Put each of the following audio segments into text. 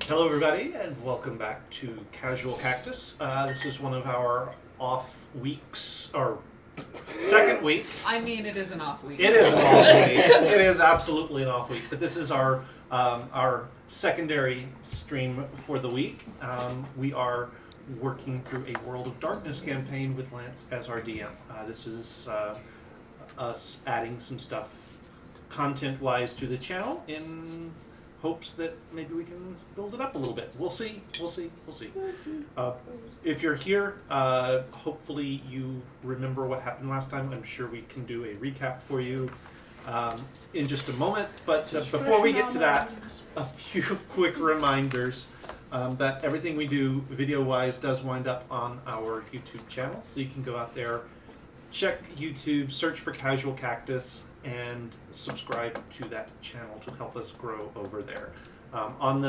Hello, everybody, and welcome back to Casual Cactus. This is one of our off weeks, or second week. I mean, it is an off week. It is an off week. It is absolutely an off week, but this is our secondary stream for the week. We are working through a World of Darkness campaign with Lance as our DM. This is us adding some stuff content-wise to the channel in hopes that maybe we can build it up a little bit. We'll see. If you're here, hopefully you remember what happened last time. I'm sure we can do a recap for you in just a moment. But before we get to that, a few quick reminders that everything we do video-wise does wind up on our YouTube channel. So you can go out there, check YouTube, search for Casual Cactus, and subscribe to that channel to help us grow over there. On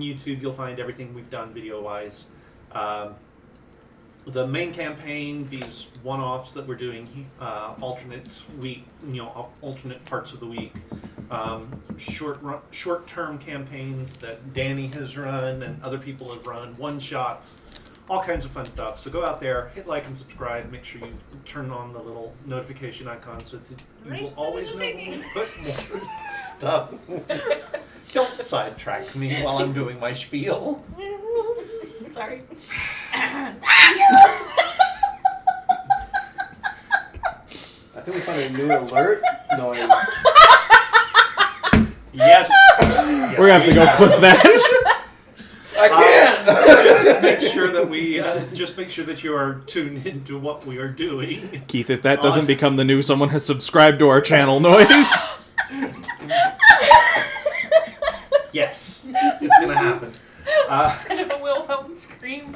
YouTube, you'll find everything we've done video-wise. The main campaign, these one-offs that we're doing, alternate week, alternate parts of the week, short-term campaigns that Danny has run and other people have run, one-shots. All kinds of fun stuff. So go out there, hit like and subscribe. Make sure you turn on the little notification icon so that you will always know when we put more stuff. Don't sidetrack me while I'm doing my spiel. Sorry. I think we found a new alert noise. Yes. We're going to have to go clip that. I can't! Just make sure that you are tuned into what we are doing. Keith, if that doesn't become the new someone has subscribed to our channel noise. Yes, it's going to happen. It's kind of a Wilhelm scream.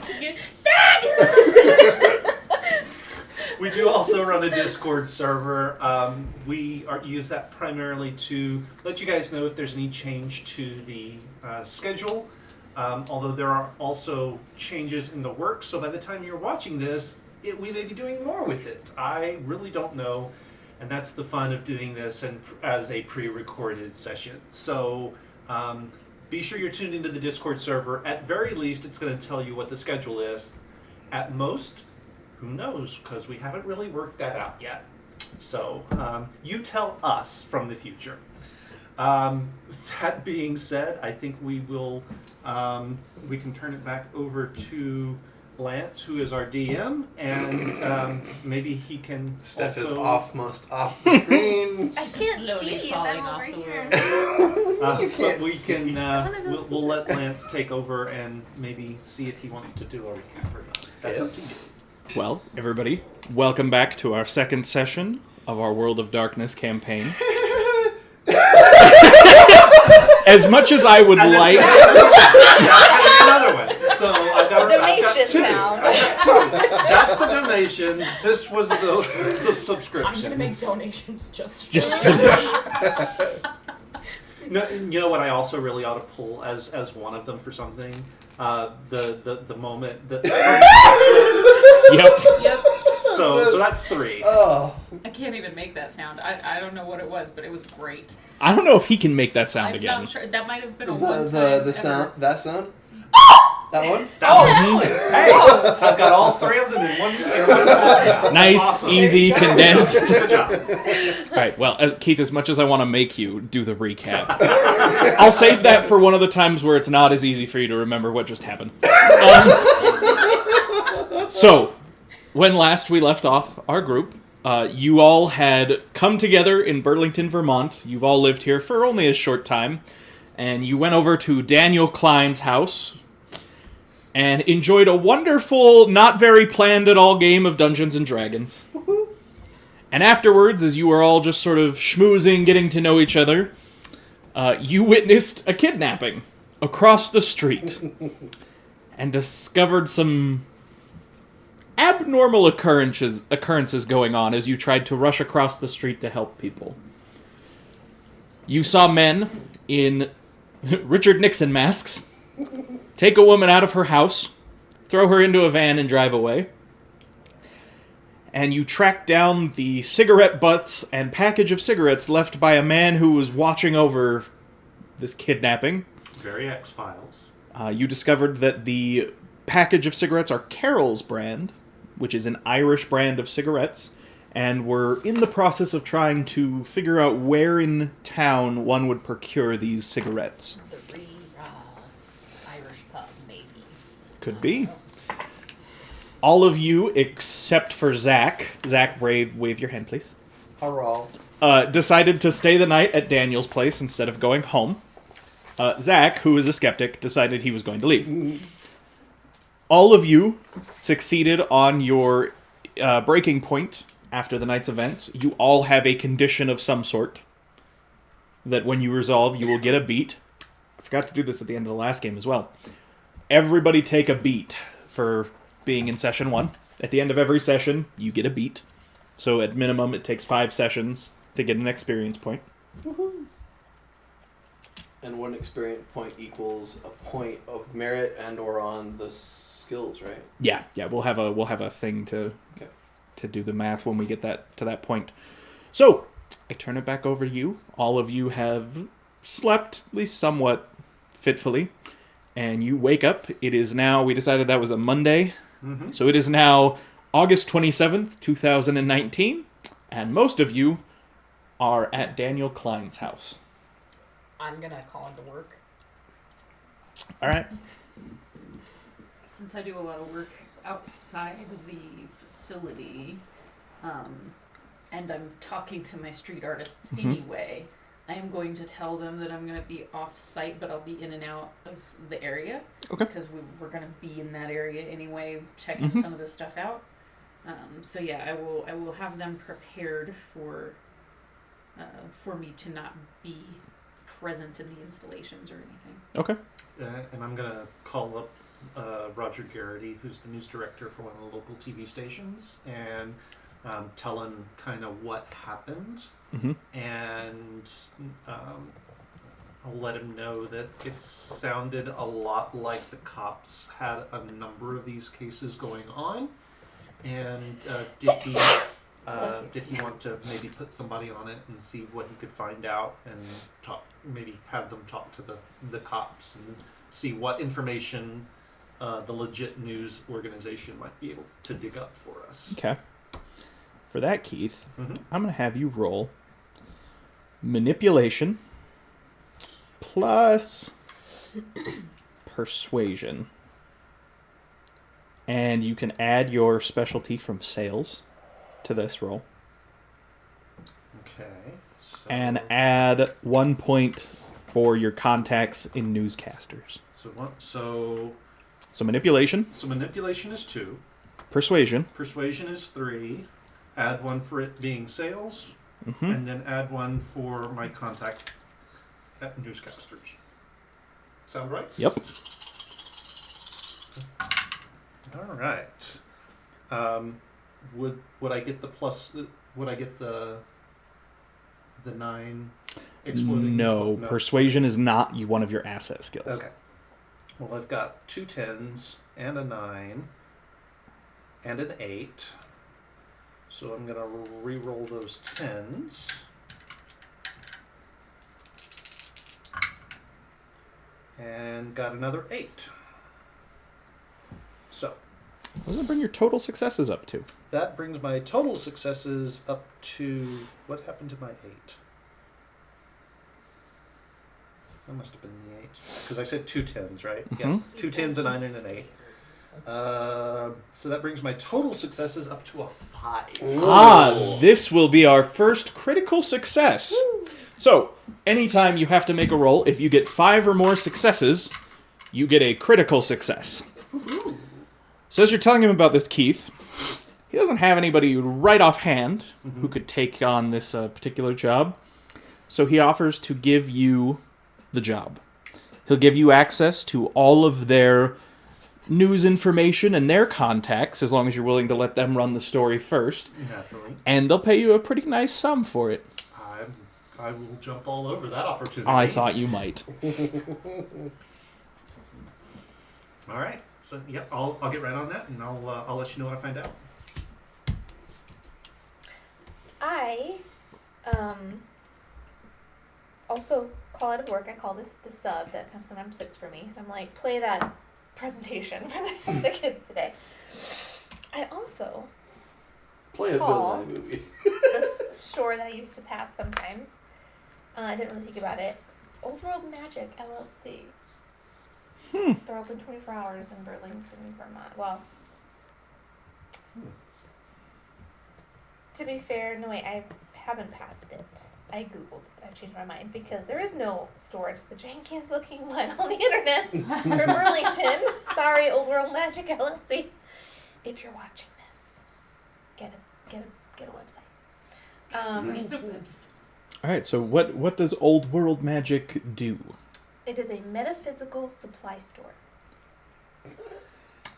We do also run a Discord server. We use that primarily to let you guys know if there's any change to the schedule. Although there are also changes in the works, so by the time you're watching this, we may be doing more with it. I really don't know, and that's the fun of doing this and as a pre-recorded session. So be sure you're tuned into the Discord server. At very least, it's going to tell you what the schedule is. At most, who knows, because we haven't really worked that out yet. So you tell us from the future. That being said, I think we will we can turn it back over to Lance, who is our DM, and maybe he can Steph also... is off the screen. I can't Slowly see. falling I'm off over the here. but we can we'll let Lance take over and maybe see if he wants to do a recap or not. That's up to you. Well, everybody, welcome back to our second session of our World of Darkness campaign. As much as I would like... Another one. So I've got two. Sound. That's the donations. This was the subscriptions. I'm going to make donations just for this. No, you know what I also really ought to pull as one of them for something? The moment that... Yep. So that's 3. Oh. I can't even make that sound. I don't know what it was, but it was great. I don't know if he can make that sound I'm again. not sure. That might have been a one-time The sound, that sound? That one? That one. Hey, I've got all 3 of them in one now. Nice, Awesome. easy, condensed. Good job. All right, well, Keith, as much as I want to make you do the recap, I'll save that for one of the times where it's not as easy for you to remember what just happened. So, when last we left off our group, you all had come together in Burlington, Vermont. You've all lived here for only a short time. And you went over to Daniel Klein's house and enjoyed a wonderful, not very planned at all game of Dungeons & Dragons. And afterwards, as you were all just sort of schmoozing, getting to know each other, you witnessed a kidnapping across the street and discovered some abnormal occurrences going on as you tried to rush across the street to help people. You saw men in Richard Nixon masks take a woman out of her house, throw her into a van, and drive away. And you tracked down the cigarette butts and package of cigarettes left by a man who was watching over this kidnapping. Very X-Files. You discovered that the package of cigarettes are Carol's brand, which is an Irish brand of cigarettes, and we're in the process of trying to figure out where in town one would procure these cigarettes. The Irish pub, maybe. Could be. All of you, except for Zach, wave your hand, please, Hurrah. decided to stay the night at Daniel's place instead of going home. Zach, who is a skeptic, decided he was going to leave. All of you succeeded on your breaking point after the night's events. You all have a condition of some sort that when you resolve, you will get a beat. I forgot to do this at the end of the last game as well. Everybody take a beat for being in session 1. At the end of every session, you get a beat. So at minimum, it takes 5 sessions to get an experience point. Woohoo. And 1 experience point equals a point of merit and or on the skills, right? Yeah, we'll have a thing to Okay. to do the math when we get to that point. So, I turn it back over to you. All of you have slept, at least somewhat fitfully, and you wake up. It is now, we decided that was a Monday, so it is now August 27th, 2019, and most of you are at Daniel Klein's house. I'm gonna call into work. All right. Since I do a lot of work outside the facility, and I'm talking to my street artists anyway, I am going to tell them that I'm going to be off-site, but I'll be in and out of the area. Okay. Because we're going to be in that area anyway, checking some of this stuff out. So yeah, I will have them prepared for me to not be present in the installations or anything. Okay. And I'm going to call up Roger Garrity, who's the news director for one of the local TV stations, and tell him kind of what happened. And I'll let him know that it sounded a lot like the cops had a number of these cases going on. And did he want to maybe put somebody on it and see what he could find out and maybe have them talk to the cops and see what information the legit news organization might be able to dig up for us. Okay. For that, Keith, I'm going to have you roll manipulation plus persuasion. And you can add your specialty from sales to this roll. Okay. So, And add 1 point for your contacts in newscasters. So manipulation. So manipulation is 2. Persuasion. Persuasion is 3. Add 1 for it being sales. And then add 1 for my contact at newscasters. Sound right? Yep. All right. Would I get the plus? Would I get the 9 exploding? No, persuasion is not one of your asset skills. Okay. Well, I've got 2 10s and a 9 and an 8. So I'm going to re-roll those 10s. And got another 8. So What does that bring your total successes up to? that brings my total successes up to... What happened to my 8? That must have been the 8. Because I said 2 10s, right? Yeah, 2 10s, a 9, and an 8. So that brings my total successes up to a 5. This will be our first critical success. So, anytime you have to make a roll, if you get 5 or more successes, you get a critical success. So as you're telling him about this, Keith, he doesn't have anybody right offhand who could take on this particular job. So he offers to give you the job. He'll give you access to all of their news information and their contacts, as long as you're willing to let them run the story first. Naturally. And they'll pay you a pretty nice sum for it. I will jump all over that opportunity. I thought you might. All right. So, yep, I'll get right on that, and I'll let you know what I find out. I also call out of work. I call this the sub that sometimes sits for me. I'm like, play that presentation for the kids today. I also Play a Paul. Bill Nye movie. this store that I used to pass sometimes. I didn't really think about it. Old World Magic LLC. They're open 24 hours in Burlington, Vermont. Well, to be fair, no wait, I haven't passed it. I googled it. I've changed my mind because there is no store. It's the jankiest looking one on the internet for Burlington. Sorry, Old World Magic LLC. If you're watching this, get a website. All right. So what does Old World Magic do? It is a metaphysical supply store.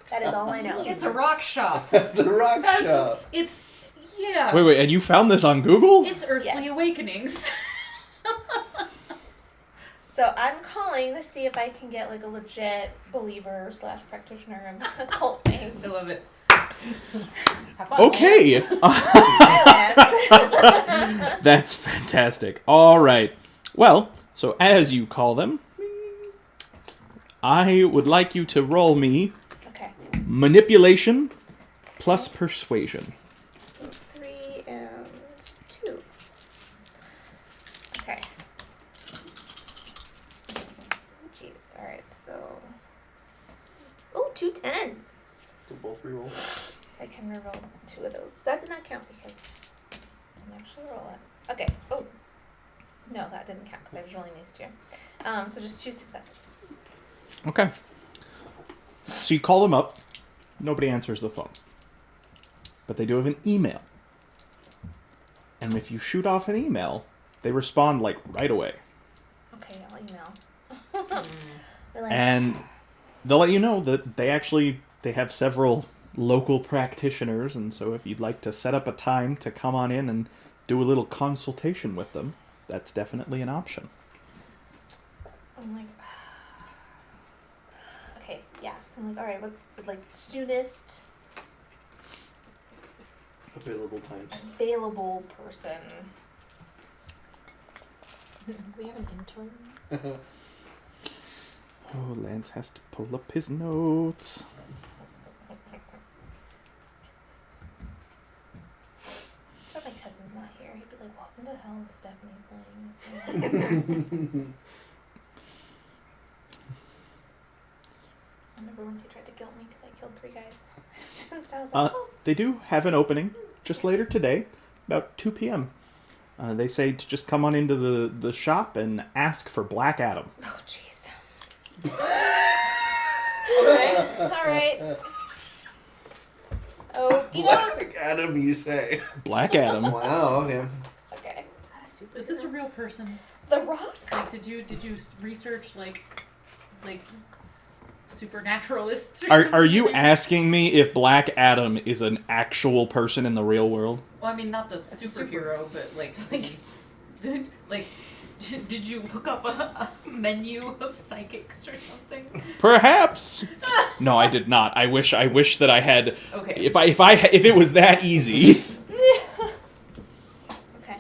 That is all I know. It's a rock shop. It's a rock shop. It's yeah. Wait, and you found this on Google? It's Earthly Yes. Awakenings. So I'm calling to see if I can get like a legit believer / practitioner of occult things. I love it. Have fun, Okay. Lance. Silence. That's fantastic. All right. Well, so as you call them, I would like you to roll me Okay. manipulation plus persuasion. So 3 and 2. Okay. Jeez. All right. So. Oh, 2 10s. So both reroll. So I can reroll 2 of those. That did not count because I didn't actually roll it. Okay. Oh. No, that didn't count because I was rolling these 2. So just 2 successes. Okay. So you call them up. Nobody answers the phone. But they do have an email. And if you shoot off an email, they respond like right away. Okay, I'll email. They're like, And they'll let you know that they have several local practitioners, and so if you'd like to set up a time to come on in and do a little consultation with them, that's definitely an option. I'm like, okay, yeah. So I'm like, all right, what's the soonest Available times. available person? We have an intern. Oh, Lance has to pull up his notes. But my cousin's not here. He'd be like, welcome to the hell with Stephanie playing. I remember once he tried to guilt me because I killed 3 guys. And so I was like, oh. They do have an opening just later today, about 2 p.m. They say to just come on into the shop and ask for Black Adam. Oh, jeez. Okay. All right. Oh, you know. Black Adam, you say? Black Adam. Wow. Okay. Okay. Is this a real person? The Rock? Like, did you research like supernaturalists? Or Are you something? asking me if Black Adam is an actual person in the real world? Well, I mean, not the That's a superhero, but did you look up a menu of psychics or something? Perhaps. No, I did not. I wish that I had. Okay. If it was that easy. Okay.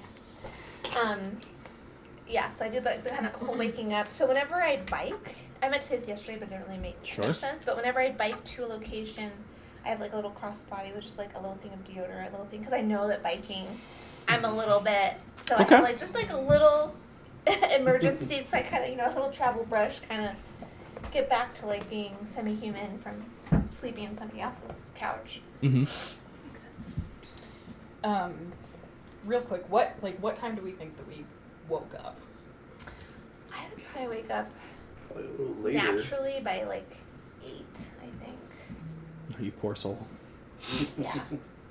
Yeah, so I do the kind of whole waking up. So whenever I bike, I meant to say this yesterday, but it didn't really make Sure. much sense. But whenever I bike to a location, I have like a little crossbody with just like a little thing of deodorant, a little thing, because I know that biking, I'm a little bit. So I Okay. have like just like a little emergency. So I kind of, a little travel brush, kind of get back to like being semi-human from sleeping in somebody else's couch. Mm-hmm. Makes sense. Real quick, what time do we think that we woke up? I would probably wake up A little later. naturally by like 8, I think. Oh, you poor soul. Yeah,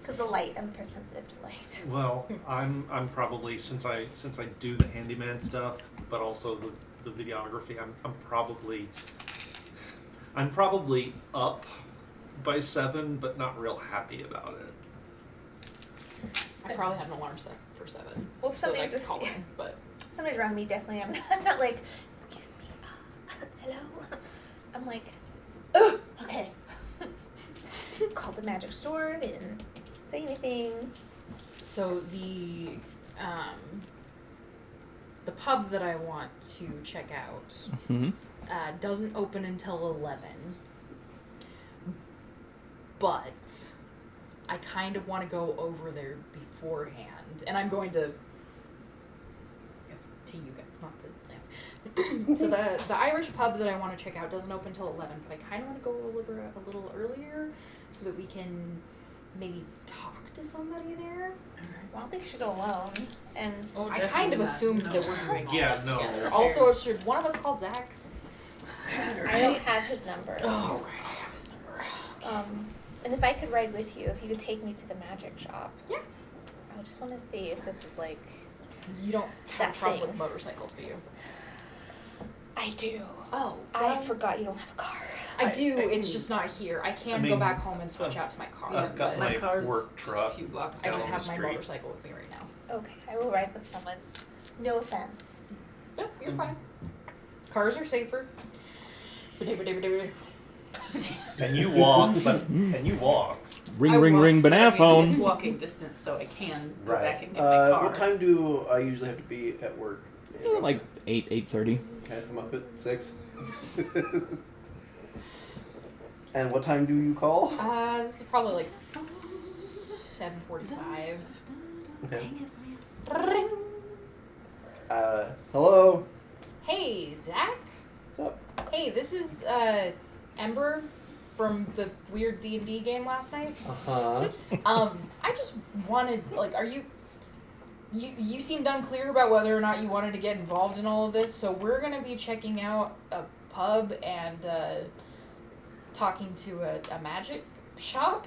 because the light, I'm sensitive to light. Well, I'm probably since I do the handyman stuff, but also the videography. I'm probably up by 7, but not real happy about it. I probably had an alarm set for 7. Well, if So that I somebody's could call in, but somebody's around me, definitely. I'm not like, excuse me, hello. I'm like, ugh, okay. Called the magic store. They didn't say anything. so the the pub that I want to check out Hmm. doesn't open until 11. But I kind of want to go over there beforehand. And I'm going to, I guess, to you guys, not to Lance. So the Irish pub that I want to check out doesn't open until 11, but I kind of want to go over a little earlier so that we can maybe talk to somebody there. I don't think you should go alone. And Oh, I kind of definitely assumed not. that we're doing all Yeah, this no. together. Also, should one of us call Zach? I don't have his number. Oh, right, I have his number. And if I could ride with you, if you could take me to the magic shop. Yeah. I just want to see if this is like. You don't That have trouble thing. with motorcycles, do you? I do. Oh, I forgot you don't have a car. I do. It's just not here. I can go mean, back home and switch out to my car. I've got but my car's work just truck a few blocks I down just the have my street. motorcycle with me right now. Okay, I will ride with someone. No offense. Yep, you're fine. Cars are safer. Ba-da-ba-da-ba-da. And you walk, and you walk. Ring, I ring, walked, ring, but I banana mean, It's phone. walking distance, so I can go Right. back and get my car. What time do I usually have to be at work? Like 8:30. Can I come up at 6? And what time do you call? This is probably like 7:45. Okay. Ring. Hello? Hey, Zach. What's up? Hey, this is Ember from the weird D&D game last night. Uh-huh. I just wanted, like, are you seemed unclear about whether or not you wanted to get involved in all of this, so we're going to be checking out a pub and talking to a magic shop.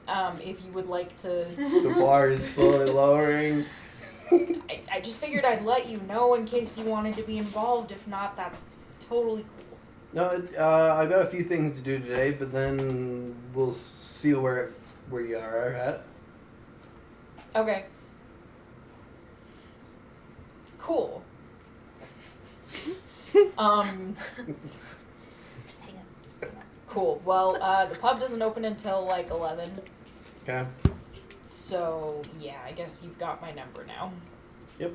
If you would like to... The bar is slowly lowering. I just figured I'd let you know in case you wanted to be involved. If not, that's totally cool. No, I've got a few things to do today, but then we'll see where you are at. Okay. Cool. Just hang up. Cool. Well, the pub doesn't open until like 11. Okay. So, yeah, I guess you've got my number now. Yep.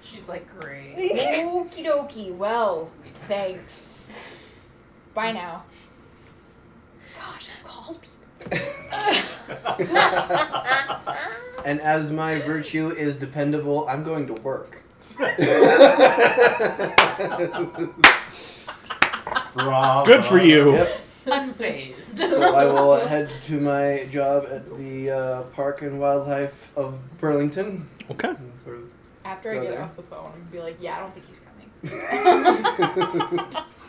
She's like, great. Okie dokie. Well, thanks. Bye now. Gosh, who calls people? And as my virtue is dependable, I'm going to work. Bravo. Good for you. Yep. Unfazed. So I will head to my job at the Park and Wildlife of Burlington. Okay. And sort of After I Go get there. off the phone, I'm gonna be like, yeah, I don't think he's coming.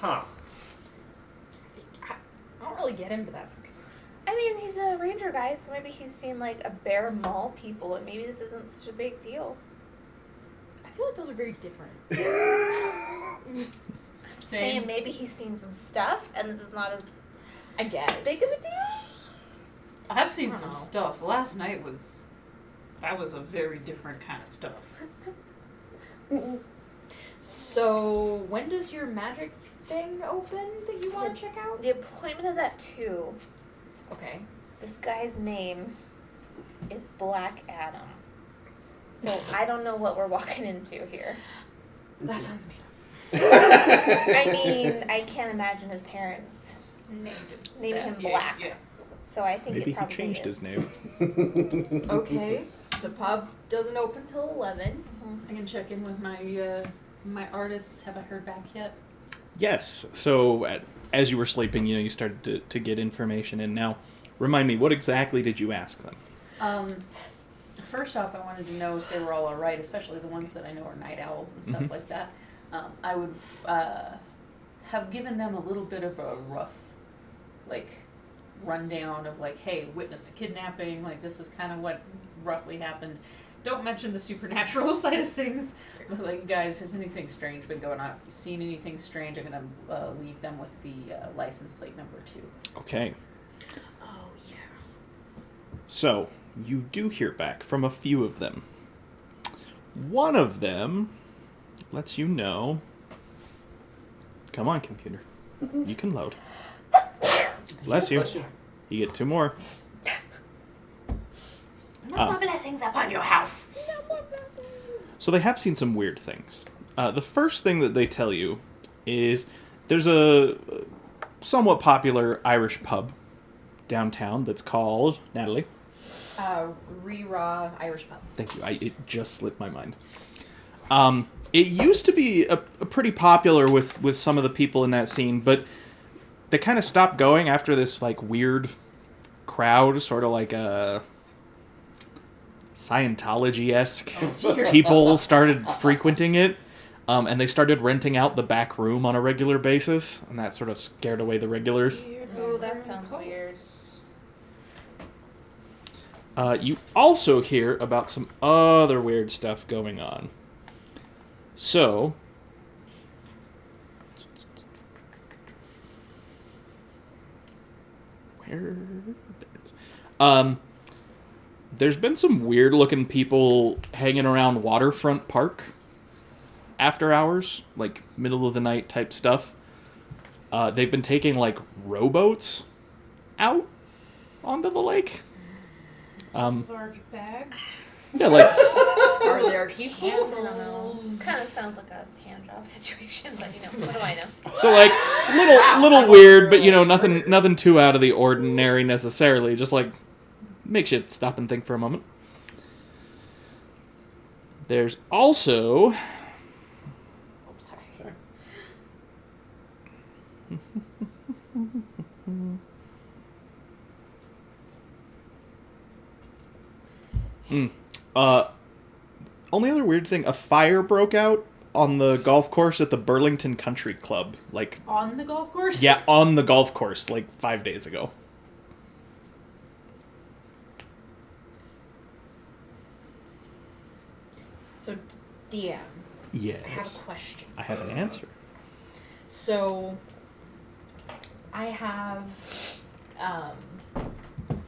Huh. I don't really get him, but that's okay. I mean, he's a ranger guy, so maybe he's seen like a bear maul people, and maybe this isn't such a big deal. I feel like those are very different. Saying maybe he's seen some stuff, and this is not as I guess. big of a deal. I've seen I don't some know. stuff. Last night was a very different kind of stuff. So, when does your magic thing open that you want to check out? The appointment is at 2. Okay. This guy's name is Black Adam. So I don't know what we're walking into here. That sounds made I mean, I can't imagine his parents naming him Yeah, Black. yeah. So I think Maybe it he probably changed is. his name. up. Okay. The pub doesn't open till 11. I can check in with my my artists. Have I heard back yet? Yes. So as you were sleeping, you started to get information in. Now, remind me, what exactly did you ask them? First off, I wanted to know if they were all alright, especially the ones that I know are night owls and stuff Mhm. like that. I would have given them a little bit of a rough, like, rundown of like, hey, witnessed a kidnapping, like this is kind of what roughly happened. Don't mention the supernatural side of things, but like, guys, has anything strange been going on? If you've seen anything strange, I'm gonna leave them with the license plate number too. Okay. Oh, yeah. So, you do hear back from a few of them. One of them lets you know... Come on, computer. You can load. Bless you. Bless you. You get 2 more. No more blessings upon your house. No more blessings. So they have seen some weird things. The first thing that they tell you is there's a somewhat popular Irish pub downtown that's called, Natalie? Re-raw Irish pub. Thank you. It just slipped my mind. It used to be a pretty popular with some of the people in that scene, but they kind of stopped going after this like weird crowd, sort of like a Scientology-esque people started frequenting it, and they started renting out the back room on a regular basis, and that sort of scared away the regulars. Oh, that sounds weird. You also hear about some other weird stuff going on. So, where? There it is. There's been some weird-looking people hanging around Waterfront Park after hours, like middle of the night type stuff. They've been taking like rowboats out onto the lake. Large bags. Yeah, like Are there I don't know. handles? Kind of sounds like a hand job situation, but what do I know? so, like little weird, but nothing too out of the ordinary necessarily. Just like makes you stop and think for a moment. There's also Sorry. only other weird thing, a fire broke out on the golf course at the Burlington Country Club. Like, On the golf course? yeah, on the golf course, like 5 days ago. So, DM, Yes. I have a question. I have an answer. So, I have,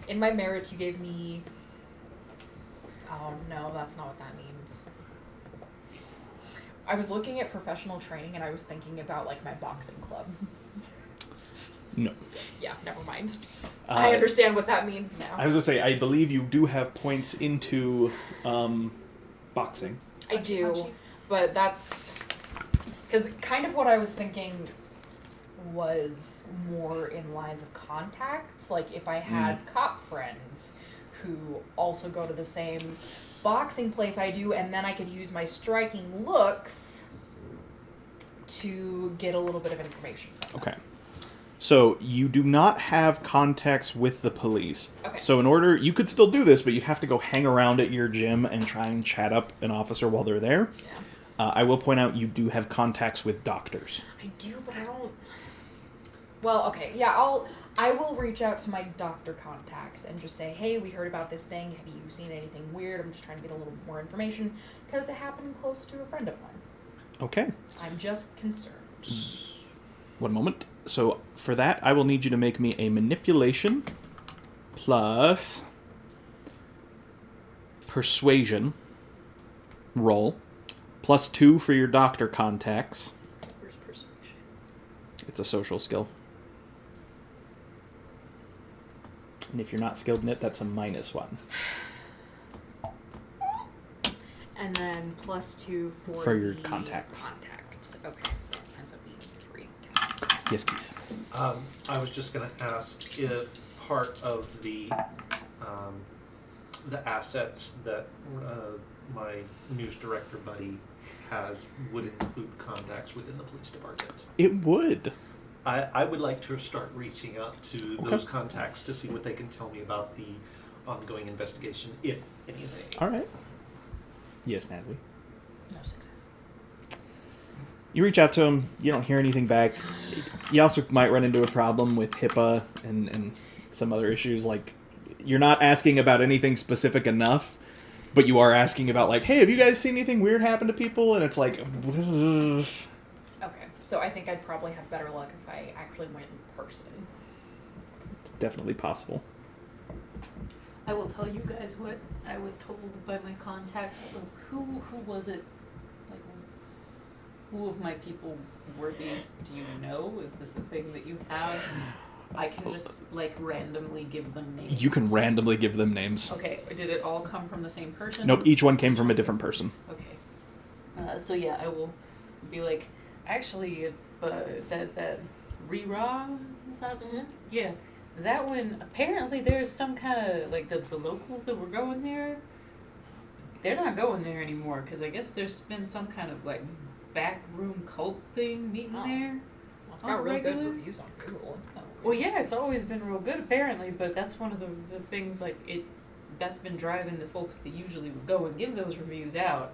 in my merits, you gave me. Oh no, that's not what that means. I was looking at professional training and I was thinking about like my boxing club. No. Yeah, never mind. I understand what that means now. I was gonna say, I believe you do have points into boxing. I do, but that's because kind of what I was thinking was more in lines of contacts. Like if I had cop friends who also go to the same boxing place I do, and then I could use my striking looks to get a little bit of information from them. Okay. So you do not have contacts with the police. Okay. So in order, you could still do this, but you'd have to go hang around at your gym and try and chat up an officer while they're there. I will point out you do have contacts with doctors. I do, but I don't. Well, okay, yeah, I will reach out to my doctor contacts and just say, hey, we heard about this thing. Have you seen anything weird? I'm just trying to get a little more information because it happened close to a friend of mine. Okay. I'm just concerned. One moment. So for that, I will need you to make me a manipulation plus persuasion roll plus 2 for your doctor contacts. Where's persuasion? It's a social skill. And if you're not skilled in it, that's a -1. And then +2 For your the contacts. Okay, so it ends up being 3. Yes, Keith. I was just going to ask if part of the assets that my news director buddy has would include contacts within the police department. It would. I would like to start reaching out to those contacts to see what they can tell me about the ongoing investigation, if anything. All right. Yes, Natalie. No successes. You reach out to him. You don't hear anything back. You also might run into a problem with HIPAA and some other issues. Like, you're not asking about anything specific enough, but you are asking about, like, hey, have you guys seen anything weird happen to people? And it's like... Okay, so I think I'd probably have better luck if I actually went in person. It's definitely possible. I will tell you guys what I was told by my contacts. Who was it? Like, who of my people were these? Do you know? Is this a thing that you have? I can just like randomly give them names. You can randomly give them names. Okay. Did it all come from the same person? Nope, each one came from a different person. Okay. So yeah, I will be like, actually, if that Re-Raw, is that? Mhm. Yeah, that one. Apparently, there's some kind of like the locals that were going there. They're not going there anymore because I guess there's been some kind of like backroom cult thing meeting Oh. there. Well, it's On got really good regular? reviews on Google. It's kind of Well, yeah, it's always been real good apparently, but that's one of the things like that's been driving the folks that usually would go and give those reviews out.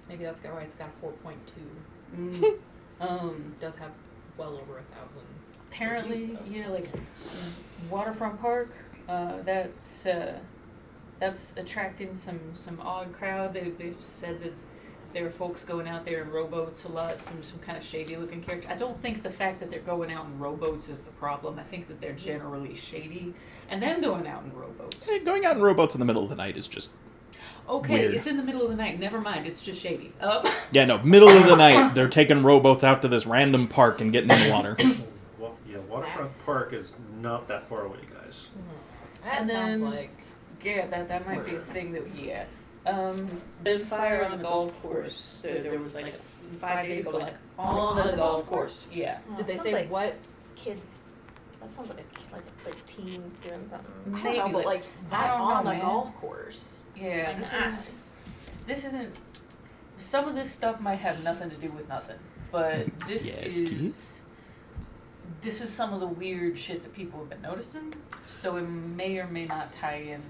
Maybe that's why it's got a 4.2. Mm, It does have well over 1,000. apparently, Reviews, though. yeah, like Waterfront Park. That's attracting some odd crowd. They've said that there are folks going out there in rowboats a lot, some kind of shady looking character. I don't think the fact that they're going out in rowboats is the problem. I think that they're generally shady, and then going out in rowboats. Going out in rowboats in the middle of the night is just Okay, weird. it's in the middle of the night. Never mind, it's just shady. yeah, no. Middle of the night, they're taking rowboats out to this random park and getting in the water. Well, yeah, Waterfront Nice. Park is not that far away, guys. That And sounds then- like Yeah, that might be a thing that the fire on the golf course. There was like 5 days ago, like on the golf course. Yeah. Oh, Did they sounds say like what? Kids? That sounds like teens doing something. I don't Maybe, know, but like I that don't on know, the man. golf course. Yeah, Like this isn't. Some of this stuff might have nothing to do with nothing, but this Yes, Keith? this is some of the weird shit that people have been noticing. So it may or may not tie in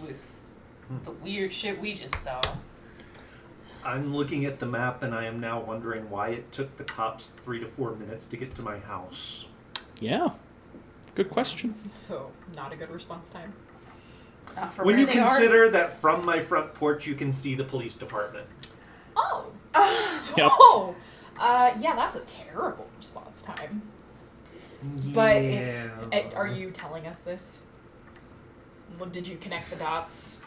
with the weird shit we just saw. I'm looking at the map and I am now wondering why it took the cops 3 to 4 minutes to get to my house. Yeah. Good question. So not a good response time. Not for When where you they are. consider that from my front porch you can see the police department. Oh. Yep. Oh. Yeah, that's a terrible response time. But are you telling us this? Well, did you connect the dots?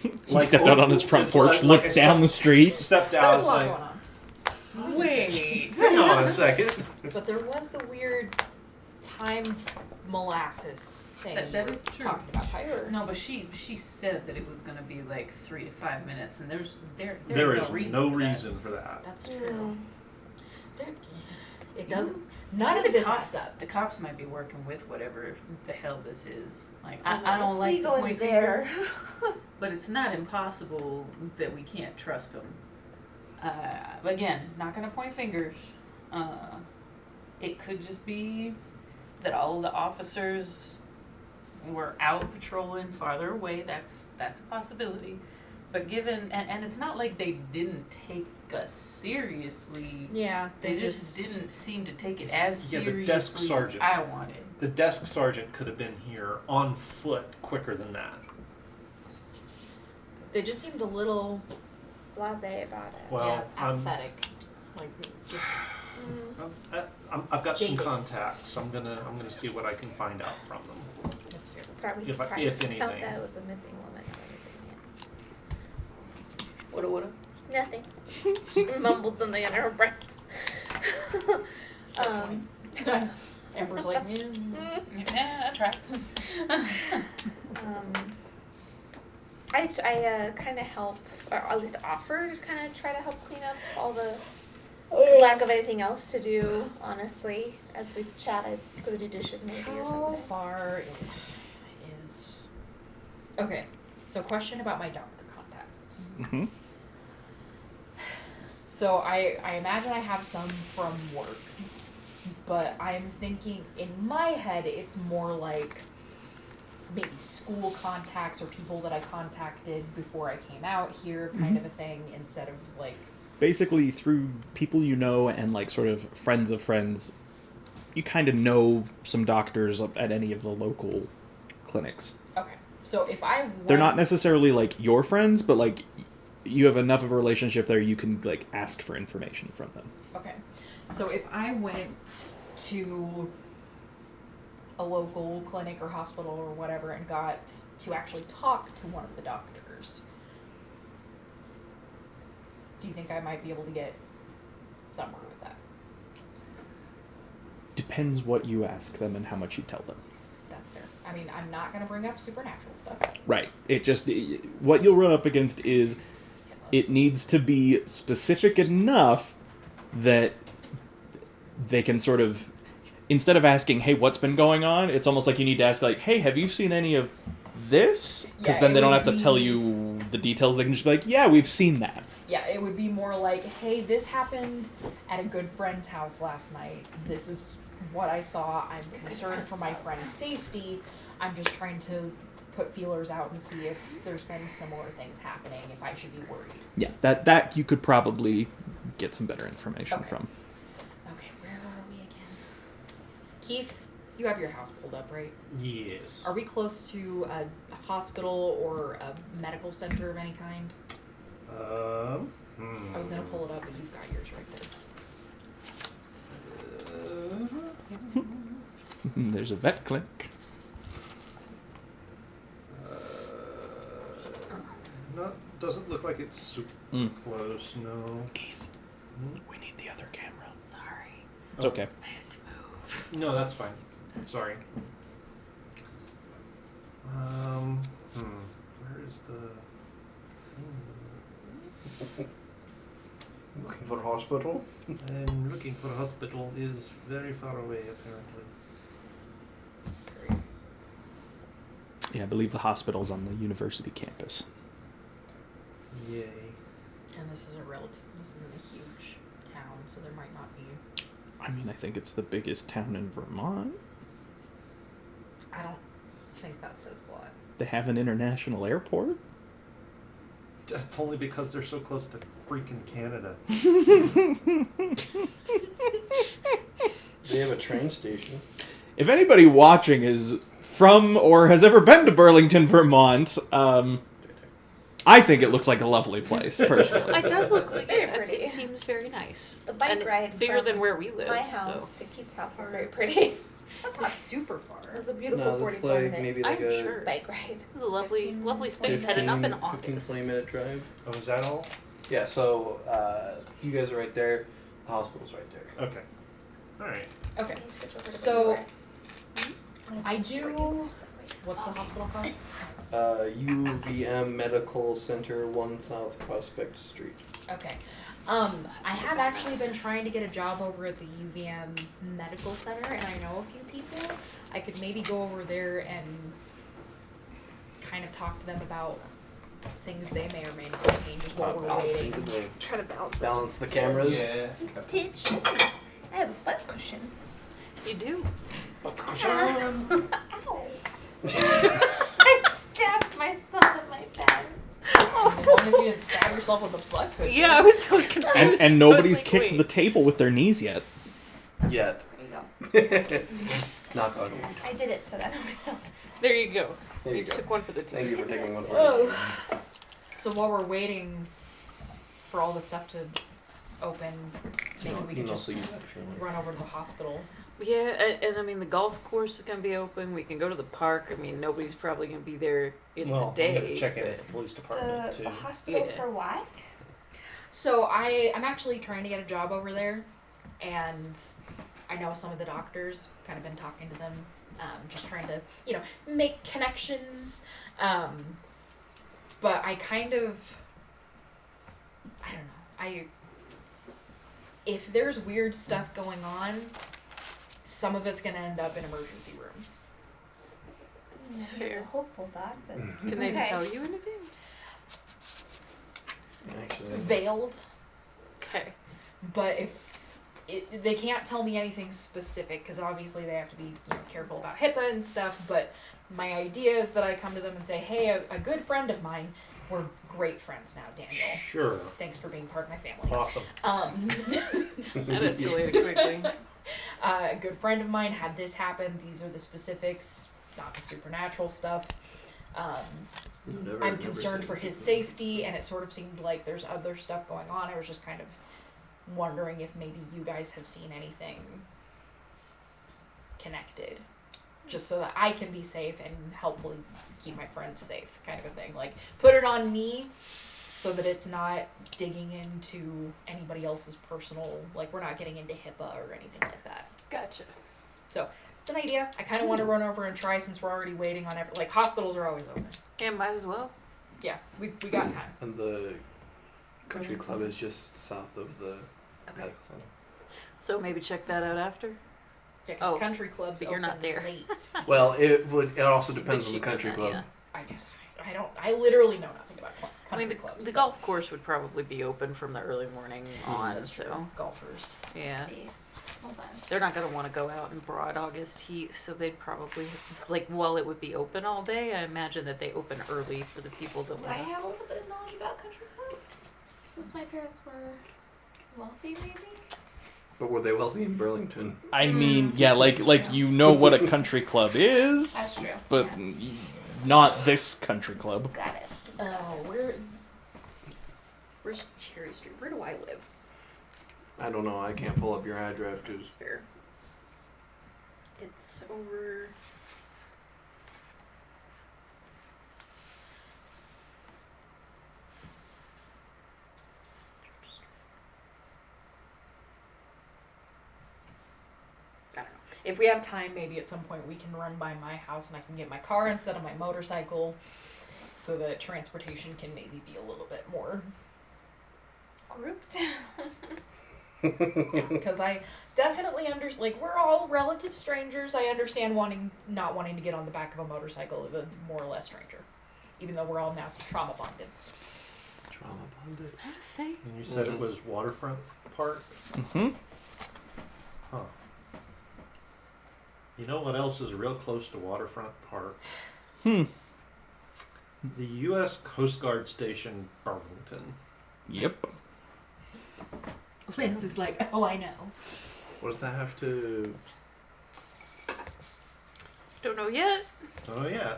He Like, stepped out on his front it's porch, like I looked down the street. Stepped out, I There's was a lot like, going on. Wait. hang on a second. But there was the weird time molasses thing That you were is true. talking about, Tyler. No, but she said that it was gonna be like 3 to 5 minutes, and there There ain't is no reason. no for that. reason for that. That's Mm. true. There, it You- doesn't. None Maybe of the this cops, adds up. the cops might be working with whatever the hell this is. Like Oh, I don't if like we to go in point there. fingers, but it's not impossible that we can't trust them. Again, not gonna point fingers. It could just be that all of the officers were out patrolling farther away. That's a possibility. But given and it's not like they didn't take us seriously. Yeah, They just didn't seem to take it as Yeah, the seriously desk as sergeant. I wanted. The desk sergeant could have been here on foot quicker than that. They just seemed a little Blase about it. Well, apathetic. Like just I've got some Jaded. contacts. I'm gonna see what I can find out from them. that's fair. Probably If surprised anything. felt that it was a missing woman. Not a missing man. What? Nothing. She mumbled something under her breath. Amber's like, Yeah, that tracks. I kind of help, or at least offer to kind of try to help clean up all the lack of anything else to do, honestly. As we chat, I'd go do dishes maybe or how something. far is? Okay, so question about my doctor contacts. Mm-hmm. So I imagine I have some from work, but I'm thinking in my head it's more like maybe school contacts or people that I contacted before I came out here kind of a thing instead of like Basically, through people you know and like sort of friends of friends, you kind of know some doctors at any of the local clinics. okay. So if I went, They're not necessarily like your friends, but like you have enough of a relationship there you can like ask for information from them. Okay. So if I went to a local clinic or hospital or whatever and got to actually talk to one of the doctors, do you think I might be able to get somewhere with that? Depends what you ask them and how much you tell them. That's fair. I mean, I'm not going to bring up supernatural stuff. Right. It just what you'll run up against is it needs to be specific enough that they can sort of, instead of asking, hey, what's been going on, it's almost like you need to ask, like, hey, have you seen any of this? Because Yeah, then it they don't would have to tell you the details. They can just be like, yeah, we've seen that. Yeah, it would be more like, hey, this happened at a good friend's house last night. This is what I saw. I'm concerned for my friend's safety. I'm just trying to put feelers out and see if there's been similar things happening, if I should be worried. Yeah, that you could probably get some better information Okay. from. Okay, where are we again? Keith, you have your house pulled up, right? Yes. Are we close to a hospital or a medical center of any kind? I was gonna pull it up, but you've got yours right there. There's a vet clinic. Doesn't look like it's super close, no. Keith, we need the other camera. Sorry. It's okay. I had to move. No, that's fine. Sorry. Where is the... Looking for a hospital? I'm looking for a hospital is very far away, apparently. Yeah, I believe the hospital's on the university campus. Yay. And this isn't a huge town, so there might not be. I mean, I think it's the biggest town in Vermont. I don't think that says a lot. They have an international airport. That's only because they're so close to freaking Canada. They have a train station. If anybody watching is from or has ever been to Burlington, Vermont, I think it looks like a lovely place, personally. It does look like Very it. pretty. It seems very nice. The bike and ride it's bigger from than where we live. my house So. to Keith's house is very pretty. That's not super far. It was a beautiful No, that's 44 like minute maybe like I'm a sure. bike ride. It was a lovely, 15, lovely space. Heading up in August. 20-minute drive. Oh, is that all? Yeah, so you guys are right there. The hospital's right there. Okay. Alright. Okay. Can you switch over to So, where you are? I do- What's the hospital called? UVM Medical Center, 1 South Prospect Street. Okay. I have actually been trying to get a job over at the UVM Medical Center, and I know a few people. I could maybe go over there and kind of talk to them about things they may or may not have seen just while we're Balancing waiting. the, Try to balance it. balance the cameras. Just a titch. I have a butt cushion. You do. Ow. I stabbed myself in my bed. As long as you didn't stab yourself with a butt cushion. Yeah, I was so confused. And I nobody's was like, kicked wait. the table with their knees yet. Yet. There you go. Knock on wood. I did it so that nobody else. There you go. There you go. took one for the team. Thank you for taking one for me. Oh. So while we're waiting for all the stuff to open, maybe we You could can just also use that if you want. run over to the hospital. Yeah, and I mean the golf course is gonna be open. We can go to the park. I mean nobody's probably gonna be there in Well, the day. I'm gonna check in but- at the police department too. The hospital Yeah. for what? So I'm actually trying to get a job over there, and I know some of the doctors. Kind of been talking to them, just trying to make connections. But I kind of I don't know. If there's weird stuff going on, some of it's gonna end up in emergency rooms. It's It's fair. a hopeful thought, but Can they Okay. tell you anything? Actually, Veiled. Okay. But they can't tell me anything specific because obviously they have to be careful about HIPAA and stuff. But my idea is that I come to them and say, hey, a good friend of mine, we're great friends now, Daniel. Sure. Thanks for being part of my family. Awesome. That escalated quickly. A good friend of mine had this happen. These are the specifics, not the supernatural stuff. I'm concerned for his safety, and it sort of seemed like there's other stuff going on. I was just kind of wondering if maybe you guys have seen anything connected, just so that I can be safe and hopefully keep my friend safe, kind of a thing. Like, put it on me so that it's not digging into anybody else's personal, like, we're not getting into HIPAA or anything like that. Gotcha. So, it's an idea. I kind of want to run over and try since we're already waiting on hospitals are always open. Yeah, might as well. Yeah, we got time. And the Country Club is just south of the Okay. medical center. So maybe check that out after. Yeah, 'cause Oh, country clubs but you're not open there. late. Well, it also But depends on she the country would club. not, I guess I literally know nothing about I mean, country the, clubs. the so golf course would probably be open from the early morning on, that's so true. Golfers. yeah. Let's see. Hold on. They're not going to want to go out in broad August heat, so they'd probably, like, while it would be open all day, I imagine that they open early for the people that Do I want to. have a little bit of knowledge about country clubs? Since my parents were wealthy, maybe? But were they wealthy in Burlington? I mean, yeah, That's like true. you know what a country club is, That's true, but not this country club. Got it. Where's Cherry Street? Where do I live? I don't know. I can't pull up your address because Fair. It's over. I don't know. If we have time, maybe at some point we can run by my house and I can get my car instead of my motorcycle, so that transportation can maybe be a little bit more. Grouped. Because I definitely like we're all relative strangers. I understand not wanting to get on the back of a motorcycle of a more or less stranger, even though we're all now trauma bonded. trauma bonded. Is that a thing? And you said Yes. it was waterfront park? Mm-hmm. Huh. You know what else is real close to waterfront park? Hmm. The U.S. Coast Guard Station, Burlington. Yep. Lance is like, oh, I know. What does that have to? Don't know yet. Oh yeah.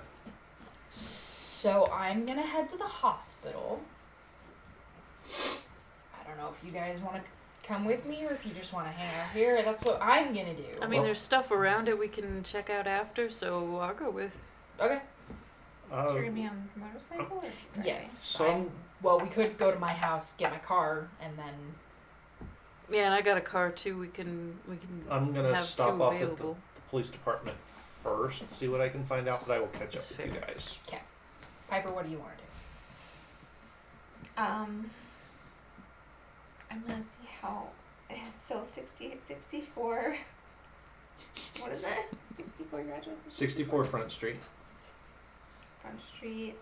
So I'm gonna head to the hospital. I don't know if you guys want to come with me or if you just want to hang out here. That's what I'm gonna do. I mean, there's stuff around it we can check out after, so I'll go with. Okay. So you're gonna be on a motorcycle? Or driving? Yes. Some Well, we could go to my house, get my car, and then. Yeah, and I got a car too. We can I'm gonna have stop two off at the available. police department first, see what I can find out, but I will catch That's up with you fair. guys. Piper, what do you want to do? I'm gonna see how. So 64. What is it? 64 your address? 64 Front Street. Front Street.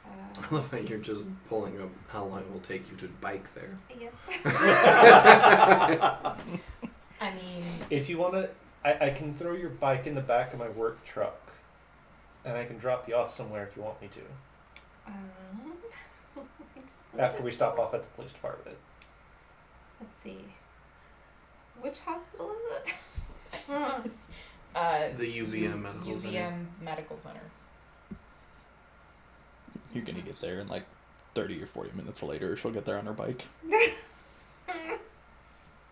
I love how you're just pulling up how long it will take you to bike there. Yes. I mean, If you want to, I can throw your bike in the back of my work truck, and I can drop you off somewhere if you want me to. After we stop off at the police department. Let's see. Which hospital is it? The UVM Medical Center. UVM Medical Center. You're gonna get there in like 30 or 40 minutes later. She'll get there on her bike.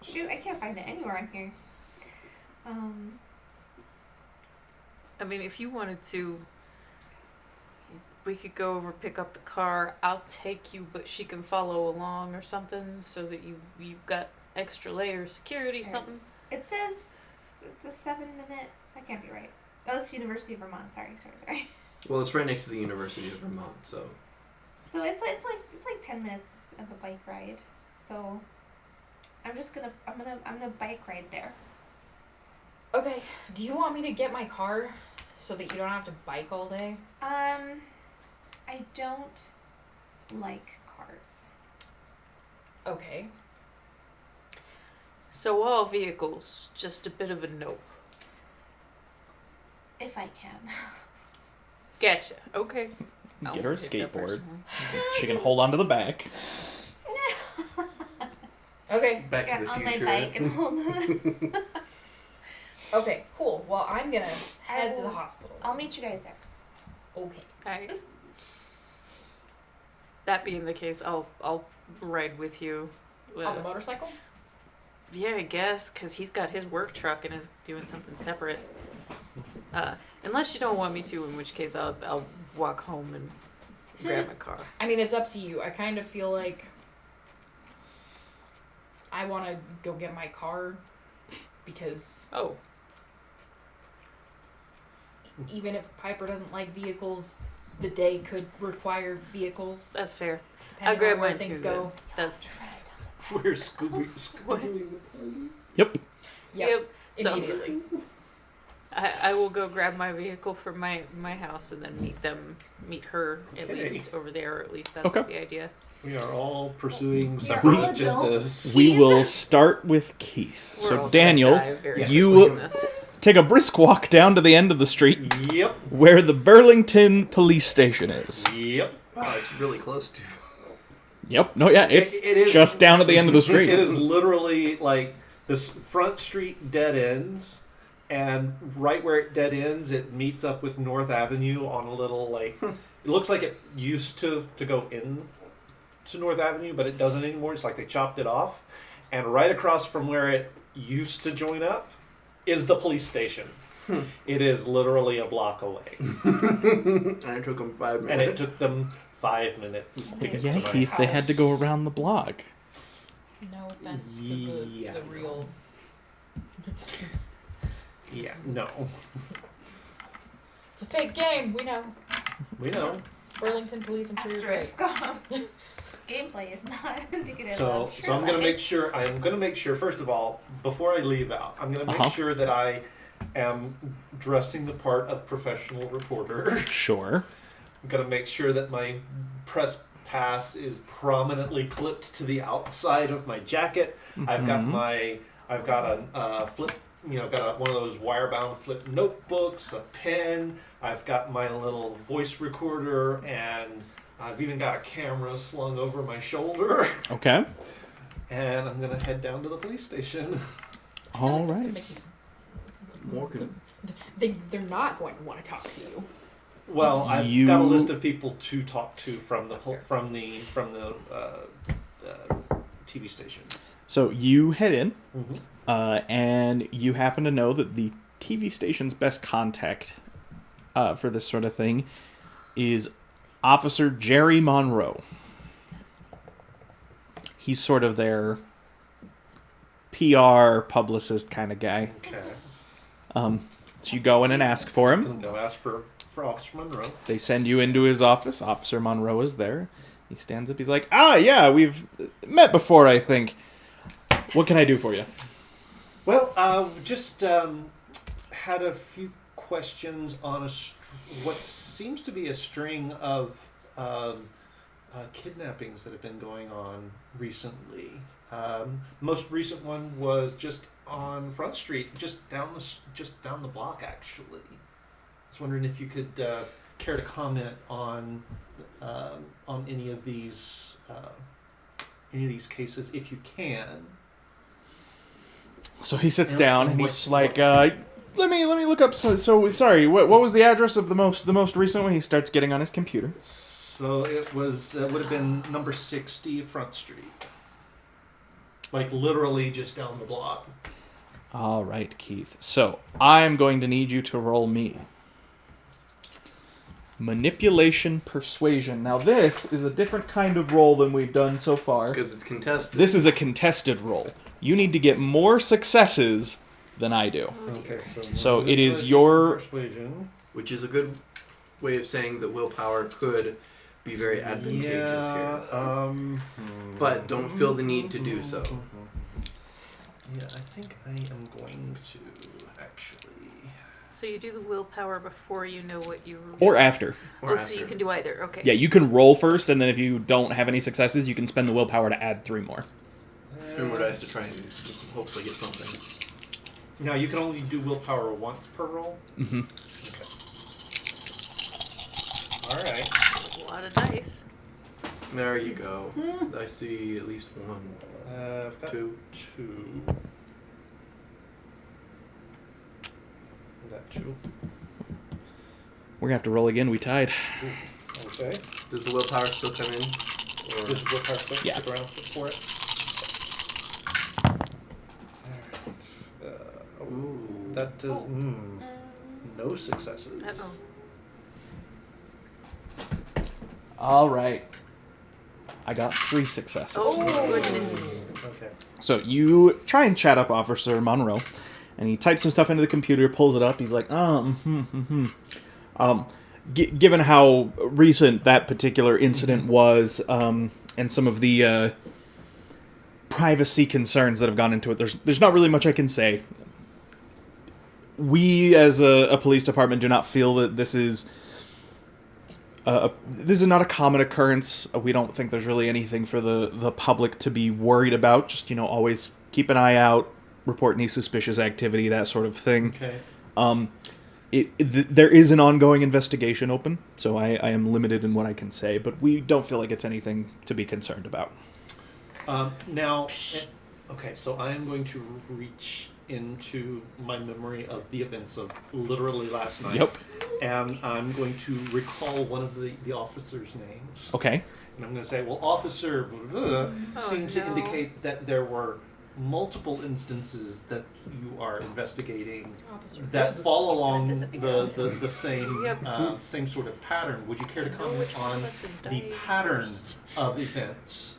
Shoot, I can't find it anywhere on here. I mean, if you wanted to, we could go over, pick up the car. I'll take you, but she can follow along or something, so that you've got extra layer of security, something. It says it's a 7-minute. That can't be right. Oh, it's University of Vermont. Sorry. Well, it's right next to the University of Vermont, so. So it's like 10 minutes of a bike ride. So I'm gonna bike ride there. Okay. Do you want me to get my car so that you don't have to bike all day? I don't like cars. Okay. So all vehicles, just a bit of a note. If I can. Gotcha. Okay. I Get her a won't take that skateboard. personally. She can hold onto the back. Okay. Back Get to the on future. my bike and hold. Okay, cool. Well, I'm gonna head to the will- hospital. I'll meet you guys there. Okay. Alright. That being the case, I'll ride with you. On the motorcycle? Yeah, I guess, because he's got his work truck and is doing something separate. Unless you don't want me to, in which case I'll walk home and grab my car. I mean, it's up to you. I kind of feel like I want to go get my car because Oh, even if Piper doesn't like vehicles, the day could require vehicles. that's fair. depending I'll grab on where mine things too. go. That's We're Scooby. Yep. yep. So Immediately. I will go grab my vehicle from my house and then meet her at Okay. least over there, or at least that's Okay. the idea. We are all pursuing We are separate all agendas. We will start with Keith. We're all So gonna Daniel, die very you- quickly in this. take a brisk walk down to the end of the street Yep. where the Burlington police station is. Yep. Wow, it's really close to. Yep. No, yeah, it's It is- just down at the end of the street. It is literally like this front street dead ends, and right where it dead ends, it meets up with North Avenue on a little like. It looks like it used to go in to North Avenue, but it doesn't anymore. It's like they chopped it off, and right across from where it used to join up is the police station. It is literally a block away, And it took them 5 and it minutes. took them 5 minutes to get Yeah, to my Keith, they had to go around the block. No offense to Yeah. the real. Yeah, no, It's a fake game. We know. we know. Burlington police. I'm sure you're right. Asterisk. Gameplay is not indicative So, of so I'm gonna make sure. I'm gonna make sure. First of all, before I leave out, I'm gonna make Uh-huh. sure that I am dressing the part of professional reporter. Sure. I'm gonna make sure that my press pass is prominently clipped to the outside of my jacket. I've got Mhm. I've got a flip. Got one of those wire-bound flip notebooks, a pen. I've got my little voice recorder, and I've even got a camera slung over my shoulder. Okay. And I'm gonna head down to the police station. All It's gonna right. make you- More good. They're not going to want to talk to you. Well, I've You- got a list of people to talk to from the That's fair. from the TV station. So you head in, Mm-hmm. and you happen to know that the TV station's best contact for this sort of thing is Officer Jerry Monroe. He's sort of their PR publicist kind of guy. Okay. So you go in and ask for I'm him. gonna go ask for Officer Monroe. They send you into his office. Officer Monroe is there. He stands up. He's like, yeah, we've met before, I think. What can I do for you? Well, just had a few questions on what seems to be a string of kidnappings that have been going on recently. Most recent one was just on Front Street, just down the block, actually. I was wondering if you could care to comment on any of these cases, if you can. So he sits Yeah, down and and he's what- like, let me look up. So sorry. What was the address of the most recent one? He starts getting on his computer. So it was would have been number 60 Front Street, like literally just down the block. All right, Keith. So I'm going to need you to roll me manipulation persuasion. Now this is a different kind of roll than we've done so far. Because it's contested. This is a contested roll. You need to get more successes than I do. Okay, So it is your- persuasion. Which is a good way of saying that willpower could be very advantageous here. But don't feel the need to do so. Yeah, I think I am going to actually. So you do the willpower before you know what you. Or after. Or So you after. can do either. Okay. Yeah, you can roll first, and then if you don't have any successes, you can spend the willpower to add 3 more. 3 more dice to try and hopefully get something. Now you can only do willpower once per roll. Mm-hmm. All right. A lot of dice. There you go. I see at least 1, I've got 2. 2. I've got 2. We're gonna have to roll again. We tied. Okay. Does the willpower still come in? Or Does willpower stick Yeah. around for it? Alright. Ooh. That does. No successes. Uh-oh. All right. I got 3 successes. Oh, goodness. Okay. So you try and chat up Officer Monroe, and he types some stuff into the computer, pulls it up. He's like, given how recent that particular incident was, and some of the privacy concerns that have gone into it, there's not really much I can say. We, as a police department, do not feel that this is not a common occurrence. We don't think there's really anything for the public to be worried about. Just, always keep an eye out, report any suspicious activity, that sort of thing. Okay. There is an ongoing investigation open, so I am limited in what I can say, but we don't feel like it's anything to be concerned about. Okay, so I am going to reach into my memory of the events of literally last night. Yep. And I'm going to recall one of the officers' names. Okay. And I'm going to say, well, Officer blah, blah, blah, seemed to no. indicate that there were multiple instances that you are investigating Officer. that fall along disappear. the same Yep. same sort of pattern. Would you care to comment on the patterns of events?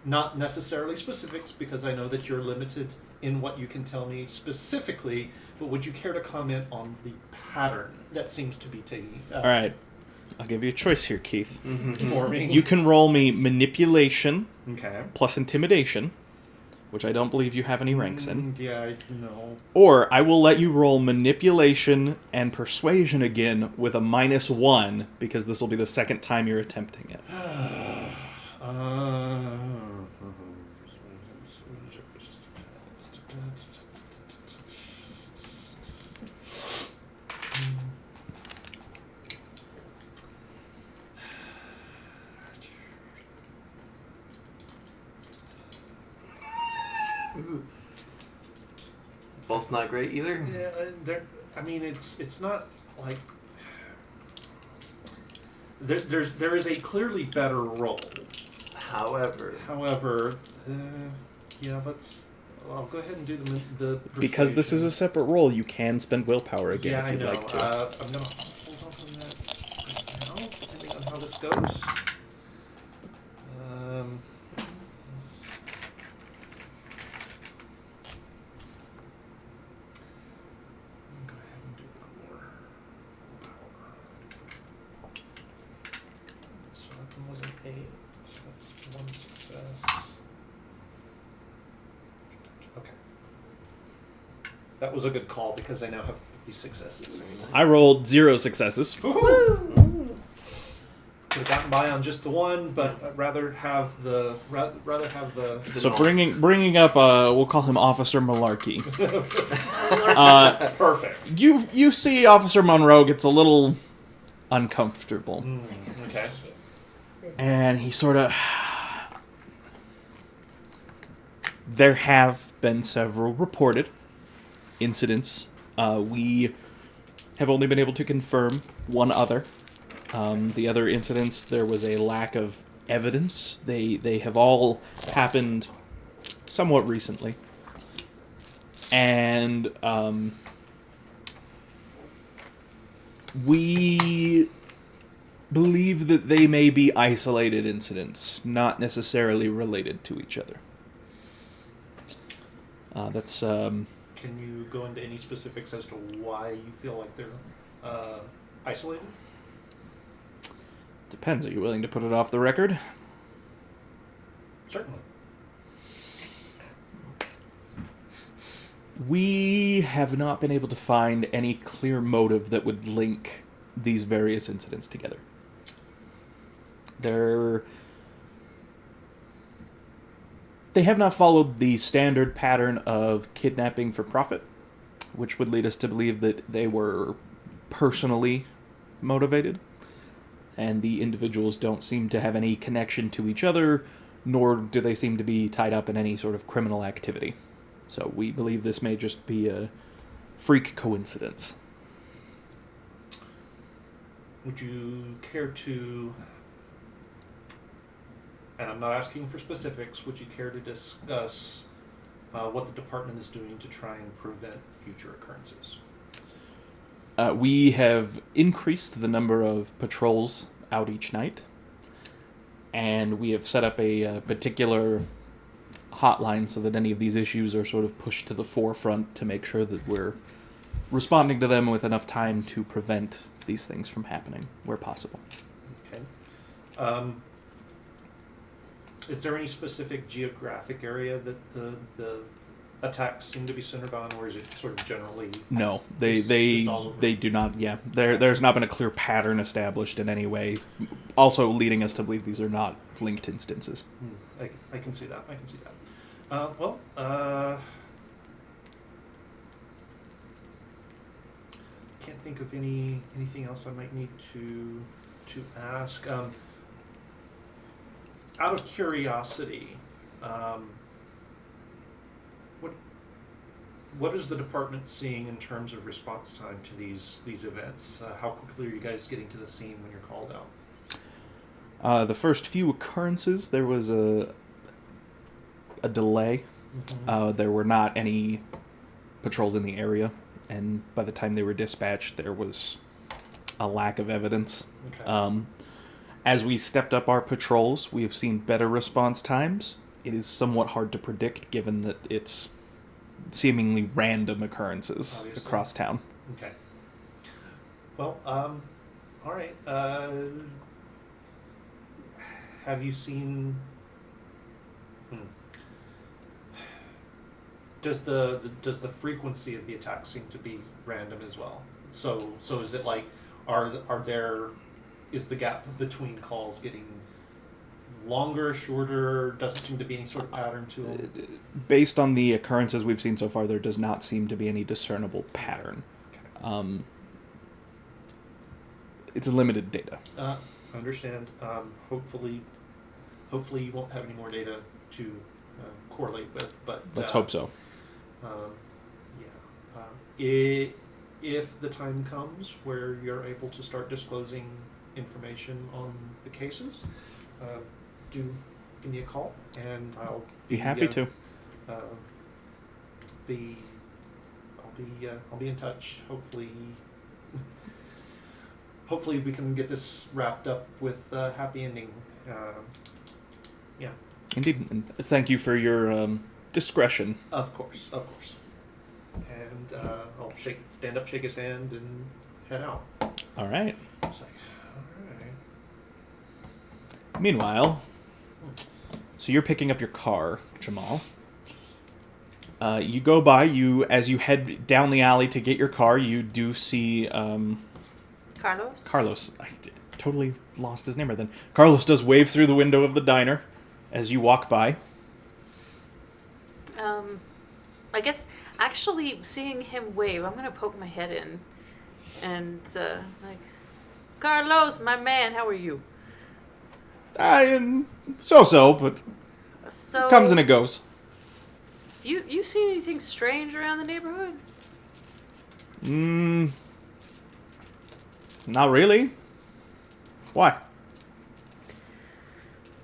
Not necessarily specifics, because I know that you're limited in what you can tell me specifically, but would you care to comment on the pattern that seems to be taking All right. I'll give you a choice here, Keith. forming? You can roll me manipulation Okay. plus intimidation, which I don't believe you have any ranks in. Yeah, I know. Or I will let you roll manipulation and persuasion again with a -1, because this will be the second time you're attempting it. Both not great either. Yeah, I mean, it's not like there is a clearly better role. However, Yeah, I'll go ahead and do the Because this is a persuasion. separate roll, you can spend willpower again Yeah, if I you'd know. like to. I'm gonna hold on from that right now, depending on how this goes. Let's- Go ahead and do core power. So that one was an 8, so that's 1 success. Okay. That was a good call because I now have 3 successes. I rolled 0 successes. Could have gotten by on just the one, but I'd rather have the So knowledge. bringing up, we'll call him Officer Malarkey. Perfect. You see Officer Monroe gets a little uncomfortable. Okay. And he sort of... There have been several reported incidents. We have only been able to confirm one other. The other incidents, there was a lack of evidence. They have all happened somewhat recently. And we believe that they may be isolated incidents, not necessarily related to each other. That's... Can you go into any specifics as to why you feel like they're isolated? Depends. Are you willing to put it off the record? Certainly. We have not been able to find any clear motive that would link these various incidents together. They have not followed the standard pattern of kidnapping for profit, which would lead us to believe that they were personally motivated, and the individuals don't seem to have any connection to each other, nor do they seem to be tied up in any sort of criminal activity. So we believe this may just be a freak coincidence. Would you care to, and I'm not asking for specifics, would you care to discuss what the department is doing to try and prevent future occurrences? We have increased the number of patrols out each night, and we have set up a particular hotline so that any of these issues are sort of pushed to the forefront to make sure that we're responding to them with enough time to prevent these things from happening where possible. Okay. Is there any specific geographic area that the attacks seem to be centered on, or is it sort of generally? No, just all over? they do not. Yeah, there's not been a clear pattern established in any way. Also, leading us to believe these are not linked instances. I can see that. I can see that. Can't think of anything else I might need to ask. Out of curiosity, what is the department seeing in terms of response time to these events? How quickly are you guys getting to the scene when you're called out? The first few occurrences, there was a delay. Mm-hmm. There were not any patrols in the area, and by the time they were dispatched, there was a lack of evidence. Okay. As we stepped up our patrols, we have seen better response times. It is somewhat hard to predict, given that it's seemingly random occurrences Obviously. across town. Okay. Well, all right. Have you seen? Does the frequency of the attacks seem to be random as well? So is it like is the gap between calls getting longer, shorter? Doesn't seem to be any sort of pattern to them. Based on the occurrences we've seen so far, there does not seem to be any discernible pattern. Okay. It's limited data. Understand. Hopefully you won't have any more data to correlate with. But Let's hope so. If the time comes where you're able to start disclosing information on the cases, do give me a call, and I'll Be happy to. I'll be in touch. Hopefully we can get this wrapped up with a happy ending. Yeah. Indeed. And thank you for your discretion. Of course. And I'll stand up, shake his hand, and head out. All right. It's like, all right. Meanwhile, so you're picking up your car, Jamal. You go by, as you head down the alley to get your car, you do see Carlos? Carlos. I totally lost his name right then. Carlos does wave through the window of the diner as you walk by. I guess actually seeing him wave, I'm gonna poke my head in and like, Carlos, my man, how are you? So, but So comes and it goes. You seen anything strange around the neighborhood? Not really. Why?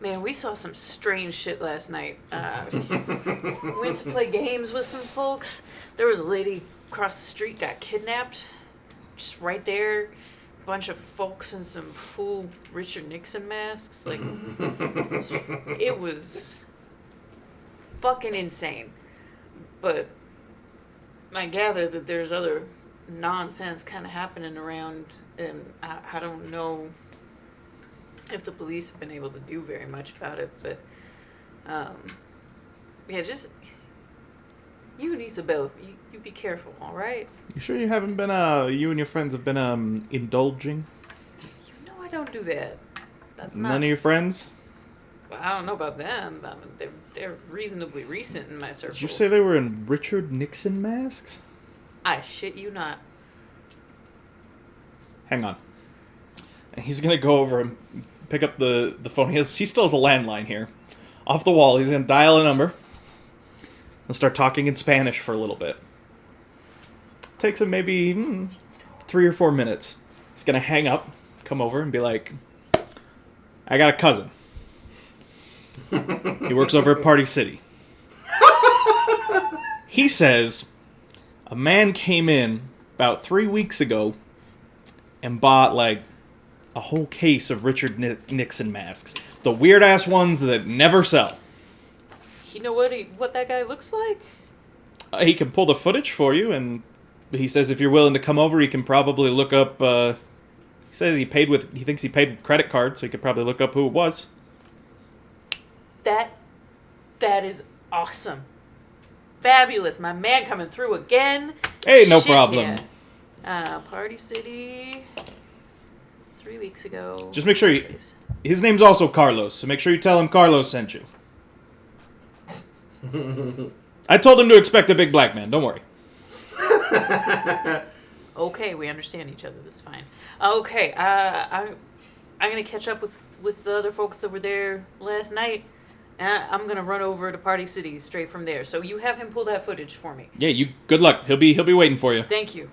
Man, we saw some strange shit last night. Went to play games with some folks. There was a lady across the street got kidnapped. Just right there. Bunch of folks in some full Richard Nixon masks. Like, it was fucking insane. But I gather that there's other nonsense kind of happening around, and I don't know if the police have been able to do very much about it, but yeah, just you and Isabel, you be careful, all right? You sure you haven't been you and your friends have been indulging? You know I don't do that. That's None not. of your friends? Well, I don't know about them. I mean, they're reasonably recent in my circle. Did you say they were in Richard Nixon masks? I shit you not. Hang on. And he's gonna go over and pick up the phone. He still has a landline here. Off the wall, he's gonna dial a number and start talking in Spanish for a little bit. Takes him maybe 3 or 4 minutes. He's gonna hang up, come over, and be like, I got a cousin. He works over at Party City. He says a man came in about 3 weeks ago and bought like a whole case of Richard Nixon masks. The weird-ass ones that never sell. You know what that guy looks like? He can pull the footage for you, and he says if you're willing to come over, he can probably look up He says he thinks he paid with credit card, so he could probably look up who it was. That is awesome. Fabulous. My man coming through again. Hey, no Shit, problem. yeah. Party City. 3 weeks ago. Just make sure his name's also Carlos, so make sure you tell him Carlos sent you. I told him to expect a big black man, don't worry. Okay, we understand each other. That's fine. Okay, I'm gonna catch up with the other folks that were there last night, and I'm gonna run over to Party City straight from there. So you have him pull that footage for me. Yeah, you. Good luck. He'll be waiting for you. Thank you.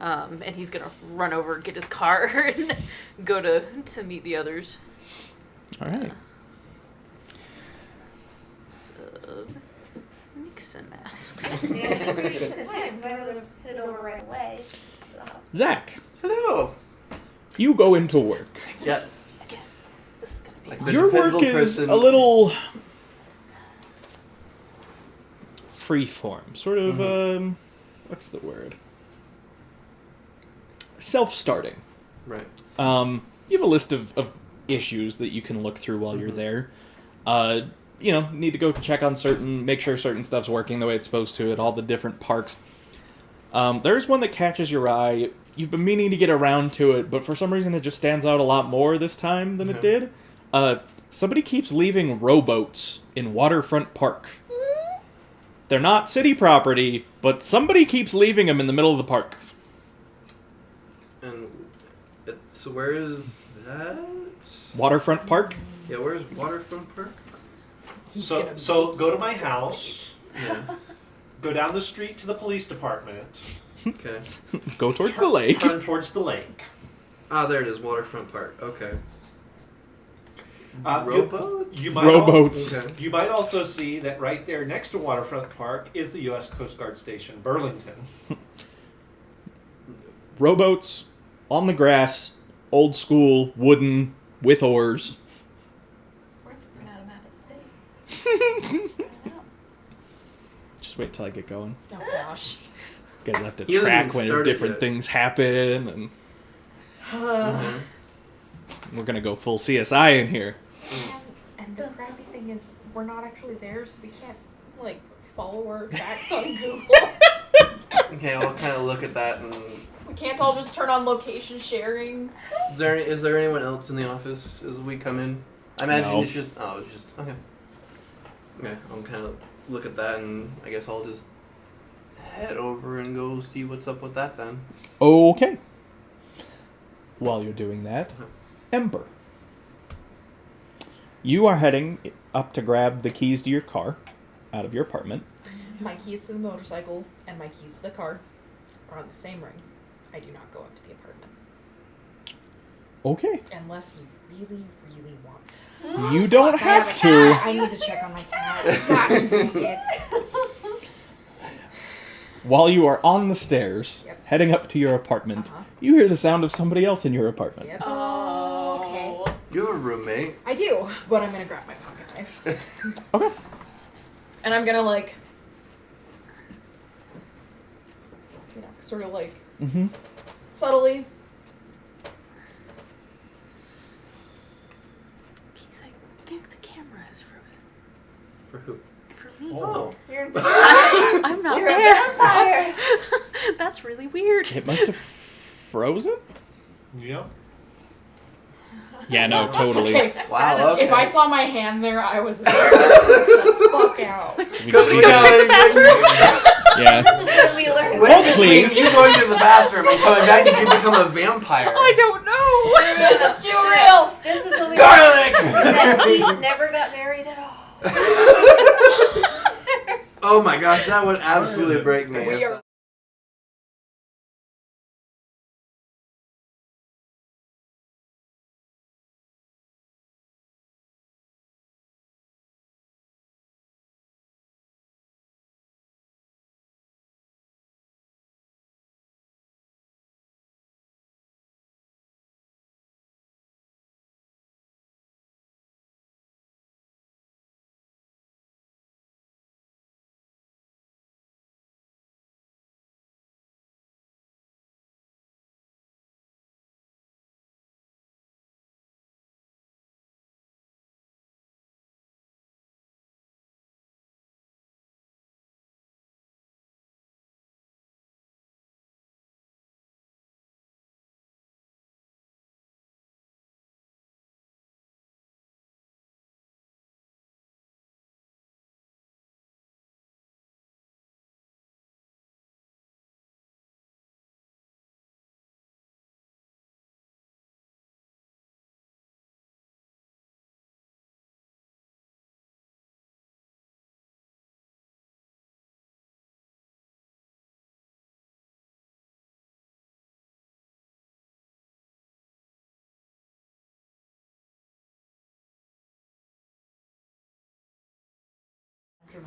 And he's gonna run over, get his car, and go to meet the others. All right. So, Nixon masks. Yeah, just in time. I would have headed over right away to the hospital. Zach, Hello. you go into work. Yes. This is gonna be. Like the Your work dependable is person. a little freeform, sort of. What's the word? Self-starting. Right. You have a list of issues that you can look through while you're there. Need to go check on make sure certain stuff's working the way it's supposed to at all the different parks. There's one that catches your eye. You've been meaning to get around to it, but for some reason it just stands out a lot more this time than it did. Somebody keeps leaving rowboats in Waterfront Park. They're not city property, but somebody keeps leaving them in the middle of the park. And so where is that? Waterfront Park? Yeah, where's Waterfront Park? So go to my house, Yeah. go down the street to the police department, Okay. Go towards the lake. turn towards the lake. Ah, there it is, Waterfront Park. Okay. Rowboats? Rowboats. Okay. You might also see that right there next to Waterfront Park is the U.S. Coast Guard Station, Burlington. Rowboats on the grass, old school, wooden, with oars. We're to print out a map of the city. Print it out. Just wait till I get going. Oh gosh. You guys have to He hasn't track even when started different yet. things happen, and Mhm. we're gonna go full CSI in here. And the crappy thing is, we're not actually there, so we can't like follow our tracks on Google. Okay, I'll kind of look at that and. We can't all just turn on location sharing. Is there anyone else in the office as we come in? I imagine No. it's just. Oh, it's just okay. Okay, I'll kind of look at that and I guess I'll just head over and go see what's up with that then. Okay. While you're doing that, Ember, you are heading up to grab the keys to your car out of your apartment. My keys to the motorcycle and my keys to the car are on the same ring. I do not go up to the apartment. Okay. Unless you really, really want. You don't have I to. I need to check on my cat. Gosh, it's... While you are on the stairs, Yep. heading up to your apartment, Uh-huh. you hear the sound of somebody else in your apartment. Yep. Oh, okay. You have a roommate. I do, but I'm gonna grab my pocket knife. Okay. And I'm gonna like, sort of like Mm-hmm. subtly. The camera is frozen. For who? For me. Oh. You're, I'm not you're a there. vampire. That's really weird. It must have frozen? Yep. Yeah, no, totally. Okay. Wow. If I saw my hand there, I was like, the fuck out. We Go just need check to- the bathroom. Yeah. This is when we learn. Well, please. You going to the bathroom and coming back, did you become a vampire? I don't know. This is too real. This is when we Garlic! that he never got married at all. Oh my gosh, that would absolutely break me. We if are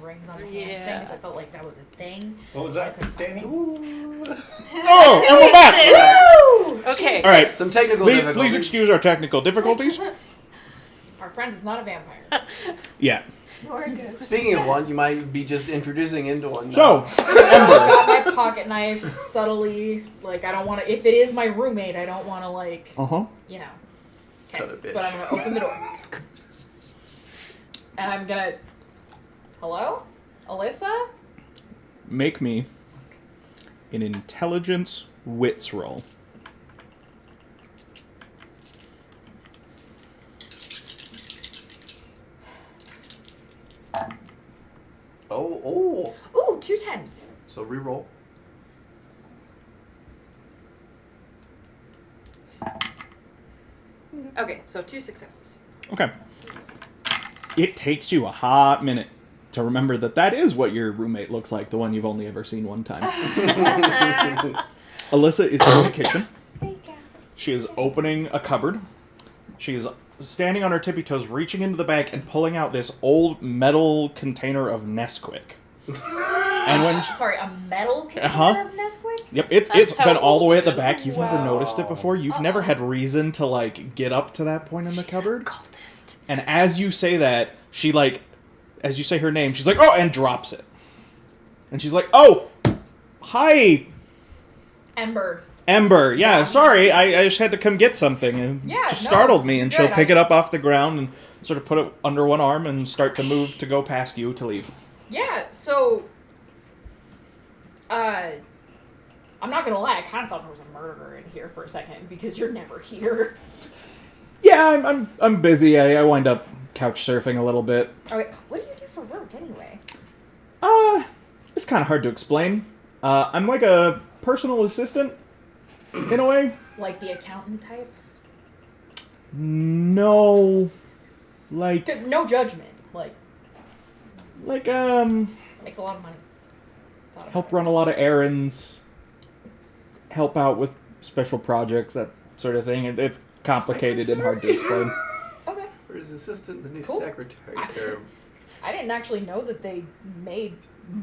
rings on the Yeah. hands thing because I felt like that was a thing. What was that, Danny? Oh, and we're back! Okay. All right. Some technical Please difficulties. excuse our technical difficulties. Our friend is not a vampire. Yeah. Nor a ghost. Speaking of one, you might be just introducing into one. So, I've got my pocket knife subtly. Like, I don't want to. If it is my roommate, I don't want to, like, you know. Cut a bitch. But I'm going to open the door. And I'm going to. Hello? Alyssa? make me an intelligence wits roll. Oh. Ooh, 2 10s. So re-roll. Okay, so 2 successes. Okay. It takes you a hot minute to remember that that is what your roommate looks like, the one you've only ever seen one time. Alyssa is in the kitchen. She is opening a cupboard. She is standing on her tippy toes, reaching into the bag and pulling out this old metal container of Nesquik. And when she, Sorry, a metal container of Nesquik? Yep, it's That's been how all the way at old the it is. back. You've never noticed it before. You've never had reason to like get up to that point in the cupboard. Cultist. And as you say that, she like, as you say her name, she's like, oh, and drops it. And she's like, oh, hi, Ember. Ember. Yeah, sorry, I just had to come get something. And Yeah, just no, startled me. And she'll good, pick it up off the ground and sort of put it under one arm and start to move to go past you to leave. Yeah, so I'm not gonna lie, I kind of thought there was a murderer in here for a second because you're never here. Yeah, I'm busy. I wind up couch surfing a little bit. Okay, what do you do for work anyway? It's kind of hard to explain. I'm like a personal assistant, in a way. Like the accountant type? No, like No judgment. Like, makes makes a lot of money. Thought help about it. run a lot of errands, help out with special projects, that sort of thing. It's complicated and hard to explain. Okay. Or his assistant, the new Cool. secretary I- term. I didn't actually know that they made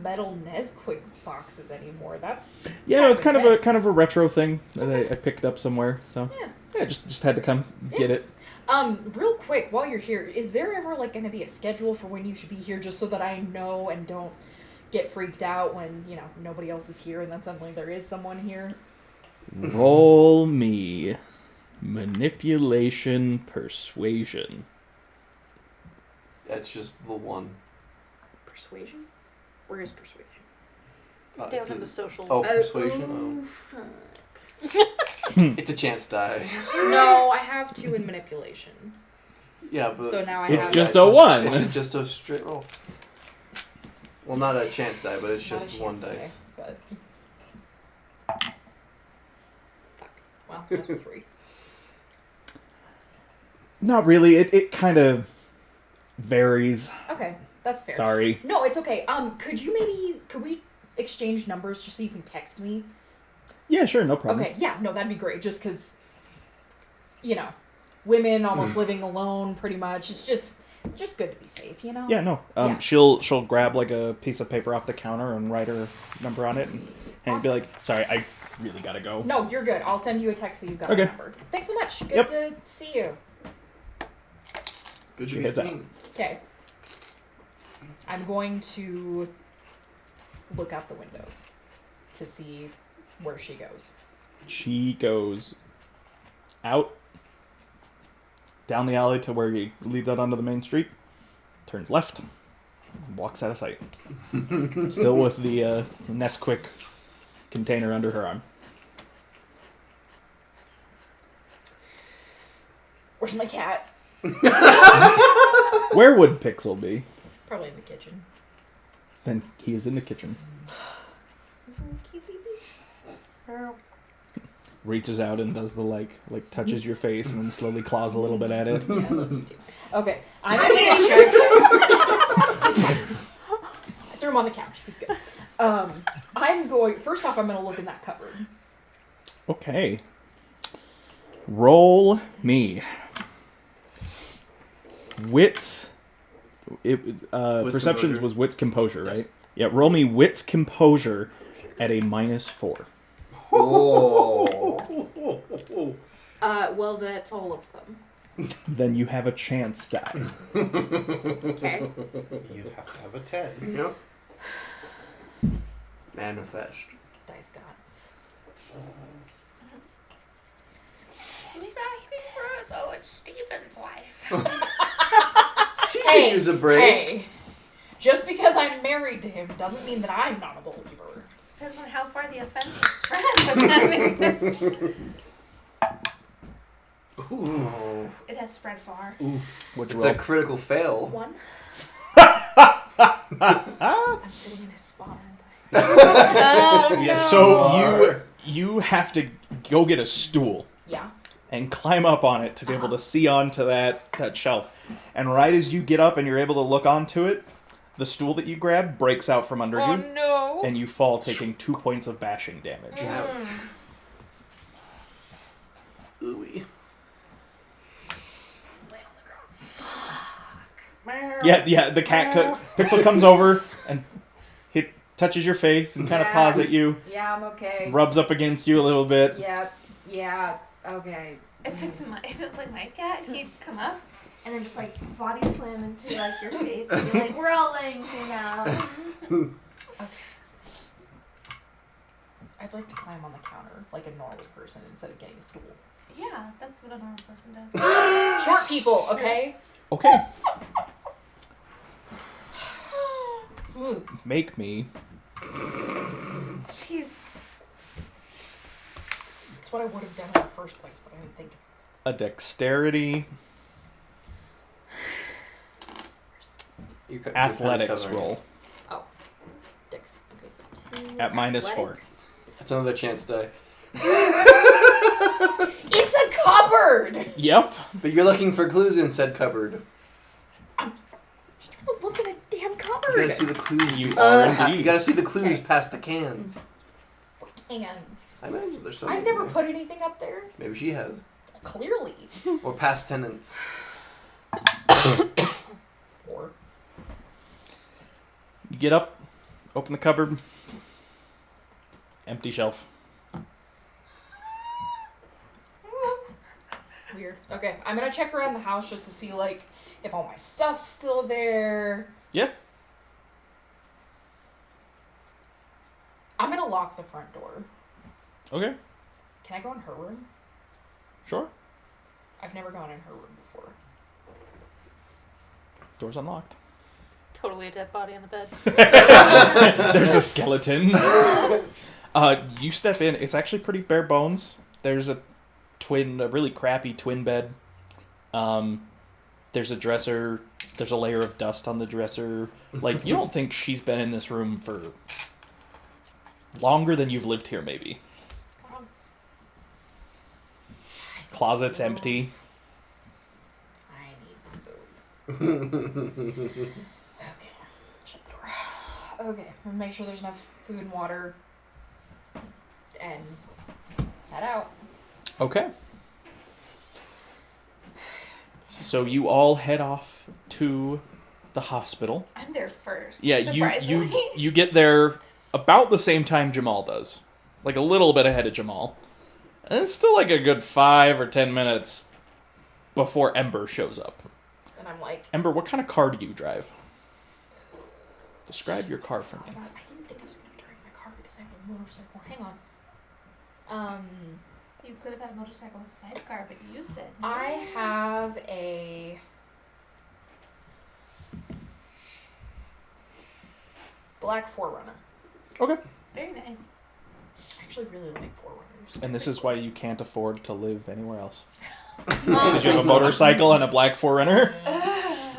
metal Nesquik boxes anymore. That's Yeah, no, it's kind intense. of a retro thing that I picked up somewhere. So yeah, just had to come get it. Real quick, while you're here, is there ever like going to be a schedule for when you should be here, just so that I know and don't get freaked out when nobody else is here, and then suddenly there is someone here? Roll me manipulation persuasion. That's just the one. Persuasion? Where is persuasion? Down Down in the social. Oh, persuasion. fuck. It's a chance die. No, I have 2 in manipulation. Yeah, but So now I It's have just a 1. It's just a straight roll. Well, not a chance die, but it's Not a just one chance dice. die, but fuck. Well, that's a 3. Not really. It kind of varies. Okay, that's fair. Sorry. No, it's okay. Could we exchange numbers just so you can text me? Yeah, sure, no problem. Okay, yeah, no, that'd be great. Just because, women almost living alone, pretty much. It's just good to be safe, Yeah, no. Yeah. She'll grab like a piece of paper off the counter and write her number on it, and be like, "Sorry, I really gotta go." No, you're good. I'll send you a text so you've got Okay. the number. Thanks so much. Good Yep. to see you. Good She to be hits that. seen. Okay. I'm going to look out the windows to see where she goes. She goes out down the alley to where he leads out onto the main street, turns left, and walks out of sight. Still with the Nesquik container under her arm. Where's my cat? Where would Pixel be? Probably in the kitchen. Then he is in the kitchen. Reaches out and does the like touches your face and then slowly claws a little bit at it. Yeah, I love you too. Okay, I'm gonna check. I threw him on the couch. He's good. First off, I'm gonna look in that cupboard. Okay. Roll me. Wits Perceptions composure. was wits composure, right? Yeah, roll me wits composure at a -4. Oh. Well, that's all of them. Then you have a chance die. Okay. You have to have a 10. Yep. Manifest. Dice gods. Did I think for us? Oh, it's Stephen's wife. She could use a break. Hey, just because I'm married to him doesn't mean that I'm not a believer. Depends on how far the offense is spread. But that makes- Ooh. it has spread far. What'd you It's roll? a critical fail. 1. I'm sitting in his spot, aren't I? Yes, So you have to go get a stool Yeah. and climb up on it to be able to see onto that shelf. And right as you get up and you're able to look onto it, the stool that you grab breaks out from under Oh you, no! and you fall, taking 2 points of bashing damage. Ooey. Yeah. The cat Pixel comes over and touches your face and kind of paws at you, Yeah, I'm okay. rubs up against you a little bit. Yeah, okay. If it was like my cat, he'd come up and then just like body slam into like your face and be like, "We're all laying here now." I'd like to climb on the counter like a normal person instead of getting a stool. Yeah, that's what a normal person does. Short people, okay? Okay. Make me Jeez. That's what I would have done in the first place, but I didn't think. a dexterity You cut- athletics your pen's roll Oh, dicks. Okay, so 2 at -4. athletics. That's another chance die. It's a cupboard. Yep. But you're looking for clues in said cupboard. Just trying to look at a damn You cupboard. gotta see the clues. You are You indeed. gotta see the clues Okay. past the cans. Hands. I imagine there's some. I've in never there. put anything up there. Maybe she has. Clearly. Or past tenants. 4. You get up, open the cupboard, empty shelf. Weird. Okay, I'm gonna check around the house just to see like if all my stuff's still there. Yeah. I'm gonna lock the front door. Okay. Can I go in her room? Sure. I've never gone in her room before. Door's unlocked. Totally a dead body on the bed. There's a skeleton. You step in. It's actually pretty bare bones. There's a really crappy twin bed. There's a dresser. There's a layer of dust on the dresser. Like, you don't think she's been in this room for longer than you've lived here, maybe. Closet's empty. I need to move. Okay. Shut the door. Okay. I'm gonna make sure there's enough food and water. And head out. Okay. So you all head off to the hospital. I'm there first. Yeah, surprisingly. you get there about the same time Jamal does. Like a little bit ahead of Jamal. And it's still like a good 5 or 10 minutes before Ember shows up. And I'm like, Ember, what kind of car do you drive? Describe your car for me. I didn't think I was gonna drive my car because I have a motorcycle. Hang on. You could have had a motorcycle with a sidecar, but you said no. I have a black 4Runner. Okay. Very nice. I actually really like 4Runners. And this is why you can't afford to live anywhere else. Because Because you have a motorcycle and a black 4Runner?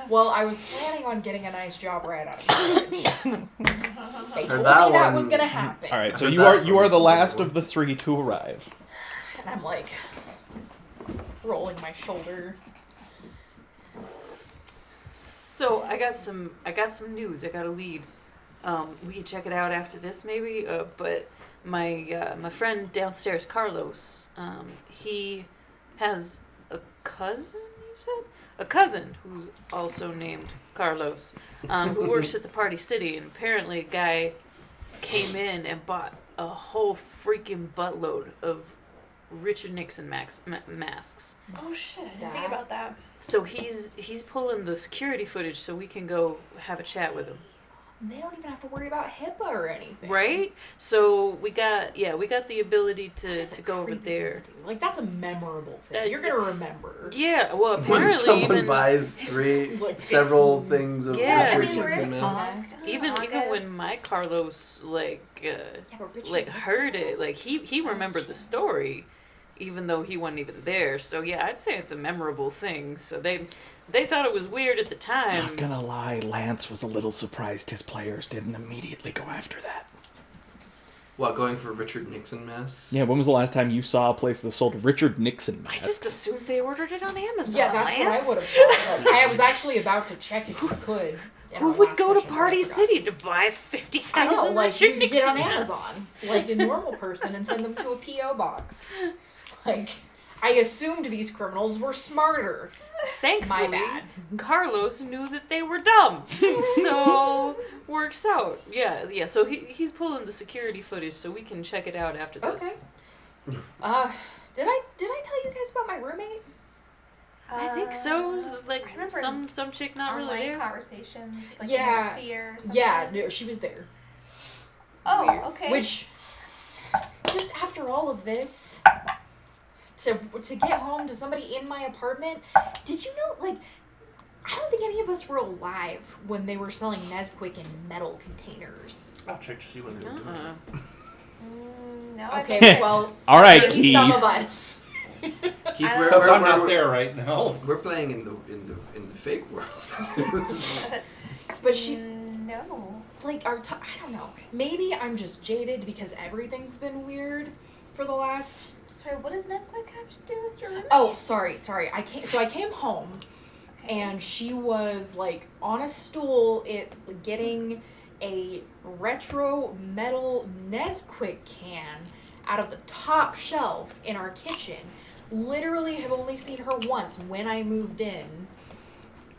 Well, I was planning on getting a nice job right out of college. They told me that that one- was gonna happen. All right, so Heard you that are from the people. last of the 3 to arrive. And I'm like rolling my shoulder. So I got some news. I got a lead. We could check it out after this, maybe. But my friend downstairs, Carlos, he has a cousin. You said a cousin who's also named Carlos, who works at the Party City, and apparently a guy came in and bought a whole freaking buttload of Richard Nixon masks. Oh shit! I didn't think about that. So he's pulling the security footage so we can go have a chat with him. They don't even have to worry about HIPAA or anything. Right? So we got the ability to go over Creepy there. thing. Like, that's a memorable thing. You're gonna remember. Yeah, well When apparently someone even buys several 15. things of Yeah. I mean, Richardson we're masks. August. even when my Carlos But heard it, like he remembered the story, even though he wasn't even there. So yeah, I'd say it's a memorable thing. So they thought it was weird at the time. Not gonna lie, Lance was a little surprised his players didn't immediately go after that. What, going for Richard Nixon masks? Yeah, when was the last time you saw a place that sold Richard Nixon I masks? just assumed they ordered it on Amazon. Yeah, that's what I Lance. would have thought. Like, I was actually about to check if you could. in Who our would last go to session, but I Party forgot. City to buy I 50,000 know, like, Richard you Nixon get on masks? Amazon, like a normal person, and send them to a P.O. box. Like, I assumed these criminals were smarter. Thankfully, My bad. Carlos knew that they were dumb, so works out. Yeah. So he's pulling the security footage so we can check it out after this. Okay. Did I tell you guys about my roommate? I think so. Like I remember some chick not really online there. conversations. Like Yeah. you never see her or something. Yeah, no, she was there. Oh, Weird. okay. Which, just after all of this, to get home to somebody in my apartment, did you know, like, I don't think any of us were alive when they were selling Nesquik in metal containers. I'll check to see when they're doing Uh-uh. this. No, Okay, I well, All right, maybe Keith. some of us. Keith, I we're, So we're, I'm we're, not there right now. we're playing in the fake world. But she, no. like, I don't know. Maybe I'm just jaded because everything's been weird for the last... Sorry, what does Nesquik have to do with your roommate? Oh, sorry. I came home, and she was, like, on a stool, getting a retro metal Nesquik can out of the top shelf in our kitchen. Literally have only seen her once when I moved in.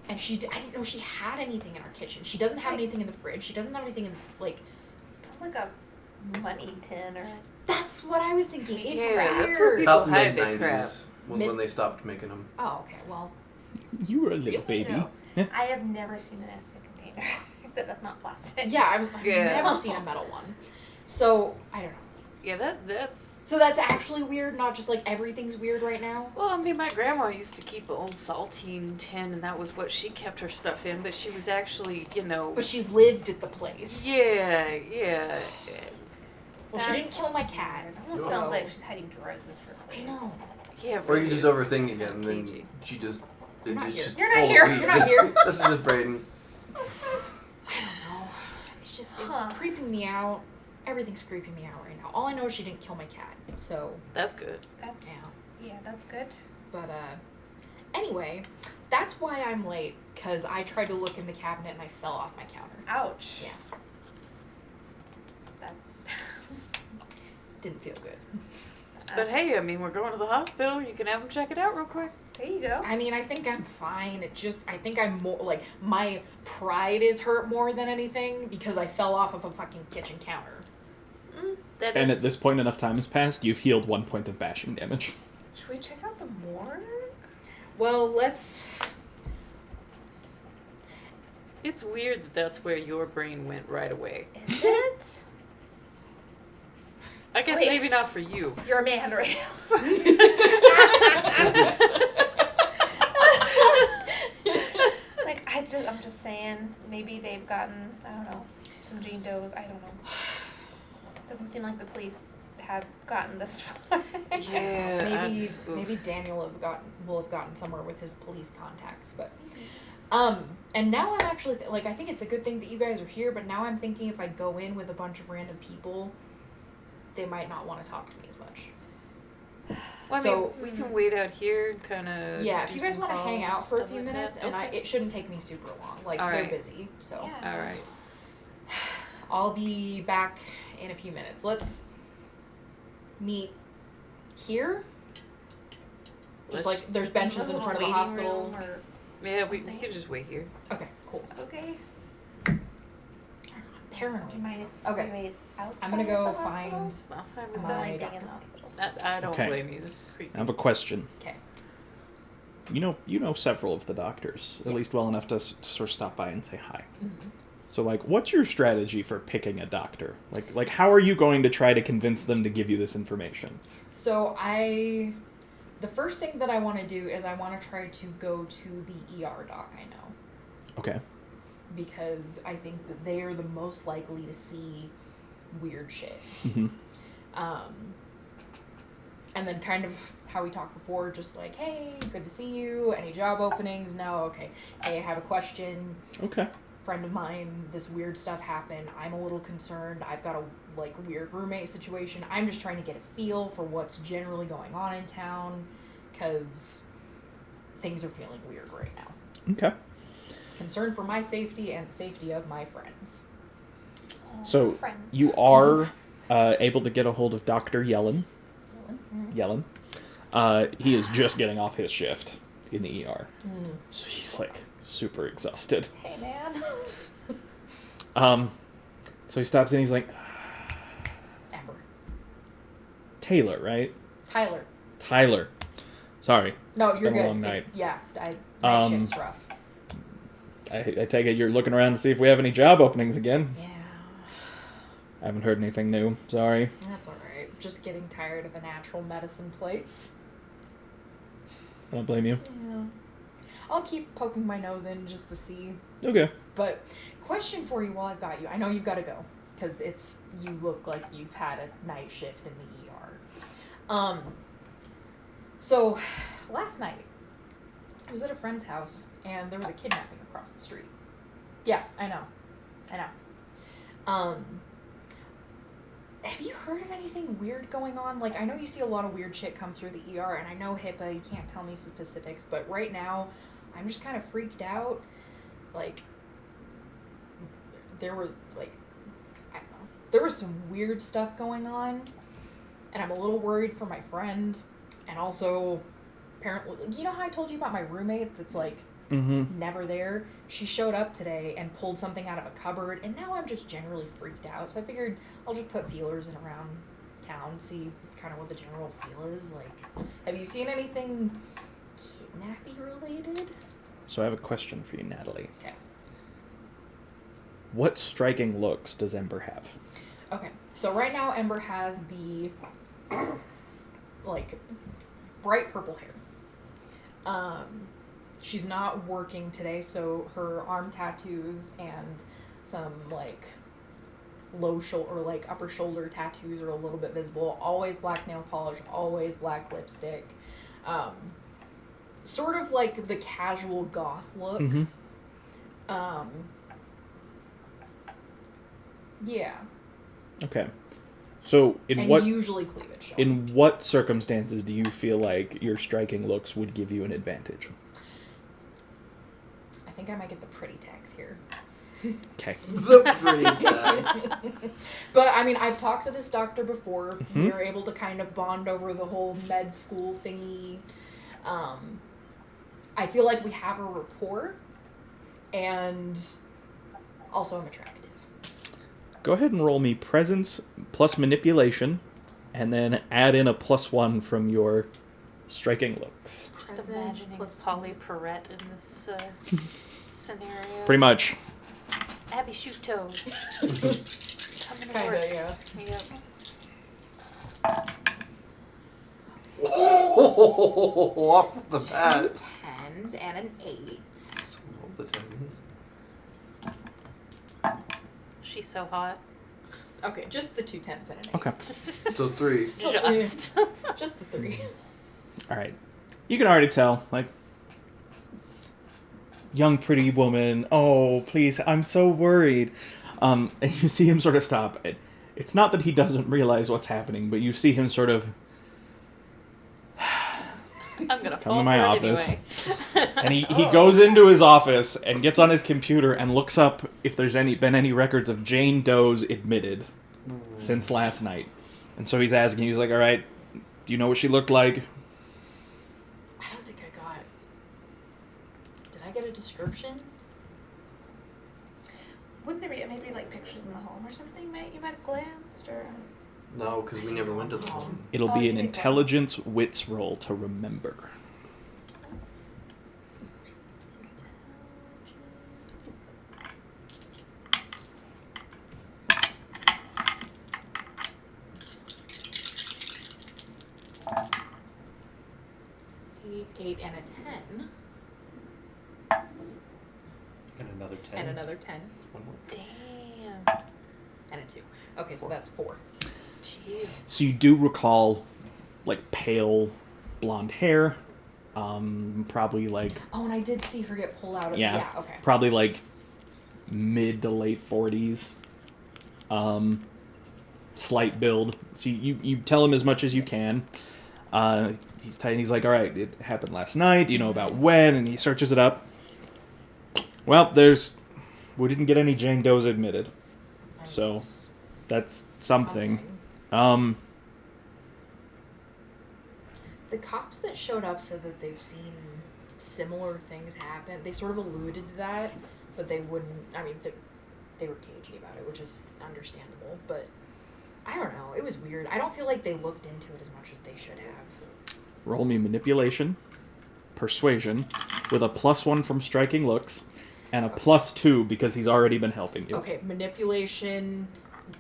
And I didn't know she had anything in our kitchen. She doesn't have anything in the fridge. She doesn't have anything in, like... Sounds like a money tin or... That's what I was thinking. It's Yeah, weird. that's where people About hide mid their crap. 90s when they stopped making them. Oh, okay. Well, You were a little baby. Still, I have never seen an Nesquik container. Except that's not plastic. yeah, I've Yeah. never seen a metal one. So, I don't know. Yeah, that's. So that's actually weird, not just like everything's weird right now? Well, I mean, my grandma used to keep an old saltine tin, and that was what she kept her stuff in. But she was actually, But she lived at the place. Yeah. Well, she didn't kill my cat. It almost So- sounds like she's hiding drugs in her place. I know. Yeah. Or you just really. overthink again, and then KG. she just... You're not it's here. just You're not full of here. weed. You're not here. This is just Braden. I don't know. It's just Huh. it's creeping me out. Everything's creeping me out right now. All I know is she didn't kill my cat. So, That's good. That's, yeah, that's good. but anyway, that's why I'm late, because I tried to look in the cabinet and I fell off my counter. Ouch. Yeah. That, Didn't feel good. But hey, I mean, we're going to the hospital. You can have them check it out real quick. there you go. I mean, I think I'm fine. I think I'm more, like, my pride is hurt more than anything because I fell off of a fucking kitchen counter. That And is- at this point, enough time has passed. You've healed 1 point of bashing damage. Should we check out the morgue? Well, let's... It's weird that that's where your brain went right away. Is it? I guess Wait. maybe not for you. You're a man right now. Like, I'm just saying, maybe they've gotten, I don't know, some Jane Does, I don't know. Doesn't seem like the police have gotten this far. Yeah. Maybe Daniel will have gotten somewhere with his police contacts, but and now I'm actually like, I think it's a good thing that you guys are here, but now I'm thinking if I go in with a bunch of random people, they might not want to talk to me as much. Well, I So- mean, we can wait out here and kind of. Yeah, if you guys want to hang out for a few minutes, and okay. it shouldn't take me super long. Like, All they're right. busy, so Yeah. All right. I'll be back in a few minutes. Let's meet here. Just Let's- like there's benches in A front of the waiting hospital. room or- Yeah, we can just wait here. Okay, cool. Okay. I'm Do you paranoid. mind if Okay. we wait outside I'm gonna go the hospital? find I'll find I my don't my like being in doctor. the hospital. I don't Okay. blame you. This is creepy. I have a question. Okay. You know several of the doctors, at least well enough to sort of stop by and say hi. Mm-hmm. So, like, what's your strategy for picking a doctor? Like, how are you going to try to convince them to give you this information? So the first thing that I want to do is I want to try to go to the ER doc I know. Okay. Because I think that they are the most likely to see weird shit. Mm-hmm. And then kind of how we talked before, just like, hey, good to see you. Any job openings? No, okay. Hey, I have a question. Okay. Friend of mine, this weird stuff happened. I'm a little concerned. I've got a weird roommate situation. I'm just trying to get a feel for what's generally going on in town, because things are feeling weird right now. Okay. Concerned for my safety and the safety of my friends. So, Friends. you are able to get a hold of Dr. Yellen. He is just getting off his shift in the ER. So he's, like, super exhausted. Hey, man. So he stops in, he's like, Amber. Taylor, right? Tyler. Tyler. Sorry. No, It's you're been a good. long night. Yeah, my Um, shift's rough. I take it you're looking around to see if we have any job openings again. Yeah, I haven't heard anything new. Sorry. that's alright. Just getting tired of a natural medicine place. I don't blame you. Yeah. I'll keep poking my nose in just to see. Okay. But, question for you while I've got you. I know you've got to go, because you look like you've had a night shift in the ER. So, last night, I was at a friend's house, and there was a kidnapping across the street. Yeah, I know. Have you heard of anything weird going on? Like, I know you see a lot of weird shit come through the ER, and I know HIPAA, you can't tell me specifics, but right now, I'm just kind of freaked out. Like, there was, like, I don't know. There was some weird stuff going on, and I'm a little worried for my friend, and also, apparently, you know how I told you about my roommate that's, like, Mm-hmm. never there? She showed up today and pulled something out of a cupboard, and now I'm just generally freaked out. So I figured I'll just put feelers in around town, see kind of what the general feel is. Like, have you seen anything kidnappy related? So I have a question for you, Natalie. Okay. What striking looks does Ember have? Okay, so right now Ember has the, like, bright purple hair. She's not working today, so her arm tattoos and some, like, low shoulder or, like, upper shoulder tattoos are a little bit visible. Always black nail polish, always black lipstick. Sort of like the casual goth look. Mm-hmm. Yeah. Okay. So And usually cleavage. in what circumstances do you feel like your striking looks would give you an advantage? I think I might get the pretty tags here. Okay. The pretty guy. But, I mean, I've talked to this doctor before. Mhm. We were able to kind of bond over the whole med school thingy. I feel like we have a rapport, and also I'm attractive. Go ahead and roll me presence plus manipulation, and then add in a +1 from your striking looks. Just Presence imagining plus- Polly Perrette in this scenario. Pretty much. Abby Shoot-Toe. Coming to Kinda, work. yeah. Yep. Off the Two bat. 10s and an 8. Roll the tens. She's so hot. Okay, just the 2 10s and an 8. Okay. So 3. Just. Just the 3. All right. You can already tell, like, young pretty woman. Oh, please, I'm so worried. And you see him sort of stop. It's not that he doesn't realize what's happening, but you see him sort of I'm gonna Come fall to my for office. it anyway. and he goes into his office and gets on his computer and looks up if there's been any records of Jane Doe's admitted since last night. And so he's asking, he's like, all right, do you know what she looked like? I don't think I got. Did I get a description? Wouldn't there be maybe like pictures in the home or something, mate? You might have glanced or. No, because we never went to the home. It'll Oh, be you an did. intelligence wits roll to remember. Eight, and a 10. And another 10. And another 10. Damn. And a 2. Okay, so that's 4. Jeez. So you do recall, like, pale blonde hair, probably like Oh, and I did see her get pulled out of Yeah. Yeah, okay. probably like mid to late 40s. Slight build. So you tell him as much as you can. He's tight. He's like, all right, it happened last night. Do you know about when? And he searches it up. Well, we didn't get any Jane Does admitted. I mean, So, it's That's something. The cops that showed up said that they've seen similar things happen. They sort of alluded to that, but they wouldn't. I mean, they were cagey about it, which is understandable. But I don't know. It was weird. I don't feel like they looked into it as much as they should have. Roll me manipulation, persuasion, with a +1 from striking looks, and a +2 because he's already been helping you. Okay, manipulation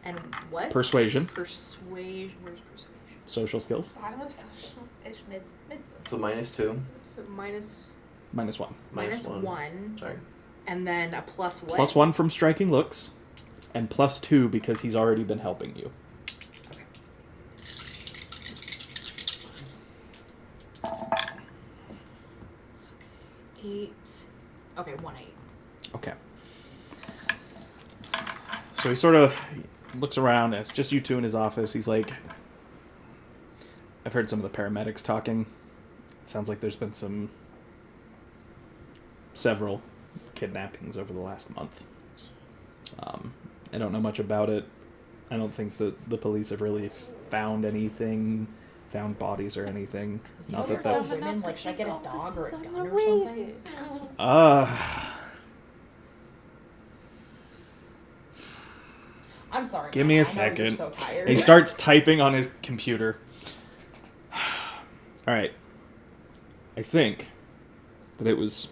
and what? Persuasion, Persuasion. Where's persuasion? social skills, Bottom of social-ish, mid. So -2. So minus -1. minus one, Sorry. and then a plus what? +1 from striking looks, and +2 because he's already been helping you. Okay. Eight. Okay, 1 8. Okay. So he sort of looks around. It's just you two in his office. He's like, I've heard some of the paramedics talking. It sounds like there's been several kidnappings over the last month. I don't know much about it. I don't think the police have really found bodies or anything. Not that that's... Women, like, should I get a dog or a gun or something? I'm sorry. Give me a I know second. You're so tired. He starts typing on his computer. All right. I think that it was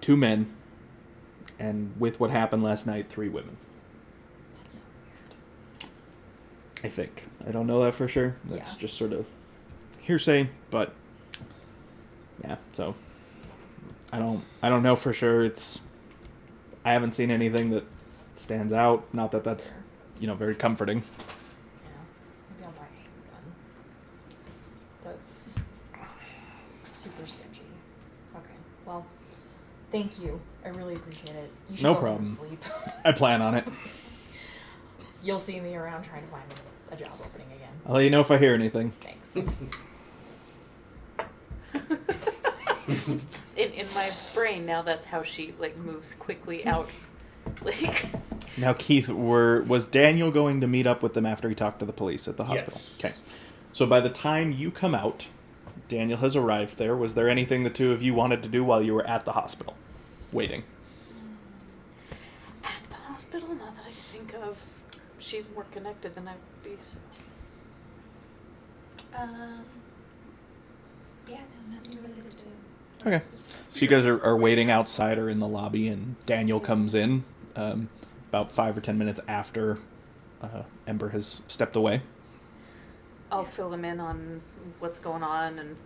2 men, and with what happened last night, 3 women. That's so weird. I think. I don't know that for sure. That's Yeah. just sort of hearsay, but yeah. So I don't know for sure. I haven't seen anything that stands out. Not that that's Fair. very comforting. Yeah. Maybe I'll buy a handgun. That's super sketchy. Okay. Well, thank you. I really appreciate it. You should No go home problem. and sleep. I plan on it. You'll see me around trying to find a job opening again. I'll let you know if I hear anything. Thanks. In my brain now, that's how she like moves quickly out. Like Now, Keith, was Daniel going to meet up with them after he talked to the police at the hospital? Yes. Okay. So by the time you come out, Daniel has arrived there. Was there anything the two of you wanted to do while you were at the hospital? Waiting. at the hospital, now that I think of, she's more connected than I would be. So. Yeah, no, nothing related to. Okay. So you guys are waiting outside or in the lobby, and Daniel comes in about 5 or 10 minutes after Ember has stepped away. I'll fill him in on what's going on and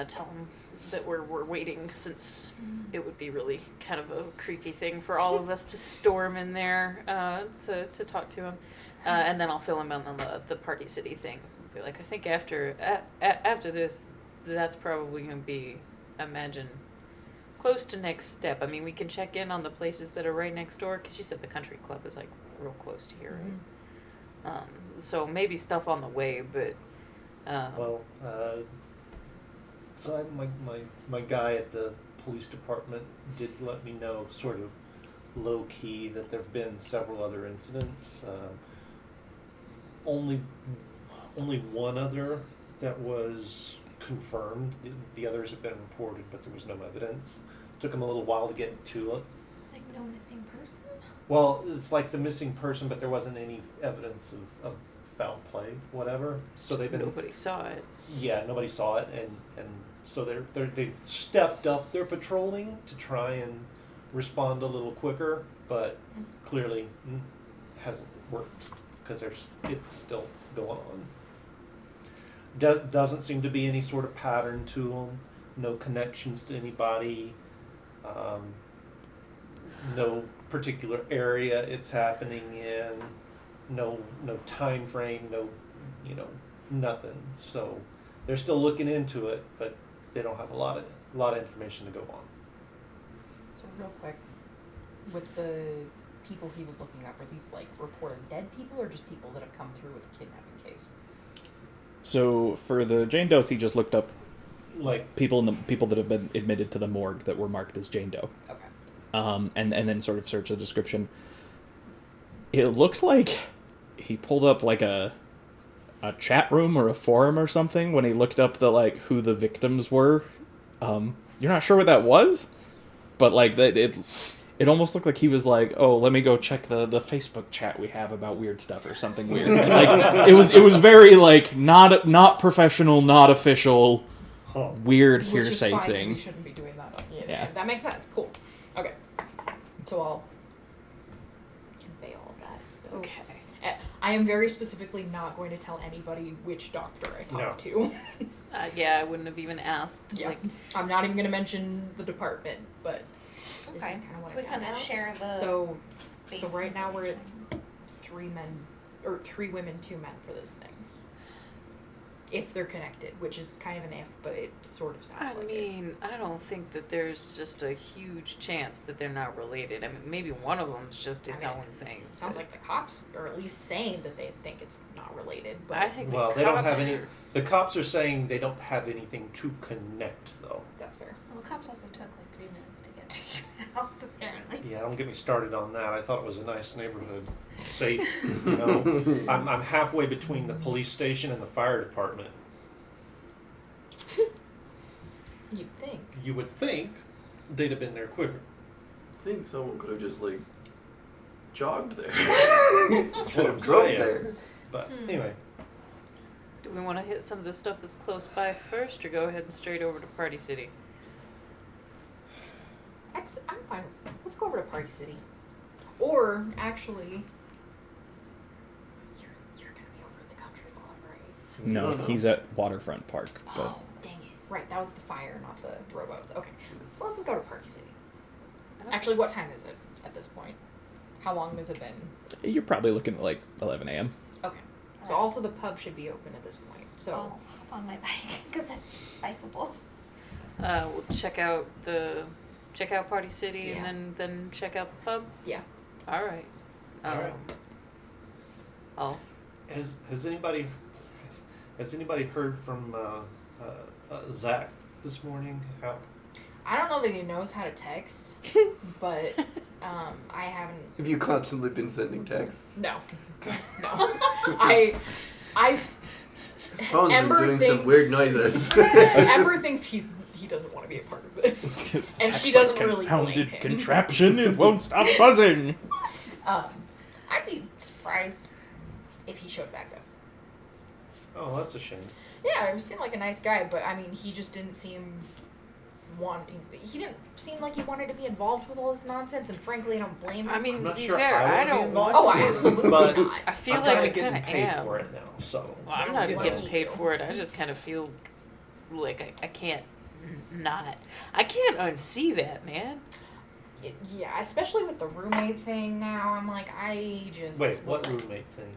tell him that we're waiting, since it would be really kind of a creepy thing for all of us to storm in there to talk to him. And then I'll fill him in on the Party City thing. Be like, I think after this, that's probably going to be, imagine, close to next step. I mean, we can check in on the places that are right next door, because you said the country club is like real close to here, right? So maybe stuff on the way, but so my guy at the police department did let me know, sort of low key, that there have been several other incidents. Only one other that was confirmed. The others have been reported, but there was no evidence. Took them a little while to get to it. Like no missing person? Well, it's like the missing person, but there wasn't any evidence of foul play, whatever. So they've been Nobody saw it. yeah, nobody saw it, and so they've stepped up their patrolling to try and respond a little quicker, but clearly hasn't worked because it's still going on. Doesn't seem to be any sort of pattern to them. No connections to anybody. No particular area it's happening in. No time frame. No, nothing. So they're still looking into it, but they don't have a lot of information to go on. So real quick, with the people he was looking up, are these like reported dead people or just people that have come through with a kidnapping case? So for the Jane Does, he just looked up Like people that have been admitted to the morgue that were marked as Jane Doe. Okay. And then sort of search the description. It looked like he pulled up like a chat room or a forum or something when he looked up who the victims were. You're not sure what that was, but it almost looked like he was like, oh, let me go check the Facebook chat we have about weird stuff or something weird. And, it was very not professional, not official, weird Which hearsay is fine, 'cause thing. You shouldn't be doing that. Yeah. That makes sense. Cool. Okay. So I'll convey all of that. Okay. I am very specifically not going to tell anybody which doctor I talked to. Yeah, I wouldn't have even asked. Yeah. Like, I'm not even going to mention the department, but this Okay. is kind of what So we I found kind of out. share the. So base right now we're at information. 3 women, 2 men for this thing. If they're connected, which is kind of an if, but it sort of sounds I like mean, I don't think that there's just a huge chance that they're not related. I mean, maybe one of them's just its own thing. it. Sounds like the cops are at least saying that they think it's not related. But I think well, the they don't have cops any. are- The cops are saying they don't have anything to connect though. that's fair. Well, the cops also took like 3 minutes to get to your house, apparently. Yeah, don't get me started on that. I thought it was a nice neighborhood, safe. I'm halfway between the police station and the fire department. You'd think. You would think they'd have been there quicker. I think someone could have just jogged there. That's what I'm Drove saying. there. But anyway, Do we want to hit some of the stuff that's close by first, or go ahead and straight over to Party City? I'm fine. Let's go over to Party City. Or actually, you're gonna be over at the country club, right? No, No. he's at Waterfront Park. But Oh, dang it! Right, that was the fire, not the rowboats. Okay, so let's go to Party City. Actually, what time is it at this point? How long has it been? you're probably looking at 11 a.m. Okay. So also the pub should be open at this point. So I'll hop on my bike because it's bikeable. We'll check out Party City Yeah. and then check out the pub. yeah. All right. All right. Oh, has anybody heard from Zach this morning? How? I don't know that he knows how to text, but I haven't. Have you constantly been sending texts? No, no. I Phone's Ember been doing thinks, some weird noises. Ember thinks he doesn't want to be a part of this, and she doesn't really blame confounded him. contraption. It won't stop buzzing. I'd be surprised if he showed back up. Oh, that's a shame. Yeah, he seemed like a nice guy, but I mean, he just didn't seem he didn't seem like he wanted to be involved with all this nonsense, and frankly, I don't blame him. I mean, I'm to not be sure fair, I I would be don't involved. oh, absolutely But not. I feel I'm like I kinda getting kind of paid am. for it now, so. Well, I'm not Lucky getting paid you. for it. I just kind of feel like I can't not. I can't unsee that, man. Yeah, especially with the roommate thing now. I'm like, Wait, what roommate thing?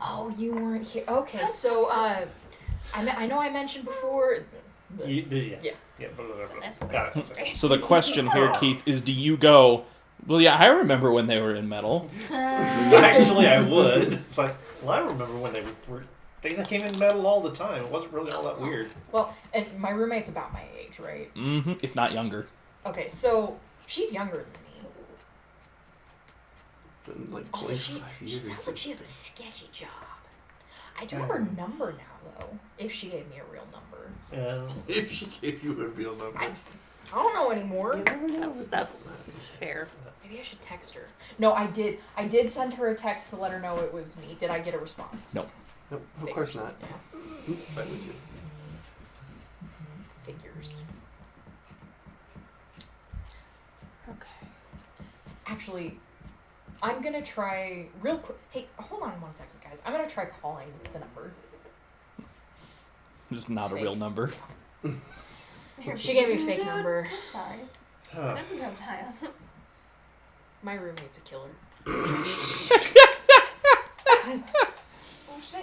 Oh, you weren't here. Okay, so I know I mentioned before. Yeah. That's Got it. great. So the question here, Keith, is do you go, well, yeah, I remember when they were in metal. Actually, I would. It's like, well, I remember when they came in metal all the time. It wasn't really all that weird. Well, and my roommate's about my age, right? Mm-hmm, if not younger. Okay, so she's younger than me. Been like Also, she 25 years. sounds like she has a sketchy job. I do have her number now, though. If she gave me a real number. If she gave you a real number. I don't know anymore. That's fair. Maybe I should text her. No, I did. I did send her a text to let her know it was me. Did I get a response? No. Nope, of course not. Yeah. Why would you? Figures. Okay. Actually, I'm gonna try real quick. Hey, hold on 1 second, guys. I'm gonna try calling the number. Just not a Fake. real number. She gave me a fake number. Sorry. Huh. I never dialed. My roommate's a killer.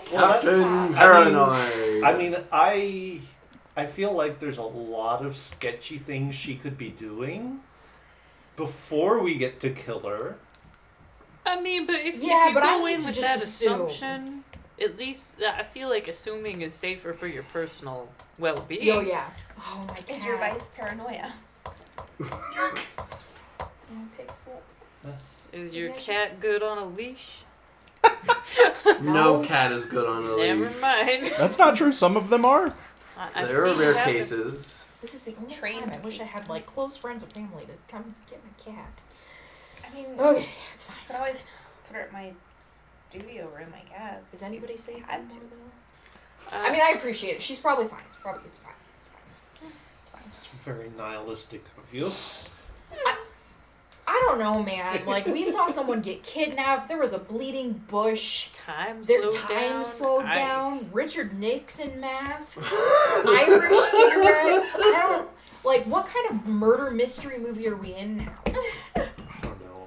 Captain Paranoid. I mean, I feel like there's a lot of sketchy things she could be doing before we get to kill her. I mean, but if Yeah, you but I go need in to with just that assume. assumption, at least I feel like assuming is safer for your personal well-being. Oh yeah. Oh my god. Is your vice paranoia? Is your cat good on a leash? No cat is good on a Never leash. mind. That's not true. Some of them are. I've There are seen rare it happen. cases. This is the only Trained time I wish I case. had like close friends or family to come get my cat. I mean, Okay, it's fine. could always put her at my studio room, I guess. Is anybody safe Had anymore, to. though? I mean, I appreciate it. She's probably fine. It's fine. It's fine. It's fine. It's very nihilistic of you. I don't know, man. Like we saw someone get kidnapped. There was a bleeding bush. Their time slowed down. Richard Nixon masks. Irish cigarettes. I don't like. What kind of murder mystery movie are we in now? I don't know.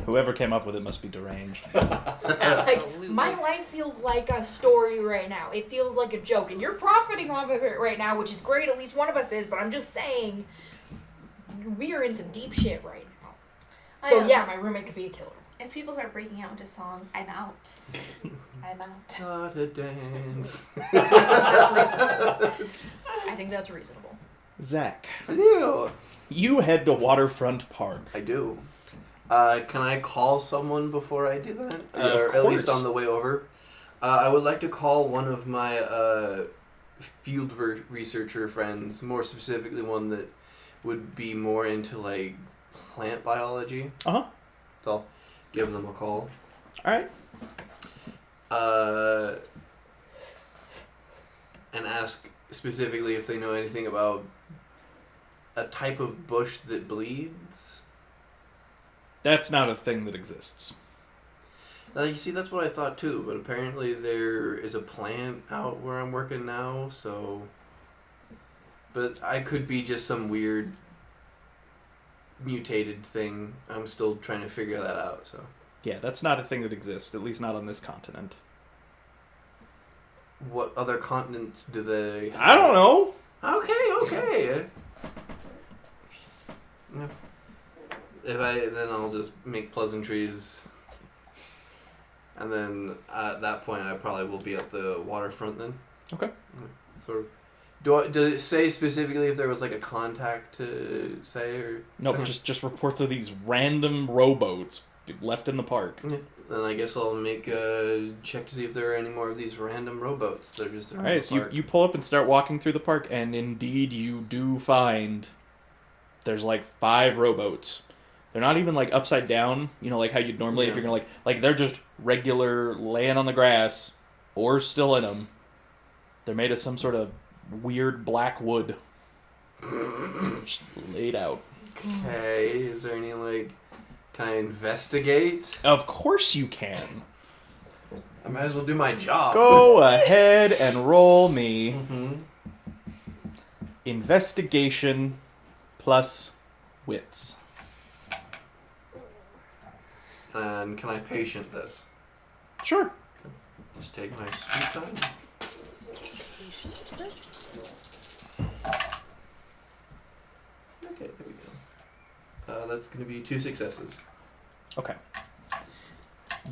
Whoever came up with it must be deranged. Absolutely. Like my life feels like a story right now. It feels like a joke, and you're profiting off of it right now, which is great. At least one of us is. But I'm just saying, we are in some deep shit right now. So yeah, my roommate could be a killer. If people start breaking out into song, I'm out. I'm out. Not a dance. I think that's reasonable. Zach, I do. you head to Waterfront Park. I do. Can I call someone before I do that? Yeah, of or at least course. on the way over? I would like to call one of my field researcher friends, more specifically one that would be more into like plant biology. Uh-huh. So I'll give them a call. All right. And ask specifically if they know anything about a type of bush that bleeds. That's not a thing that exists. You see, that's what I thought too, but apparently there is a plant out where I'm working now, so... But I could be just some weird mutated thing. I'm still trying to figure that out, so... Yeah, that's not a thing that exists, at least not on this continent. What other continents do they... I don't know. Okay. Yeah. Then I'll just make pleasantries. And then at that point, I probably will be at the waterfront then. Okay. So, did it say specifically if there was like a contact to say or? No, Okay. just reports of these random rowboats left in the park. Yeah. Then I guess I'll make a check to see if there are any more of these random rowboats. They're just All around right, the so park. you pull up and start walking through the park, and indeed you do find there's like 5 rowboats. They're not even like upside down, you know, like how you'd normally if Yeah. you're gonna like they're just regular laying on the grass or still in them. They're made of some sort of weird black wood, just laid out. Okay, is there any like? Can I investigate? Of course you can. I might as well do my job. Go ahead and roll me Mm-hmm. investigation plus wits. And can I patient this? Sure. Just take my sweet time. Okay, there we go. That's going to be 2 successes. Okay.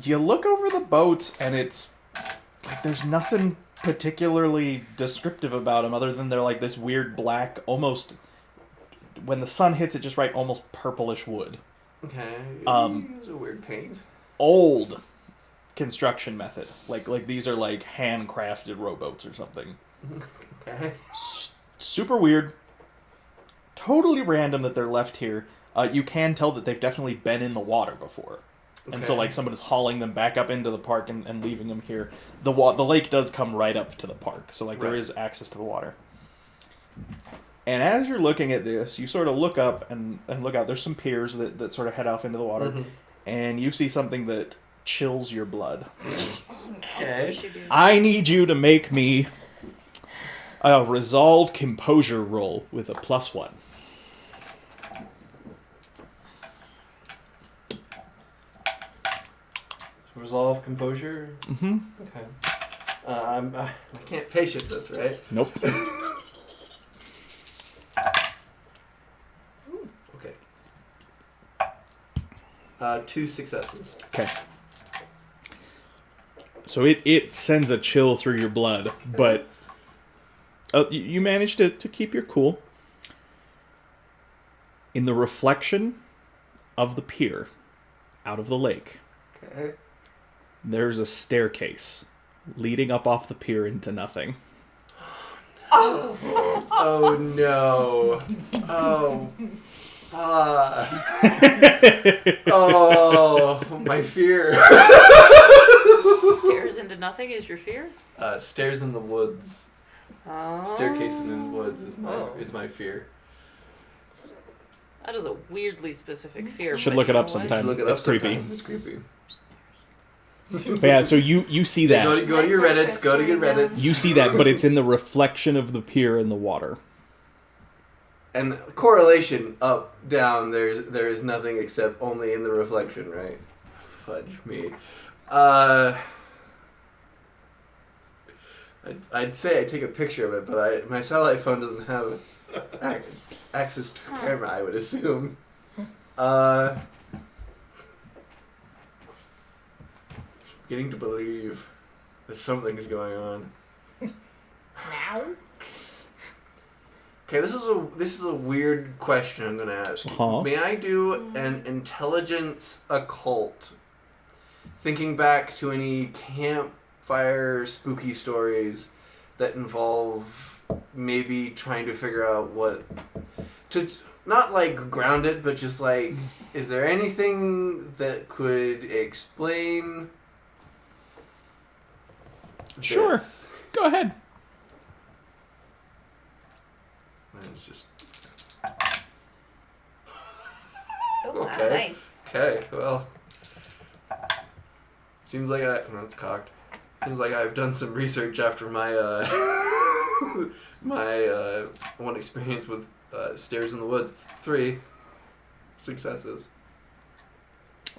You look over the boats, and it's like there's nothing particularly descriptive about them other than they're like this weird black, almost when the sun hits it just right, almost purplish wood. Okay. Um, It was a weird paint. Old. construction method. Like these are like handcrafted rowboats or something. Okay. Super weird. Totally random that they're left here. You can tell that they've definitely been in the water before. And so, like, somebody's hauling them back up into the park and leaving them here. The lake does come right up to the park, so, like, there is access to the water. And as you're looking at this, you sort of look up and look out. There's some piers that sort of head off into the water, and you see something that chills your blood. Okay. I need you to make me a resolve composure roll with a +1. Resolve composure. Mm-hmm. Okay. I can't patience this, right? Nope. Okay. 2 successes. Okay. So it sends a chill through your blood, but you managed to keep your cool. In the reflection of the pier out of the lake, Okay. there's a staircase leading up off the pier into nothing. Oh no. Oh. Oh, my fear. Stairs into nothing is your fear? Stairs in the woods. Oh. Staircase in the woods is Oh. my fear. That is a weirdly specific fear. Should but look you it know up what? sometime. Look it It's up creepy. sometime. It's creepy. But yeah, so you see that. Go to your Reddits. Go to your Reddits. You see that, but it's in the reflection of the pier in the water. And correlation up, down. There is nothing except only in the reflection, right? Fudge me. I'd say I take a picture of it, but my satellite phone doesn't have access to a camera, I would assume. Beginning to believe that something is going on. Now? Okay, this is a weird question I'm gonna ask. Uh-huh. May I do an intelligence occult? Thinking back to any campfire spooky stories that involve maybe trying to figure out what to not like ground it, but just like, is there anything that could explain? Sure. this? Go ahead. It's just Oh, Okay. nice. okay. Well, seems like I'm cocked. Seems like I've done some research after my my one experience with stairs in the woods. 3 successes.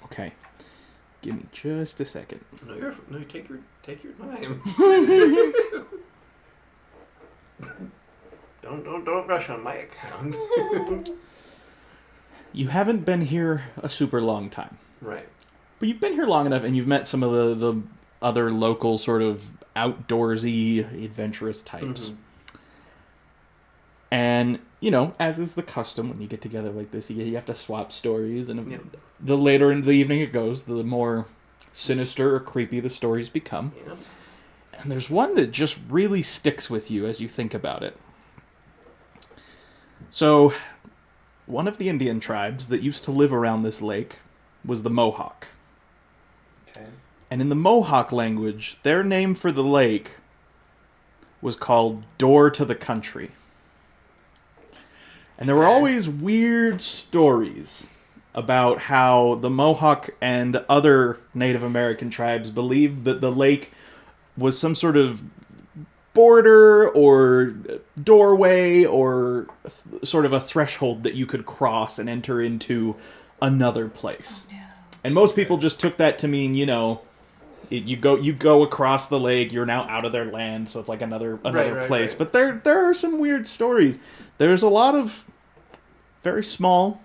Okay. Give me just a second. No, take your time. Don't rush on my account. You haven't been here a super long time. Right. But you've been here long enough, and you've met some of the other local sort of outdoorsy, adventurous types. And, you know, as is the custom when you get together like this, you have to swap stories. And Yeah. the later into the evening it goes, the more sinister or creepy the stories become. Yeah. And there's one that just really sticks with you as you think about it. So, one of the Indian tribes that used to live around this lake was the Mohawk. Okay. And in the Mohawk language, their name for the lake was called Door to the Country. And there were always weird stories about how the Mohawk and other Native American tribes believed that the lake was some sort of border or doorway or sort of a threshold that you could cross and enter into another place. Oh, no. And most people just took that to mean, you know, you go across the lake, you're now out of their land, so it's like another Right, place. right. But there are some weird stories. There's a lot of very small,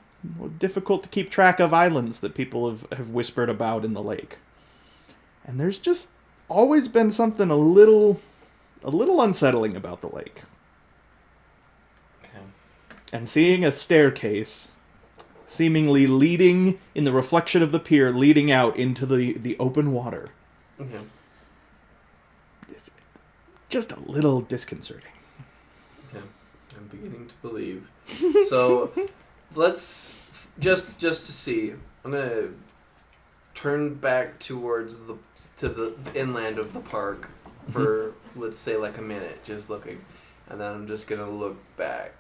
difficult to keep track of islands that people have whispered about in the lake. And there's just always been something a little unsettling about the lake. Okay. And seeing a staircase seemingly leading in the reflection of the pier, leading out into the open water, Okay. It's just a little disconcerting. Okay. I'm beginning to believe. So let's just to see. I'm gonna turn back towards the inland of the park for let's say like a minute, just looking, and then I'm just gonna look back.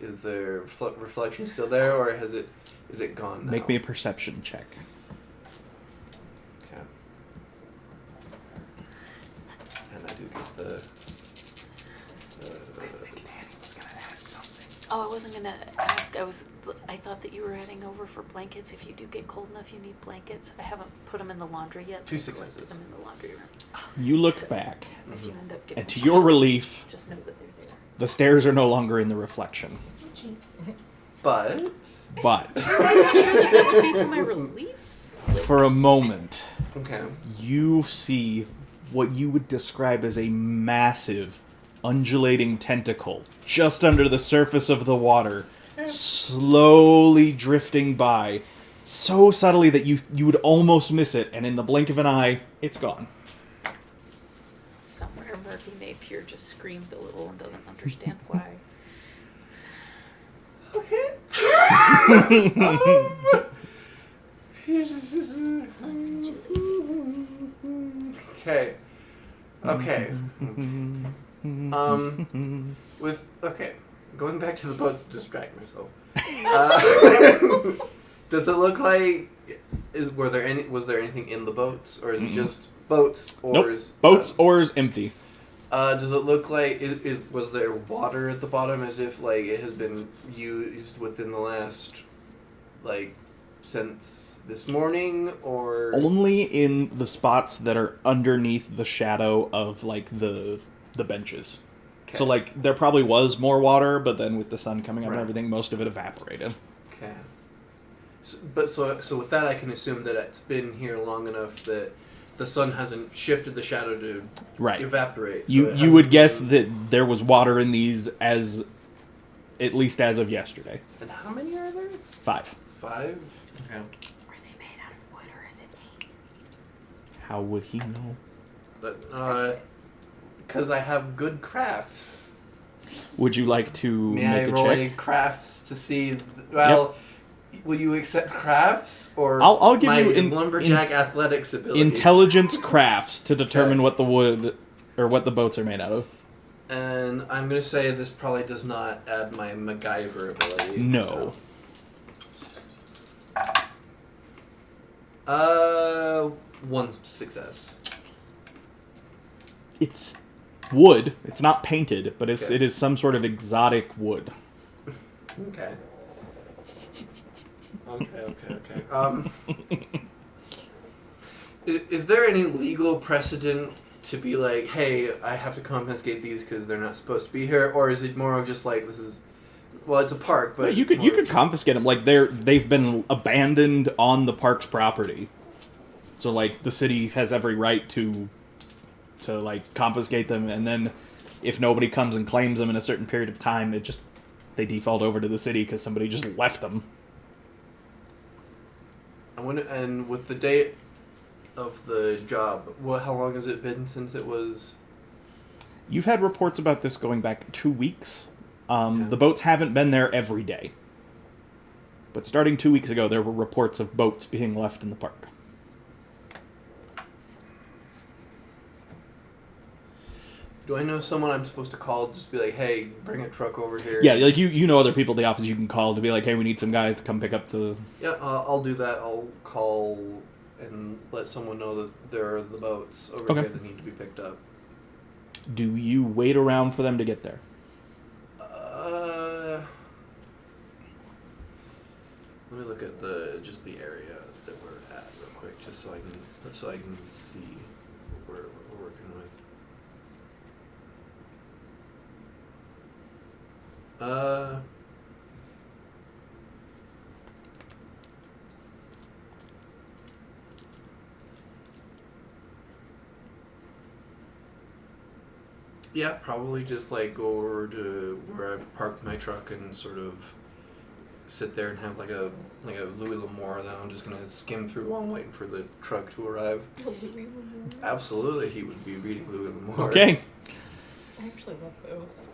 Is there reflection still there, or is it gone now? Make me a perception check. Okay. And I do get the. Oh, I wasn't gonna ask. I thought that you were heading over for blankets. If you do get cold enough, you need blankets. I haven't put them in the laundry yet. 2 Put successes. them in the laundry room. You look So, back, If you end up getting and to your relief, just know that they're there. the stairs are no longer in the reflection. Jeez. But But That would be to my relief. for a moment, okay. you see what you would describe as a massive, undulating tentacle just under the surface of the water, slowly drifting by, so subtly that you would almost miss it, and in the blink of an eye, it's gone. Somewhere Murphy Napier just screamed a little and doesn't understand why. Okay. Okay. Going back to the boats to distract myself. Does it look like was there anything in the boats, or is it just boats, oars? Nope. Boats, oars, empty. Does it look like was there water at the bottom, as if like it has been used within the last since this morning, or Only in the spots that are underneath the shadow of the benches. So there probably was more water, but then with the sun coming up and everything, most of it evaporated. Okay. So with that, I can assume that it's been here long enough that the sun hasn't shifted the shadow to evaporate. So You would guess that there was water in these at least as of yesterday. And how many are there? 5. 5? Okay. Are they made out of wood or is it paint? How would he know? But because I have good crafts. Would you like to May make I a roll check? crafts to see? Will you accept crafts or I'll give my you lumberjack athletics abilities? Intelligence crafts to determine what the wood or what the boats are made out of. And I'm gonna say this probably does not add my MacGyver ability. No. So. 1 success. It's wood. It's not painted, but Okay. it is some sort of exotic wood. Okay. Okay. Is there any legal precedent to be like, hey, I have to confiscate these because they're not supposed to be here, or is it more of just like this is, well, it's a park, but You could confiscate them. They've been abandoned on the park's property, so the city has every right to confiscate them, and then if nobody comes and claims them in a certain period of time, they default over to the city because somebody just left them. And with the date of the job, how long has it been since it was? You've had reports about this going back 2 weeks. The boats haven't been there every day. But starting 2 weeks ago, there were reports of boats being left in the park. Do I know someone I'm supposed to call? Just be like, hey, bring a truck over here. Yeah, you know other people at the office you can call to be like, hey, we need some guys to come pick up the... Yeah, I'll do that. I'll call and let someone know that there are the boats over here that need to be picked up. Do you wait around for them to get there? Let me look at just the area that we're at real quick, just so I can see what we're working with. Yeah, probably just go over to where I've parked my truck and sort of sit there and have like a Louis L'Amour that I'm just gonna skim through while I'm waiting for the truck to arrive. Absolutely, he would be reading Louis L'Amour. Okay. I actually love those.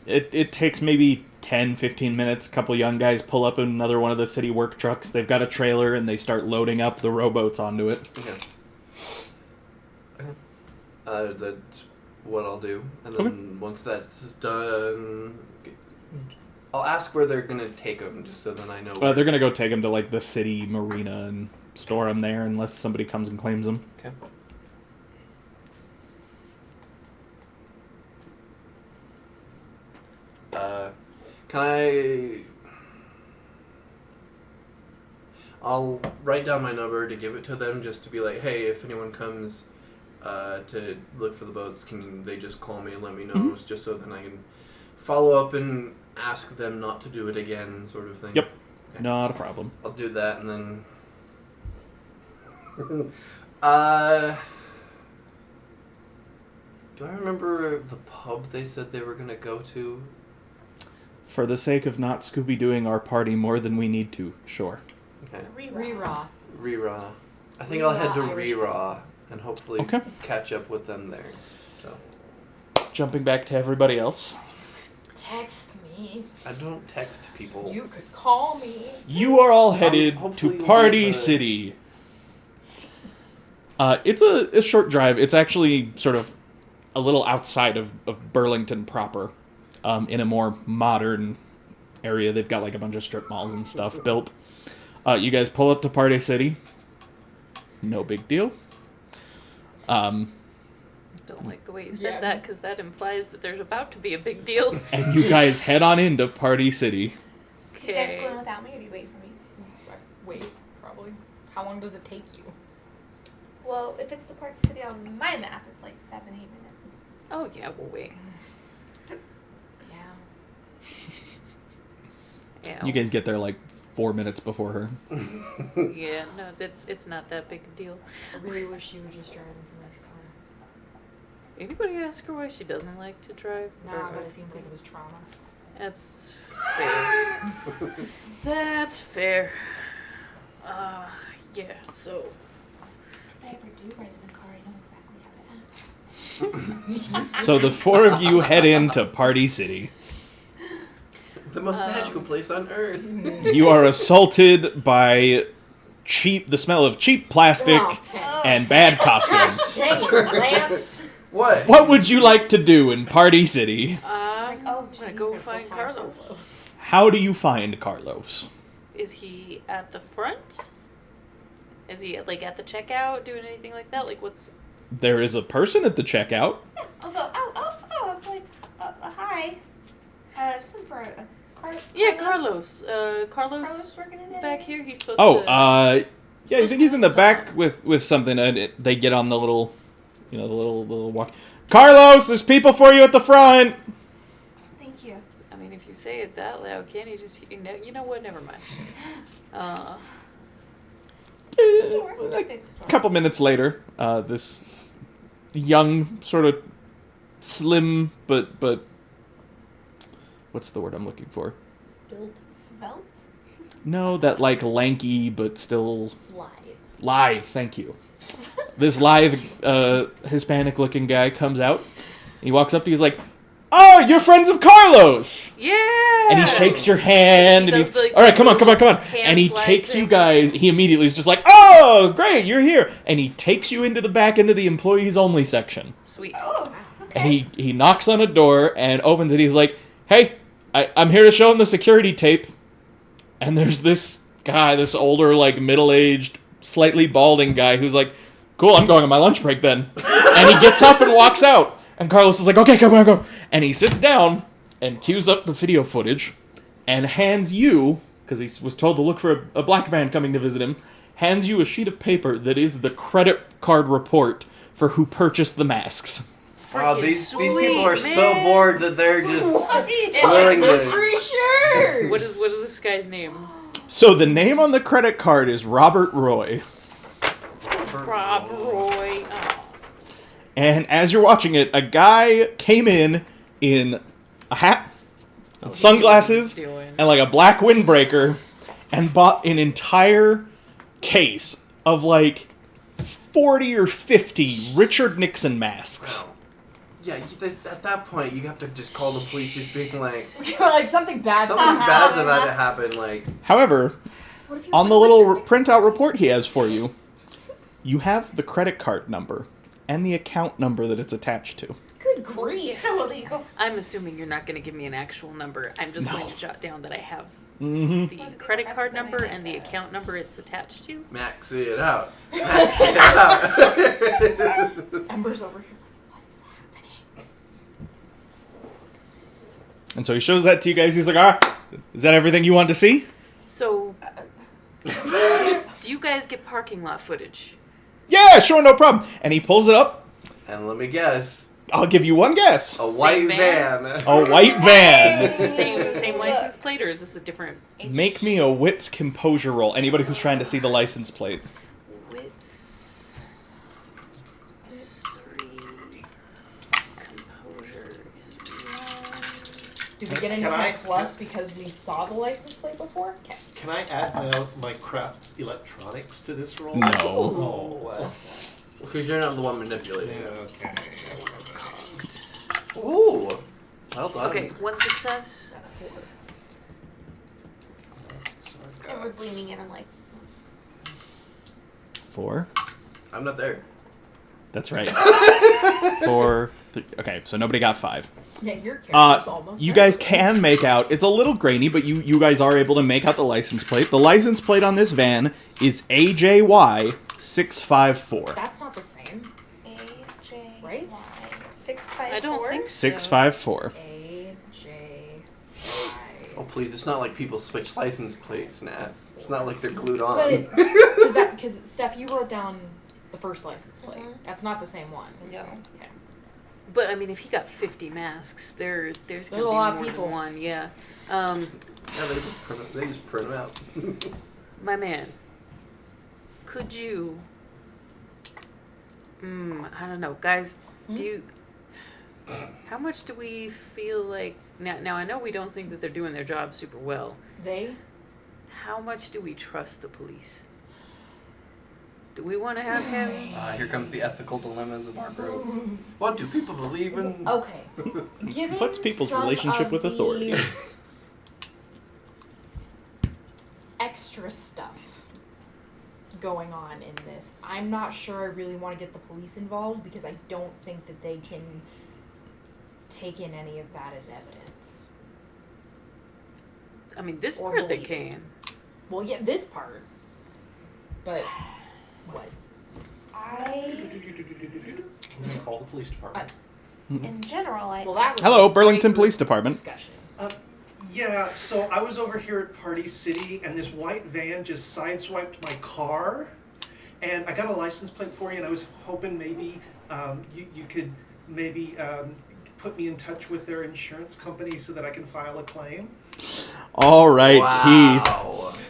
It takes maybe 10, 15 minutes. A couple young guys pull up in another one of the city work trucks. They've got a trailer, and they start loading up the rowboats onto it. Okay. That's what I'll do. And then once that's done, I'll ask where they're going to take them, just so then I know. They're going to go take them to, like, the city marina and store them there unless somebody comes and claims them. Okay. I'll write down my number to give it to them, just to be like, hey, if anyone comes to look for the boats, can they just call me and let me know, just so then I can follow up and ask them not to do it again, sort of thing. Yep. Okay. Not a problem. I'll do that, and then... do I remember the pub they said they were going to go to? For the sake of not Scooby-Dooing our party more than we need to, sure. Okay. Re-raw. Re-raw. I think I'll head to Irish Re-raw and hopefully Okay. catch up with them there. So Jumping back to everybody else. Text me. I don't text people. You could call me. You are all headed hopefully to we'll Party get the- City. It's a short drive. It's actually sort of a little outside of Burlington proper, in a more modern area. They've got like a bunch of strip malls and stuff built. You guys pull up to Party City. No big deal. Don't like the way you said Yeah. that, because that implies that there's about to be a big deal. And you guys head on into Party City. Do you guys go in without me, or do you wait for me? Wait, probably. How long does it take you? Well, if it's the Party City on my map, it's like 7-8 minutes. Oh yeah, we'll wait. Yeah. Yeah. You guys get there like 4 minutes before her. Yeah, no, it's not that big a deal. I really wish you were just driving somebody's car. Anybody ask her why she doesn't like to drive? Nah, Or- but it seems like it was trauma. That's fair. That's fair. Yeah, so If I ever do ride in a car, I know exactly how to act. So the four of you head into Party City. The most magical place on earth. You are assaulted by the smell of cheap plastic Okay. and bad costumes. Dang it, Lance. What? What would you like to do in Party City? Like, oh, I'm gonna go jeez. find Carlos. How do you find Carlos? Is he at the front? Is he like at the checkout doing anything like that? Like what's? There is a person at the checkout. I'll go. I'm like, hi. Just looking for a Yeah, Carlos. Carlos Carlos working today. back here. He's supposed Oh, to. yeah, I think he's in the back with something, and they get on the little, the little walk. Carlos, there's people for you at the front. Thank you. I mean, if you say it that loud, can't he just? You know what? Never mind. Like a couple minutes later, this young, sort of slim, but what's the word I'm looking for? Svelte? No, that like lanky but still Live. lithe. Thank you. This lithe, Hispanic-looking guy comes out. He walks up to you. He's like, "Oh, you're friends of Carlos!" Yeah. And he shakes your hand, and he's does, like, all right. Come on. hand And he slide takes you thing. guys. He immediately is just like, "Oh, great, you're here!" And he takes you into the back into the employees only section. Sweet. Oh, okay. And he knocks on a door and opens it. He's like, "Hey, I'm here to show him the security tape." And there's this guy, this older, like middle-aged, slightly balding guy who's like, "Cool, I'm going on my lunch break then." And he gets up and walks out. And Carlos is like, "Okay, come on, go." And he sits down and cues up the video footage and hands you, because he was told to look for a black man coming to visit him, hands you a sheet of paper that is the credit card report for who purchased the masks. Wow, Freaking these sweet, people are so man. bored that they're just Yeah. willing to... Mystery shirt. What is this guy's name? So the name on the credit card is Robert Roy. Rob Roy. Oh. And as you're watching it, a guy came in a hat, and sunglasses Doing. and like a black windbreaker and bought an entire case of like 40 or 50 Richard Nixon masks. Wow. Yeah, at that point, you have to just call the police, just being like, Like something bad's something gonna bad's happen. about to happen. Like, However, What if you're on the like little Richard printout report he has for you, you have the credit card number and the account number that it's attached to. Good grief. So illegal. I'm assuming you're not going to give me an actual number. I'm just going to jot down that I have Mm-hmm. the credit card number and the account number it's attached to. max it out. Max it out. Ember's over here. What is happening? And so he shows that to you guys. He's like, is that everything you want to see? So, do you guys get parking lot footage? Yeah, sure, no problem. And he pulls it up. And let me guess, I'll give you one guess. a white van? van. A white van. Same license plate, or is this a different Make me a wits composure roll. Anybody who's trying to see the license plate. wits? 3 composure is 1. Do we get any Can kind I- of plus because we saw the license plate before? Can I add my crafts electronics to this roll? No. Oh. Because you're not the one manipulating Yeah, it. okay. Ooh. Well done. Okay, 1 success. That's 4. So I've got- Everyone's leaning in. I'm like, 4. I'm not there. That's right. 4. Okay, so nobody got 5. Yeah, your character's almost You there. guys can make out. It's a little grainy, but you guys are able to make out the license plate. The license plate on this van is AJY 654. That's not the same. AJ. Right? 654. I don't think so. 654. Oh, please, it's not like people switch license plates, Nat. It's not like they're glued on. But because Steph, you wrote down the first license plate. Mhm. That's not the same one. No. Okay. But I mean, if he got 50 masks, there's gonna There's be a lot of more people. than one. Yeah. Yeah, they just print them out. My man, could you? I don't know, guys. Do you? How much do we feel like now? I know we don't think that they're doing their job super well. They? How much do we trust the police? Do we want to have him? Here comes the ethical dilemmas of our group. What do people believe in? Okay. Given What's people's some relationship of with authority? the extra stuff going on in this, I'm not sure I really want to get the police involved because I don't think that they can take in any of that as evidence. I mean, this Or part they believe. can. Well, yeah, this part. But what? I'm gonna call the police department. In general, I. Well, that was Hello, a Burlington great Police Department. discussion. Yeah, so I was over here at Party City, and this white van just sideswiped my car, and I got a license plate for you, and I was hoping maybe you could maybe put me in touch with their insurance company so that I can file a claim. All right, Wow. Keith.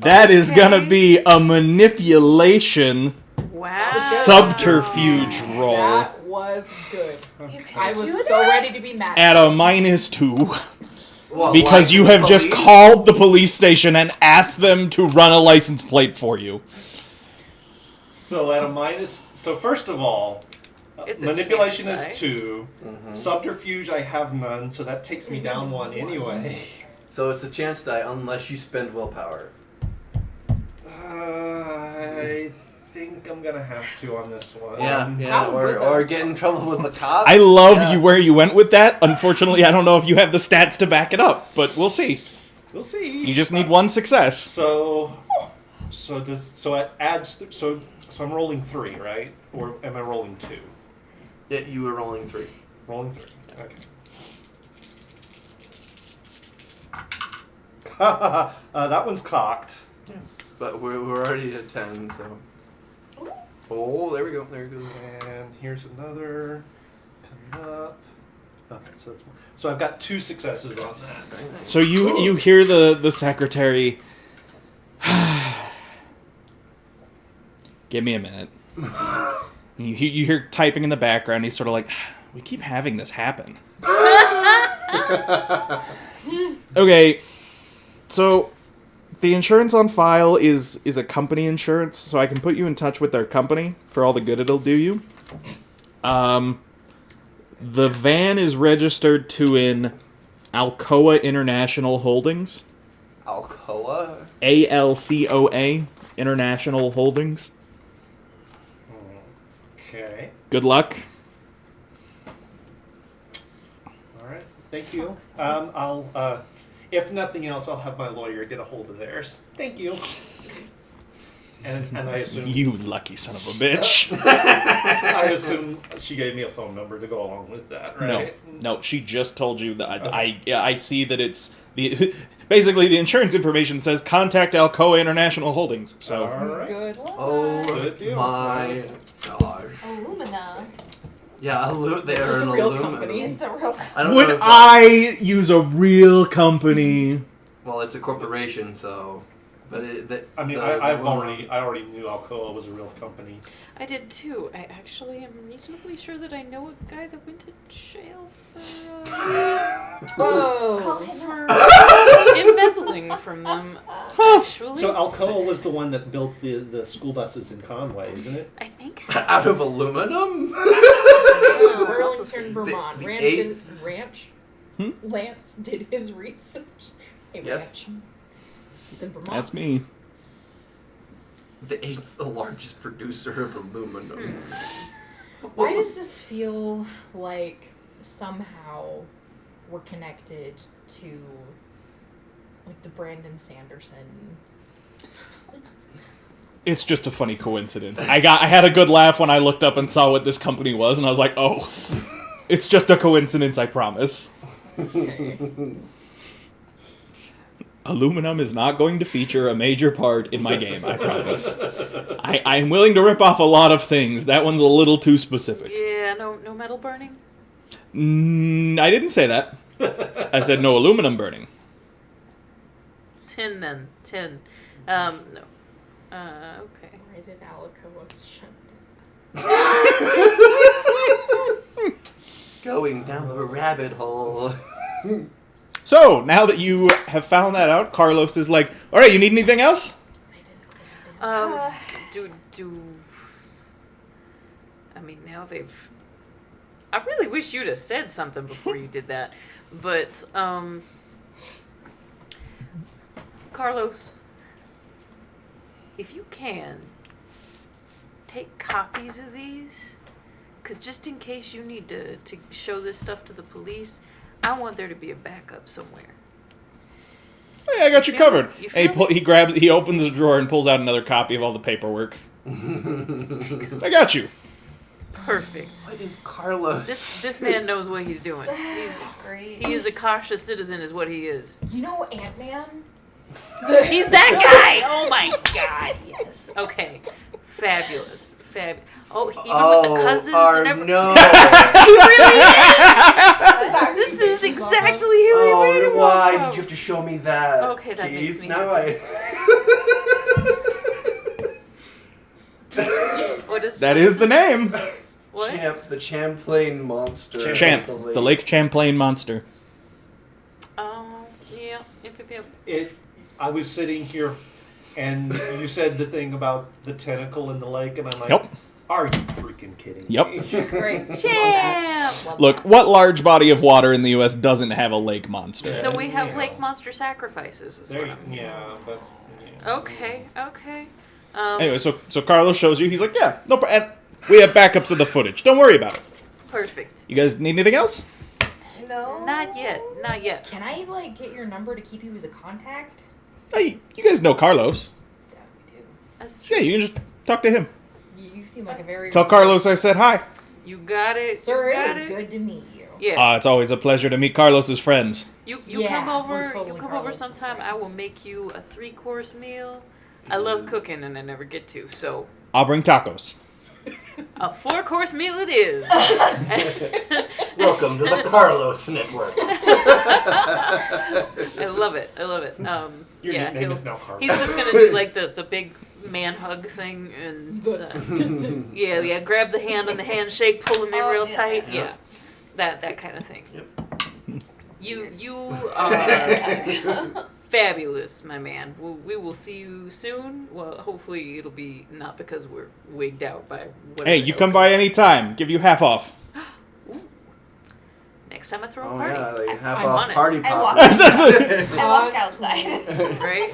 That is gonna be a manipulation Wow. subterfuge roll That was good. You can I was do so that? ready to be mad. at a -2 What, because like you have just police? called the police station and asked them to run a license plate for you. So at a minus, so first of all, It's a manipulation chance, is right? 2. Mhm. Subterfuge I have none, so that takes me down 1 anyway. So it's a chance die unless you spend willpower. I think I'm gonna have to on this one. That was good, though. or get in trouble with the cops. I love Yeah. you where you went with that. Unfortunately, I don't know if you have the stats to back it up, but we'll see. We'll see. You just need 1 success. So it adds. So I'm rolling 3, right? Or am I rolling 2? Yeah, you were rolling 3. Rolling 3. Okay. That one's cocked. But we're already at 10, so. Oh, there we go. There we go. And here's another coming up. Okay, so I've got 2 successes on that. So you hear the secretary. Give me a minute. And you hear typing in the background. He's sort of like, we keep having this happen. Okay, so the insurance on file is a company insurance, so I can put you in touch with their company for all the good it'll do you. The van is registered to an Alcoa International Holdings. Alcoa? ALCOA International Holdings. Okay. Good luck. All right. Thank you. I'll, if nothing else, I'll have my lawyer get a hold of theirs. Thank you. And I assume You lucky son of a bitch. I assume she gave me a phone number to go along with that, right? No, she just told you that. I see that it's the basically the insurance information says contact Alcoa International Holdings. So All right. Good luck. Oh Good deal. my gosh. Illumina. Yeah, This they're is an a real aluminum. company. It's a real. I don't know would if I use a real company? Well, it's a corporation, so. But I mean, the I woman- already knew Alcoa was a real company. I did too. I actually am reasonably sure that I know a guy that went to jail for Whoa. Call him for up. embezzling from them. Actually, So Alcoa was the one that built the school buses in Conway, isn't it? I think so. Out of aluminum? Burlington, Vermont. The Lance did his research. Hey, Yes. Ranch. It's in Vermont. That's me. The 8th largest producer of aluminum. Why does this feel like somehow we're connected to like the Brandon Sanderson? It's just a funny coincidence. I had a good laugh when I looked up and saw what this company was, and I was like, oh, it's just a coincidence, I promise. Aluminum is not going to feature a major part in my game, I promise. I'm willing to rip off a lot of things. That one's a little too specific. Yeah, no metal burning. I didn't say that. I said no aluminum burning. Tin then. Tin. No. Okay. Why did Alcoa shut Going down the rabbit hole. So, now that you have found that out, Carlos is like, all right, you need anything else? Do I mean, now they've. I really wish you'd have said something before you did that, but Carlos, if you can, take copies of these, because just in case you need to show this stuff to the police, I want there to be a backup somewhere. Hey, I got you covered. You Hey, feel me? he opens a drawer and pulls out another copy of all the paperwork. I got you. Perfect. What is Carlos? This man knows what he's doing. Great. He is a cautious citizen, is what he is. You know Ant-Man? He's that guy. Oh my god. Yes. Okay. Fabulous. Oh, even with the cousins and everything. No. He really is. This is exactly who we made him why from. did you have to show me that? Okay, that Keith? makes me Now What is That is the name. what? the Champlain monster. Champ, the Lake Champlain monster. Oh, yeah. Yep. I was sitting here, and you said the thing about the tentacle in the lake, and I'm like, Yep. Are you freaking kidding Yep. me? Great. Champ. Love Look, that. what large body of water in the U.S. doesn't have a lake monster? So we have Yeah. lake monster sacrifices. Is There, what I'm... yeah, that's. Yeah. Okay. Anyway, so Carlos shows you. He's like, yeah, no problem. We have backups of the footage. Don't worry about it. Perfect. You guys need anything else? No. Not yet. Can I like get your number to keep you as a contact? Hey, you guys know Carlos. Yeah, we do. That's true. Yeah, you can just talk to him. You seem like a very Tell Carlos I said hi. You got it. Sir, you got it was good to meet you. Yeah. It's always a pleasure to meet Carlos's friends. You Yeah, come over. we're totally You come over Carlos's sometime. I friends. will make you a 3-course meal. I love cooking and I never get to. So I'll bring tacos. a 4-course meal it is. Welcome to the Carlos Network. I love it. Your yeah, nickname is now Carlos. he's just gonna do like the big man hug thing and yeah, grab the hand on the handshake, pull him in Oh, real yeah. tight. Yeah. Yeah, that kind of thing. Yep. You are fabulous, my man. We will see you soon. Well, hopefully it'll be not because we're wigged out by whatever. Hey, you come by any time. Give you half off. Next time I throw a Oh party. yeah, like half I'm on off it. party I walk- pop. I walk outside. Right?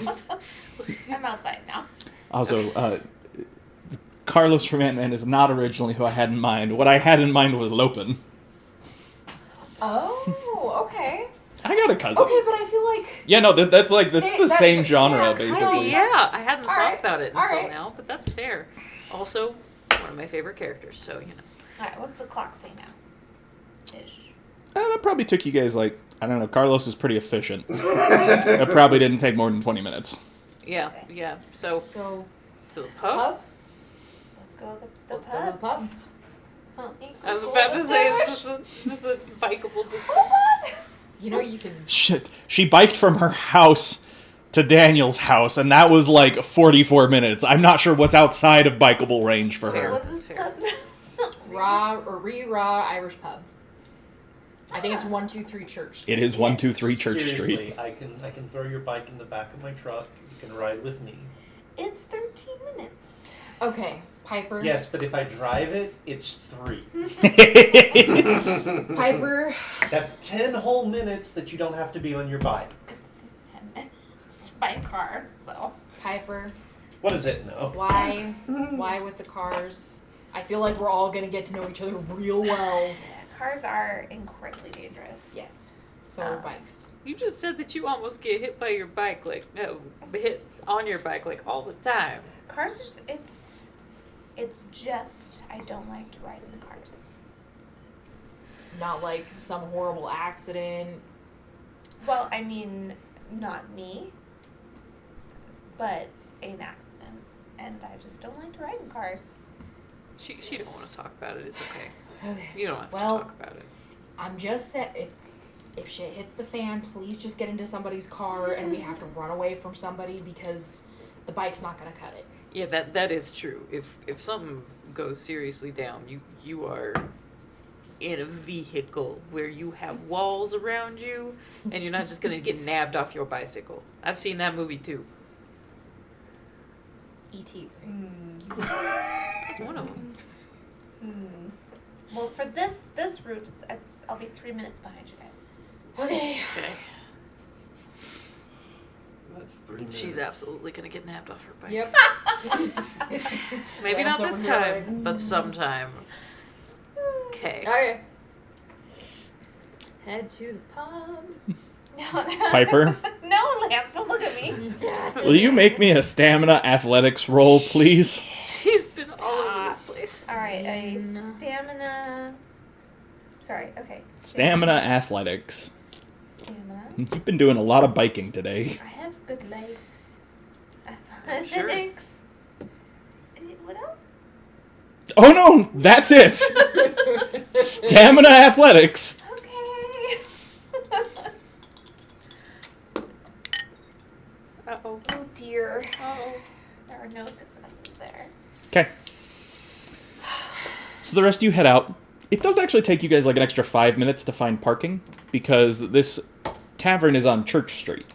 I'm outside now. Also, Carlos from Ant-Man is not originally who I had in mind. What I had in mind was Lopin. Oh, okay. I got a cousin. Okay, but I feel like Yeah, no, that's the That- same yeah, genre, kinda, basically. Yeah, I hadn't thought Alright, about it until alright. now, but that's fair. Also, one of my favorite characters, so you know. Alright, what's the clock say now? Ish. That probably took you guys, like, I don't know, Carlos is pretty efficient. It probably didn't take more than 20 minutes. Yeah, Okay. yeah. So so to the pub. pub. Let's go to the Let's go to the pub. pub. Oh, I was about to say, is this a bikeable distance? You know you can. Shit, she biked from her house to Daniel's house, and that was like 44 minutes. I'm not sure what's outside of bikeable range for Fair. her. What's this Fair. pub? Raw Irish pub. I think it's 123 Church. It is 123 Church Street. Seriously, I can throw your bike in the back of my truck. You can ride with me. It's 13 minutes. Okay, Piper. Yes, but if I drive it, it's 3. Piper. That's 10 whole minutes that you don't have to be on your bike. It's 10 minutes by car, so. Piper. What is it? No. Why with the cars? I feel like we're all gonna get to know each other real well. Cars are incredibly dangerous. Yes. So are Um, bikes. You just said that you almost get hit by your bike, like no, hit on your bike like all the time. Cars are just, it's just, I don't like to ride in the cars. Not like some horrible accident. Well, I mean, not me, but an accident. And I just don't like to ride in cars. She don't want to talk about it. It's okay. Okay. You don't have to Well, talk about it. I'm just saying, if shit hits the fan, please just get into somebody's car and we have to run away from somebody because the bike's not gonna cut it. Yeah, that is true. If something goes seriously down, you are in a vehicle where you have walls around you, and you're not just gonna get nabbed off your bicycle. I've seen that movie too. E.T. It's one of them. Well, for this route, I'll be 3 minutes behind you guys. Okay. Okay. That's 3 minutes. She's absolutely gonna get nabbed off her bike. Yep. Maybe Glance not this over here, time, but sometime. Okay. Okay. Head to the pub. Piper, No, Lance, don't look at me. will you make me a stamina athletics roll, please? She's been all over this place. All right, a stamina. Sorry. Okay. Stamina athletics. Stamina. You've been doing a lot of biking today. I have good legs. Sure. Athletics. What else? Oh no, that's it! Stamina athletics. Okay. Uh-oh. Oh dear. Oh. There are no successes there. Okay. So the rest of you head out. It does actually take you guys like an extra 5 minutes to find parking because this tavern is on Church Street.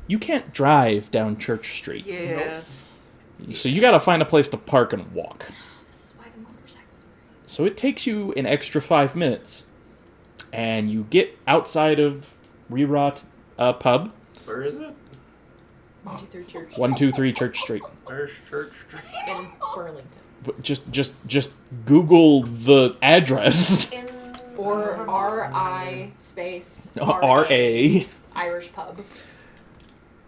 You can't drive down Church Street. Yeah. So you gotta find a place to park and walk. This is why the motorcycles were. So it takes you an extra 5 minutes. And you get outside of Rerot Pub, Where is it? 123 Church 123 Church Street. Where's Church Street? in Burlington. Just Google the address. In Or R-I space R-A. Irish pub.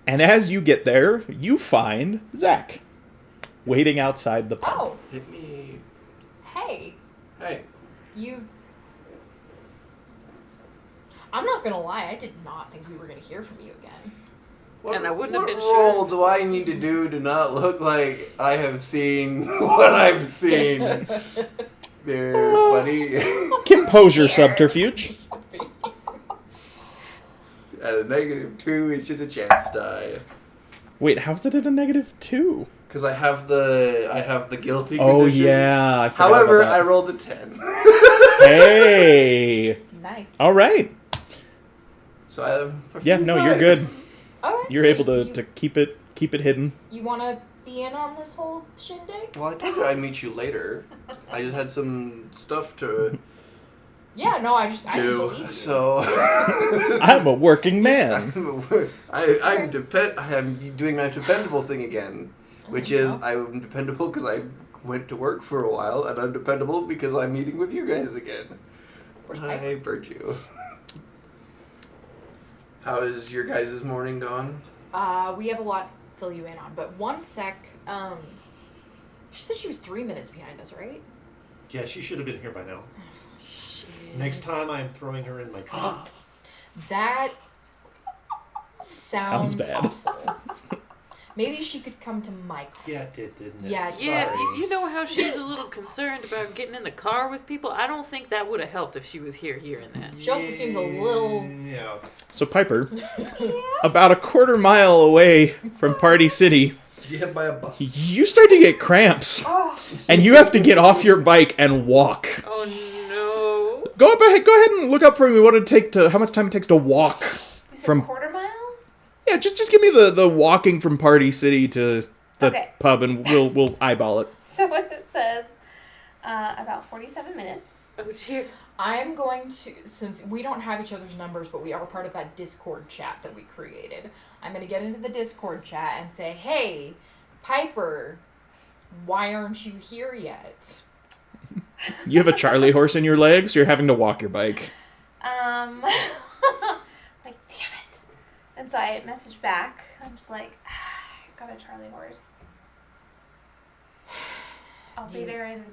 And as you get there, you find Zach waiting outside the pub. Oh, Hit me. hey. Hey. You. I'm not gonna lie, I did not think we were gonna hear from you again. What, And I wouldn't have what been role sure. do I need to do to not look like I have seen what I've seen? There, buddy. Composure subterfuge. At a -2, it's just a chance die. Wait, how's it at a -2? Because I have the guilty Oh condition. yeah, I forgot However, about I that. rolled a 10. Hey. Nice. All right. So I have Yeah, no, you're good. Alright. You're so able to keep it hidden. You wanna be in on this whole shindig? Well, I told you I'd meet you later. I just had some stuff to Yeah, no, I didn't do. believe you. So I'm a working man. I'm doing my dependable thing again, which is I'm dependable because I went to work for a while, and I'm dependable because I'm meeting with you guys again. Where's Hi, Piper? Virtue. How is your guys' morning going? We have a lot to fill you in on, but one sec. She said she was 3 minutes behind us, right? Yeah, she should have been here by now. Shit. Next time I'm throwing her in my trunk. That sounds bad. awful. Maybe she could come to my car. Yeah, it did, didn't it? Yeah, Yeah, Sorry. you know how she's a little concerned about getting in the car with people? I don't think that would have helped if she was here hearing that. She also seems a little. Yeah. So Piper, about a quarter mile away from Party City, Did you hit by a bus? you start to get cramps, Oh, and you have to get off your bike and walk. Oh no. Go ahead and look up for me how much time it takes to walk. You said From- quarter mile? Yeah, just give me the walking from Party City to the Okay. pub, and we'll eyeball it. So it says about 47 minutes. Oh dear. I'm going to, since we don't have each other's numbers, but we are part of that Discord chat that we created, I'm going to get into the Discord chat and say, hey, Piper, why aren't you here yet? You have a Charlie horse in your legs. You're having to walk your bike. Like, damn it. And so I messaged back. I'm just like, got a Charlie horse. I'll be there in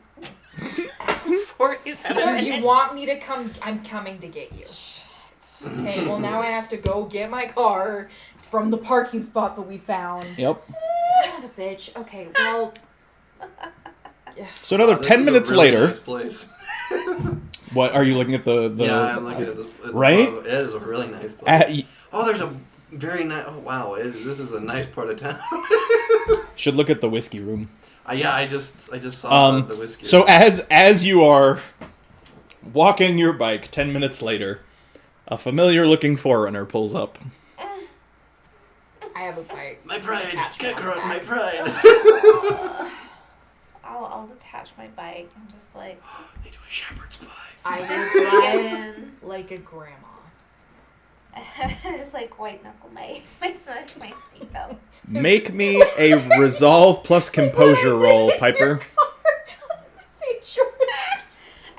47 Do minutes. you want me to come? I'm coming to get you. Okay, well now I have to go get my car from the parking spot that we found. Yep. Son of a bitch. Okay, well. So another This 10 is a minutes really later. nice place. What are you looking at the Yeah, I'm looking at the Right? pub. It is a really nice place. Uh, Oh, there's a very nice. Oh, wow. This is a nice part of town. should look at the whiskey room. Yeah, I just saw the whiskey. So as you are walking your bike, 10 minutes later, a familiar looking forerunner pulls up. I have a bike. my pride, Attachment on Kakarot, the my back. pride. I'll detach my bike and just like They do a shepherd's pie. I stick will it drive in. like a grandma. just like white knuckle my seatbelt. Make me a resolve plus composure roll, Piper.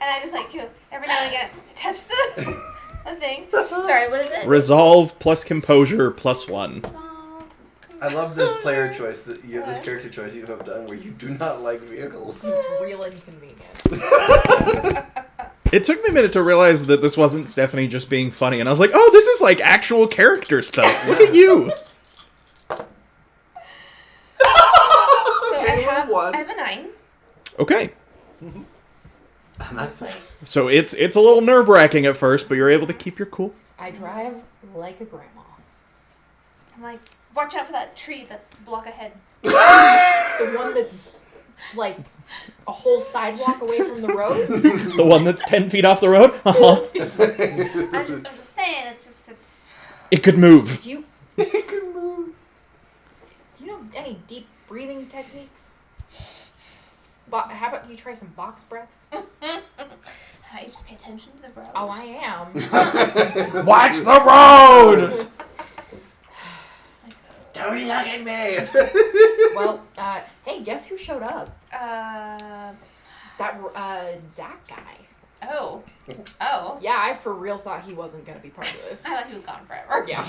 And I just like, every now and again touch the thing. Sorry, what is it? Resolve plus composure plus 1. I love this player choice this What? character choice you have done where you do not like vehicles. It's real inconvenient. It took me a minute to realize that this wasn't Stephanie just being funny, and I was like, oh, this is like actual character stuff. Look at you. So I Okay, have one. 9. Okay. And that's Like, So it's a little nerve-wracking at first, but you're able to keep your cool. I drive like a grandma. I'm like, watch out for that tree that's block ahead. The one that's like a whole sidewalk away from the road. The one that's 10 feet off the road? Uh-huh. I'm just saying, it's It could move. Do you know any deep breathing techniques? How about you try some box breaths? I just pay attention to the road. Oh, I am. Watch the road! don't look at me. Well, hey, guess who showed up? Uh, That Zach guy. oh. Yeah, I for real thought he wasn't gonna be part of this. I thought he was gone forever. Yeah.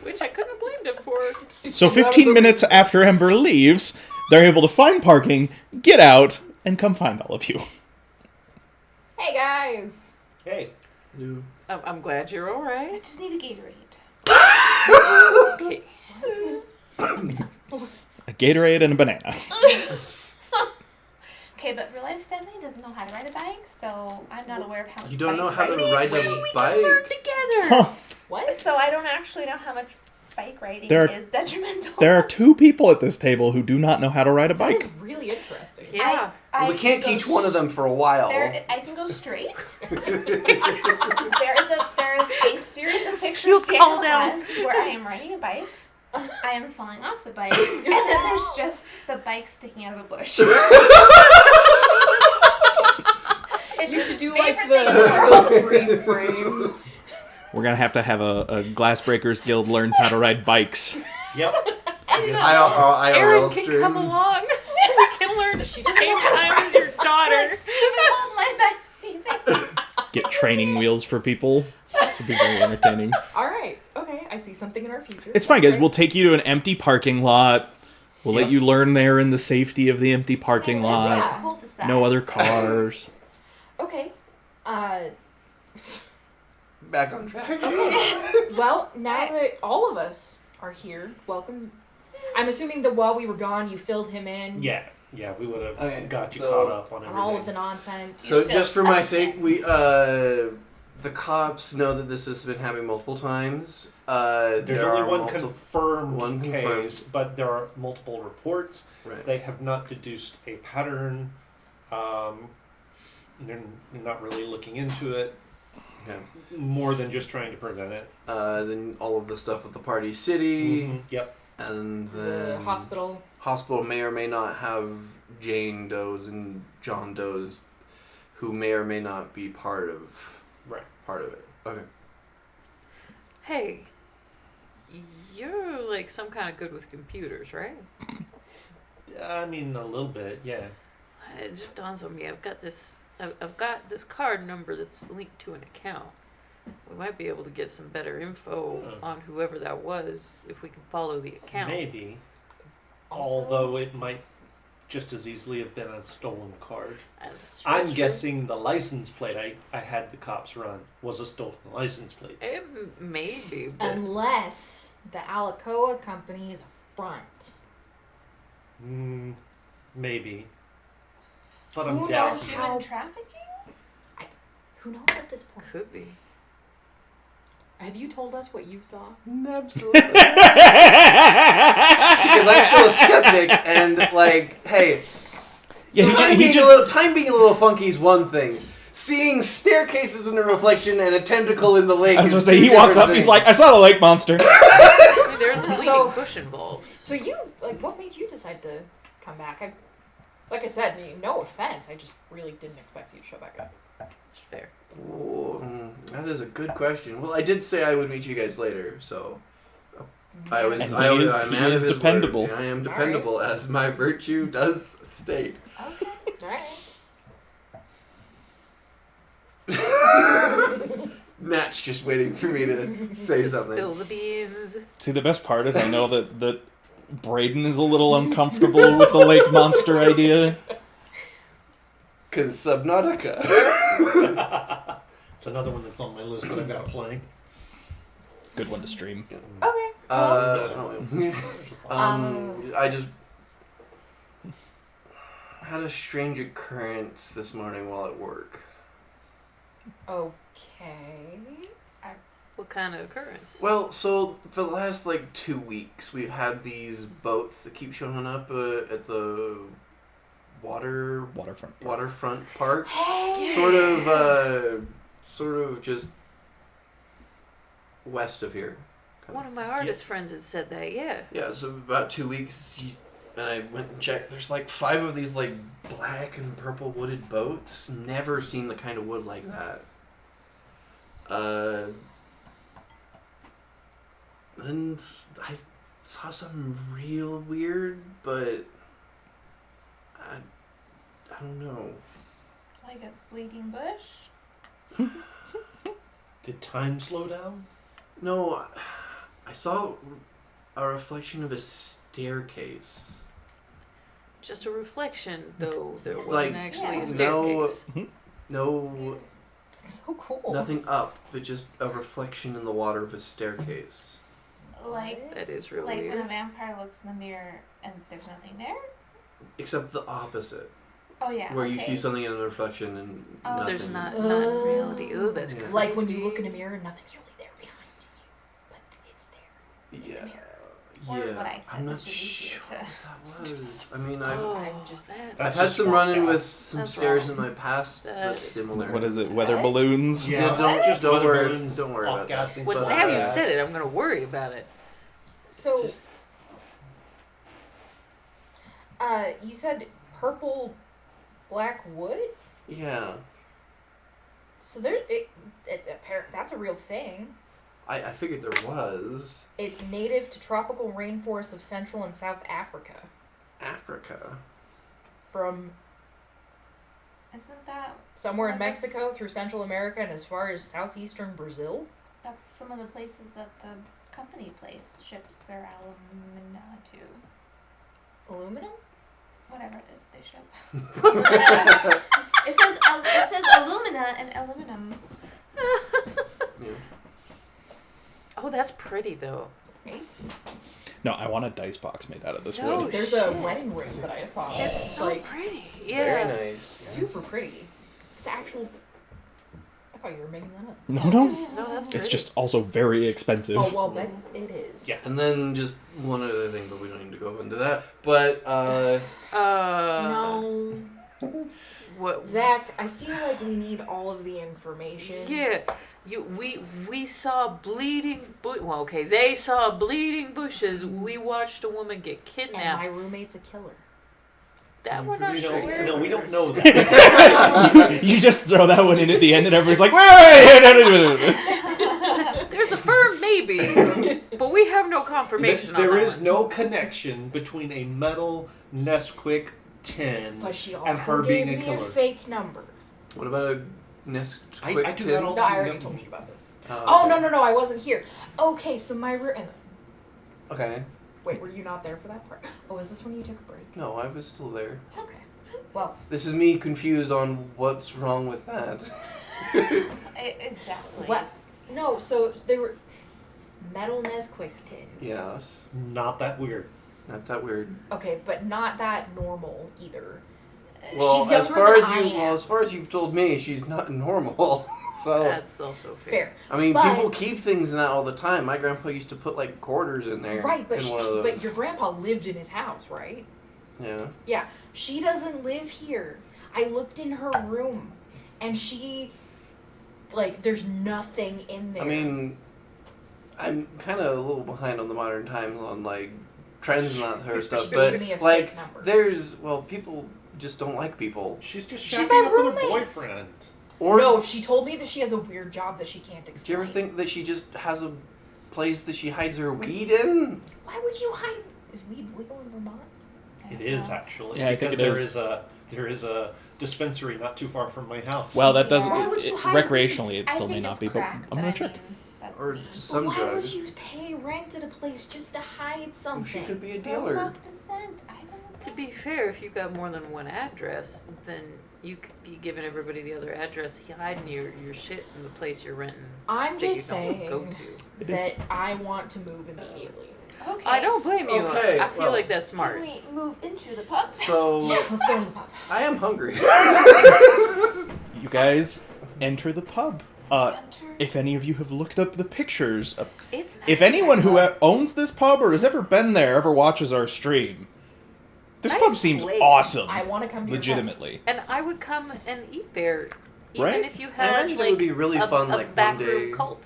Which I couldn't have blamed him for. So 15 minutes after Ember leaves, they're able to find parking, get out, and come find all of you. Hey guys. Hey. I'm glad you're all I right. just need a Gatorade. Okay. A Gatorade and a banana. Okay, but real life Stephanie doesn't know how to ride a bike, so I'm not aware of how much You don't know bike how to riding ride is. a bike? Together. Huh. What? So I don't actually know how much bike riding There- is detrimental. There are 2 people at this table who do not know how to ride a That bike. is really interesting. Yeah. We can't teach one of them for a while. I can go straight. there is a series of pictures You'll Daniel fall down. has where I am riding a bike. I am falling off the bike, and then there's just the bike sticking out of a bush. It's You his should do favorite like thing in the world. the reframe. We're gonna have a Glassbreakers Guild learns how to ride bikes. Yep. IRL Aaron can stream. come along. We can learn at the same time as your daughter. Like, Steven, hold my bike, Steven. Get training wheels for people. This would be very entertaining. All right. Okay. I see something in our future. It's fine, guys. Great. We'll take you to an empty parking lot. We'll let Yep. you learn there in the safety of the empty parking lot. Yeah. Cul-de-sacs. No other cars. Okay. Back on track. Well, now that all of us are here, welcome. I'm assuming that while we were gone, you filled him in Yeah, we would have Okay, got you so- caught up on on everything. all of the nonsense. So just for my sake, we the cops know that this has been happening multiple times. There's There only are one multiple- confirmed one case, confirmed. but there are multiple reports. Right. They have not deduced a pattern. They're not really looking into it, Okay. more than just trying to prevent it. Then all of the stuff with the Party City, Mhm, Yep. and The then hospital. Hospital may or may not have Jane Does and John Does, who may or may not be part of Right. it. Okay. Hey, you're like some kind of good with computers, right? I mean, a little bit, yeah. It just dawns on me. I've got this card number that's linked to an account. We might be able to get some better info on whoever that was if we can follow the account. Maybe. Also- Although it might just as easily have been a stolen card. That's I'm true. guessing the license plate I had the cops run was a stolen license plate. It may be, but Unless the Alacoa company is a front. Maybe. But I'm Who knows doubting. how- Human trafficking? Who knows at this point? could be. Have you told us what you saw? Absolutely. Because I'm still a skeptic, and like, hey, Yeah, so he just time being a little funky is one thing. Seeing staircases in a reflection and a tentacle in the lake. I was gonna is say, two he walks different up, he's things. like, I saw the lake monster. See, there's a bleeding So- bush involved. So you, what made you decide to come back? Like I said, no offense, I just really didn't expect you to show back up. It's fair. That is a good question. Well, I did say I would meet you guys later, so I was. And I he was. is- I'm he man is of his dependable. word. I am dependable, as my virtue does state. Okay. Alright. Nat's just waiting for me to say To something. spill the beans. See, the best part is I know that Braden is a little uncomfortable with the lake monster idea. Cause Subnautica. It's another one that's on my list that I've got playing. Good one to stream. Okay. I just had a strange occurrence this morning while at work. Okay. What kind of occurrence? Well, so for the last 2 weeks, we've had these boats that keep showing up at the waterfront park. Hey. Sort of just west of here. One of my artist friends had said that, yeah. Yeah, so about 2 weeks, and I went and checked. There's 5 of these black and purple wooded boats. Never seen the kind of wood like that. Then I saw something real weird, but I don't know. Like a bleeding bush? Did time slow down? No, I saw a reflection of a staircase. Just a reflection, though there wasn't Like, actually yeah. a staircase. No, That's so cool. nothing up, but just a reflection in the water of a staircase. Like That is really like when a weird. vampire looks in the mirror and there's nothing there? Except the opposite, Oh yeah. where you okay. see something in the reflection and Oh. nothing. There's not in reality. Oh, that's Yeah. creepy. Like when you look in a mirror, nothing's really there behind you, but it's there. Yeah, Or Yeah, what I said, I'm not which is easier sure to. what that was. I mean, I've I'm just that. That's had just some wrong, run-in yeah. with some That's scares wrong. in my past that's similar. What is it? Weather What? balloons? Yeah, don't- just don't weather worry- balloons, don't worry about that. off-gassing. Well, But, now you uh, said it, I'm gonna worry about it. So, Just- you said purple black wood? Yeah, So that's a real thing. I figured there was. It's native to tropical rainforests of Central and South Africa. Africa. From Isn't that somewhere in Well, that's- Mexico through Central America and as far as southeastern Brazil. that's some of the places that the company place ships their alumina to? Aluminum? Whatever it is they ship. Alumina. It says alumina and aluminum. Yeah. Oh, that's pretty though. Right? No, I want a dice box made out of this No. wood. There's a shit. wedding ring that I saw. It's so like pretty. Very Yeah. nice. super pretty. It's actual. I thought you were making that up. No. No, that's It's pretty. just also very expensive. Oh well, that it is. Yeah. And then just one other thing, but we don't need to go into that. But No, What? Zach. I feel like we need all of the information. Yeah. We saw bleeding well, okay, they saw bleeding bushes. We watched a woman get And my kidnapped. roommate's a killer. That we're not We sure. don't, no, we don't know that. You just throw that one in at the end, and everybody's like, wait. There's a firm maybe, but we have no confirmation on There that is one. no connection between a metal Nesquik tin But she and her also gave being a me killer. a fake number. what about a Nest I quick do tin? that all- No, I already told you about this. Oh, Oh no, I wasn't here. Okay, so my room. Okay. Wait, were you not there for that part? Oh, is this when you took a break? No, I was still there. Okay. Well, This is me confused on what's wrong with that. Exactly. what? No, so there were metal Nesquik tins. Yes. Not that weird. Not that weird. Okay, but not that normal either. Well, She's as younger far as than I you am. well, as far as you've told me, she's not normal. So That's also fair. Fair. I mean, But- people keep things in that all the time. My grandpa used to put like quarters in there. Right, but in one of those. but your grandpa lived in his house, right? Yeah. Yeah. She doesn't live here. I looked in her room, and she, like, there's nothing in there. I mean, I'm kind of a little behind on the modern times on like trends and that sort of stuff, She but gave me a fake like number. there's people just don't like people. She's just She's shacking my up with her roommate. boyfriend. Or No, she told me that she has a weird job that she can't do you explain. ever think that she just has a place that she hides her weed in? Why would you hide? Is weed legal in Vermont? It is actually. Yeah, I think because it is. there is a dispensary not too far from my house. Well, that doesn't. Why would you hide Recreationally, it I still may think not it's be, but crack, I'm gonna I check. mean, that's Or me. just But some why drugs. would you pay rent at a place just to hide She something? could be a Roll dealer. up the scent. I don't know. To be fair, if you've got more than one address, then you could be giving everybody the other address, hiding your shit in the place you're renting I'm that you just don't go saying to. It is. that I want to move immediately. Okay. I don't blame you. Okay, I feel well- like that's Can smart. we move into the pub? So Let's go to the pub. I am hungry. You guys enter the pub. Enter. If any of you have looked up the pictures, It's if nice. anyone who owns this pub or has ever been there ever watches our stream, this Nice pub seems place. awesome. I want to come to your pub. Legitimately. And I would come and eat there, even Right? if you I had imagine like it would be really a, fun, a like one backroom day, cult.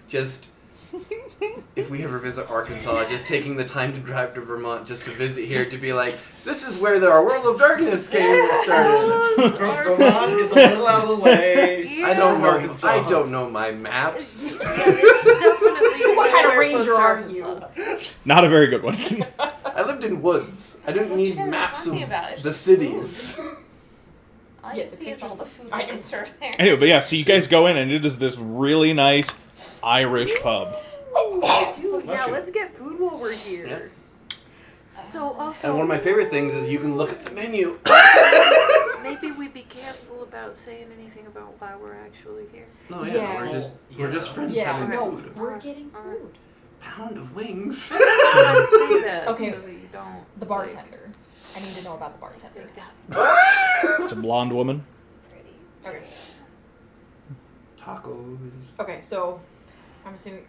just if we ever visit Arkansas, just taking the time to drive to Vermont just to visit here to be like, this is where our World of Darkness game started. Vermont is a little out of the way. Yeah. I don't know. Arkansas. I don't know my maps. Yeah, it's definitely What kind of nowhere close ranger to are Arkansas. Not a very good one. I lived in woods. I didn't What you need guys are maps of talking about? It's the just cities. All Yeah, you the see is all the pictures- food I that know. they serve there. Anyway, but yeah, so you guys go in and it is this really nice Irish pub. Dude, Bless yeah, you. let's get food while we're here. Yeah. So also, And one of my favorite things is you can look at the menu. maybe we be careful about saying anything about why we're actually here. No, yeah, Yeah. we're just friends Yeah, having no, food. we're getting food. Pound of wings. I'm gonna say that Okay. so that you don't. The bartender. I need to know about the bartender. It's a blonde woman. Okay. Tacos. Okay, so I'm assuming.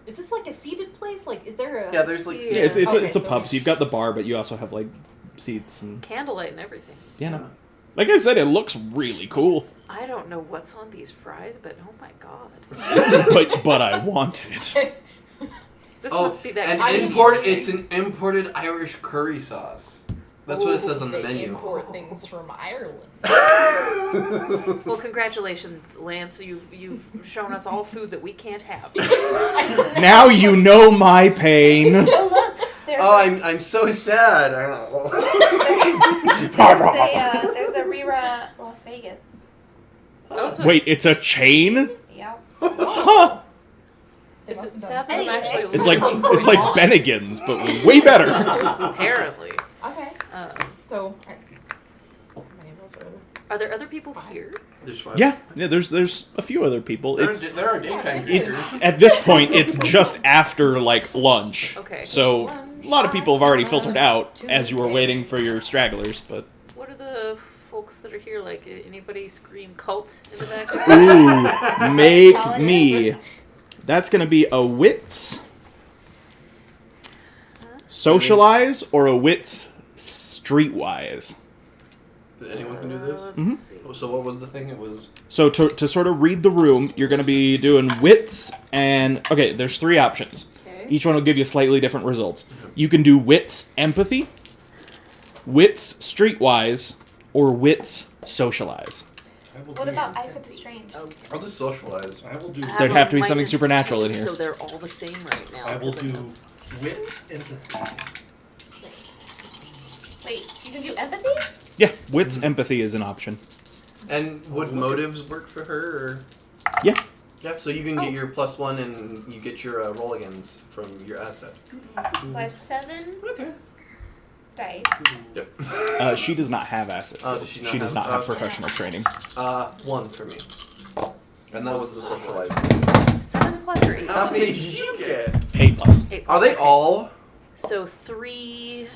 Is this like a seated place? Like, is there a... Yeah, there's like... Yeah. It's Okay, it's a so- pub, so you've got the bar, but you also have like seats and Candlelight and everything. no. Like I said, it looks really cool, I don't know what's on these fries, but oh my god. but I want it. This Oh, must be that and I'm just imported. wondering- It's an imported Irish curry sauce. That's what it says on the They menu. import things from Ireland. Well, congratulations, Lance. You've shown us all food that we can't have. Now you know my pain. Oh look, there's Oh, a, I'm so sad. I don't know. there's a Rira Las Vegas. Oh, so Wait, it's a chain? Yep. Huh. It Is must it have done Sapphire Anyway. actually? It's like What's it's like going on? Bennigan's, but way better. Apparently. Okay, Um, so... my nose are there other people here? There's 5. Yeah, there's a few other people. There, It's there are daytime it's- it's drinkers. at this point it's just after like lunch. Okay. So a lot of people have already filtered out as you were waiting for your stragglers, but What are the folks that are here like? Anybody scream cult in the back? ooh, make Holidays. me. That's gonna be a wits socialize or a wits streetwise. Anyone can do this? Let's see. So what was the thing? It was... So to sort of read the room, you're going to be doing wits and... Okay, there's 3 options. Okay. Each one will give you slightly different results. You can do wits empathy, wits streetwise, or wits socialize. I will What do, about Eye for the Strange? I'll just socialize. I will do. There'd have to be a something -2, supernatural in here. So they're all the same right now. I will 'cause do know- wits empathy. Wait, you can do empathy? Yeah, wits empathy is an option. And would motives work for her? Or... Yeah. Yeah, so you can get your +1 and you get your roll agains from your asset. So I have 7 Okay. dice. Yep. She does not have asset Oh, skills. does She, she not does have- not have okay. professional training. 1 for me. And that was the socialize. 7 plus or 8? How many did you get? 8+. 8 Are plus, they okay. all? So 3.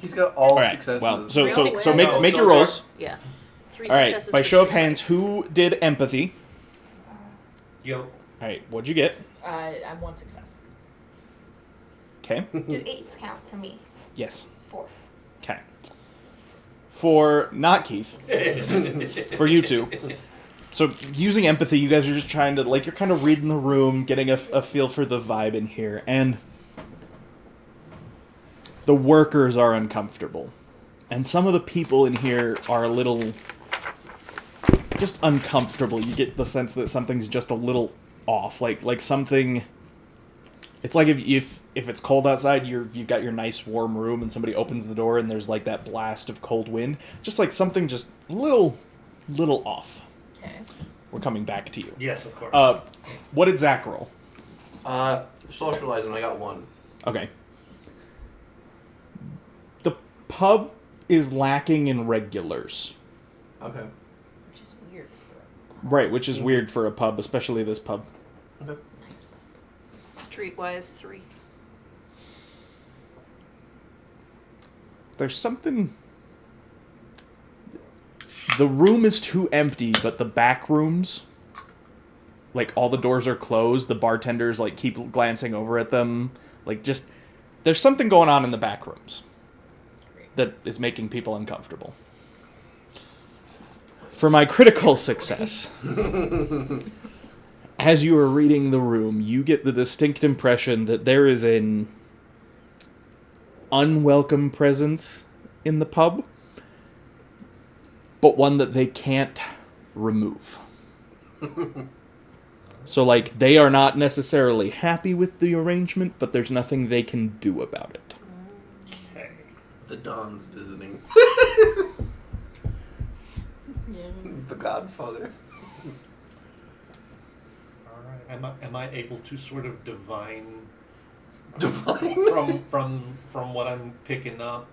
He's got all All right. successes. Well, so Three so successes. make your So rolls. Yeah. 3 All right. successes. By for show of streetwise. hands, who did empathy? Yo. All right. What'd you get? I'm 1 success. Okay. Do 8s count for me? Yes. 4. Okay. For not Keith, for you two. So using empathy, you guys are just trying to you're kind of reading the room, getting a feel for the vibe in here, and the workers are uncomfortable, and some of the people in here are a little just uncomfortable. You get the sense that something's just a little off, like something. It's like if it's cold outside, you've got your nice warm room, and somebody opens the door and there's like that blast of cold wind. Just like something just little off. Okay. We're coming back to you. Yes, of course. What did Zach roll? Socialize and I got 1. Okay. The pub is lacking in regulars. Okay. Which is weird. Right, which is weird for a pub, especially this pub. Okay. Streetwise 3. There's something... The room is too empty, but the back rooms, like all the doors are closed, the bartenders like keep glancing over at them. Like just, there's something going on in the back rooms that is making people uncomfortable. For my critical success, as you are reading the room, you get the distinct impression that there is an unwelcome presence in the pub, but one that they can't remove. So, like, they are not necessarily happy with the arrangement, but there's nothing they can do about it. Okay. The Don's visiting. Yeah. The Godfather. All right. Am I able to sort of divine Divine. from what I'm picking up,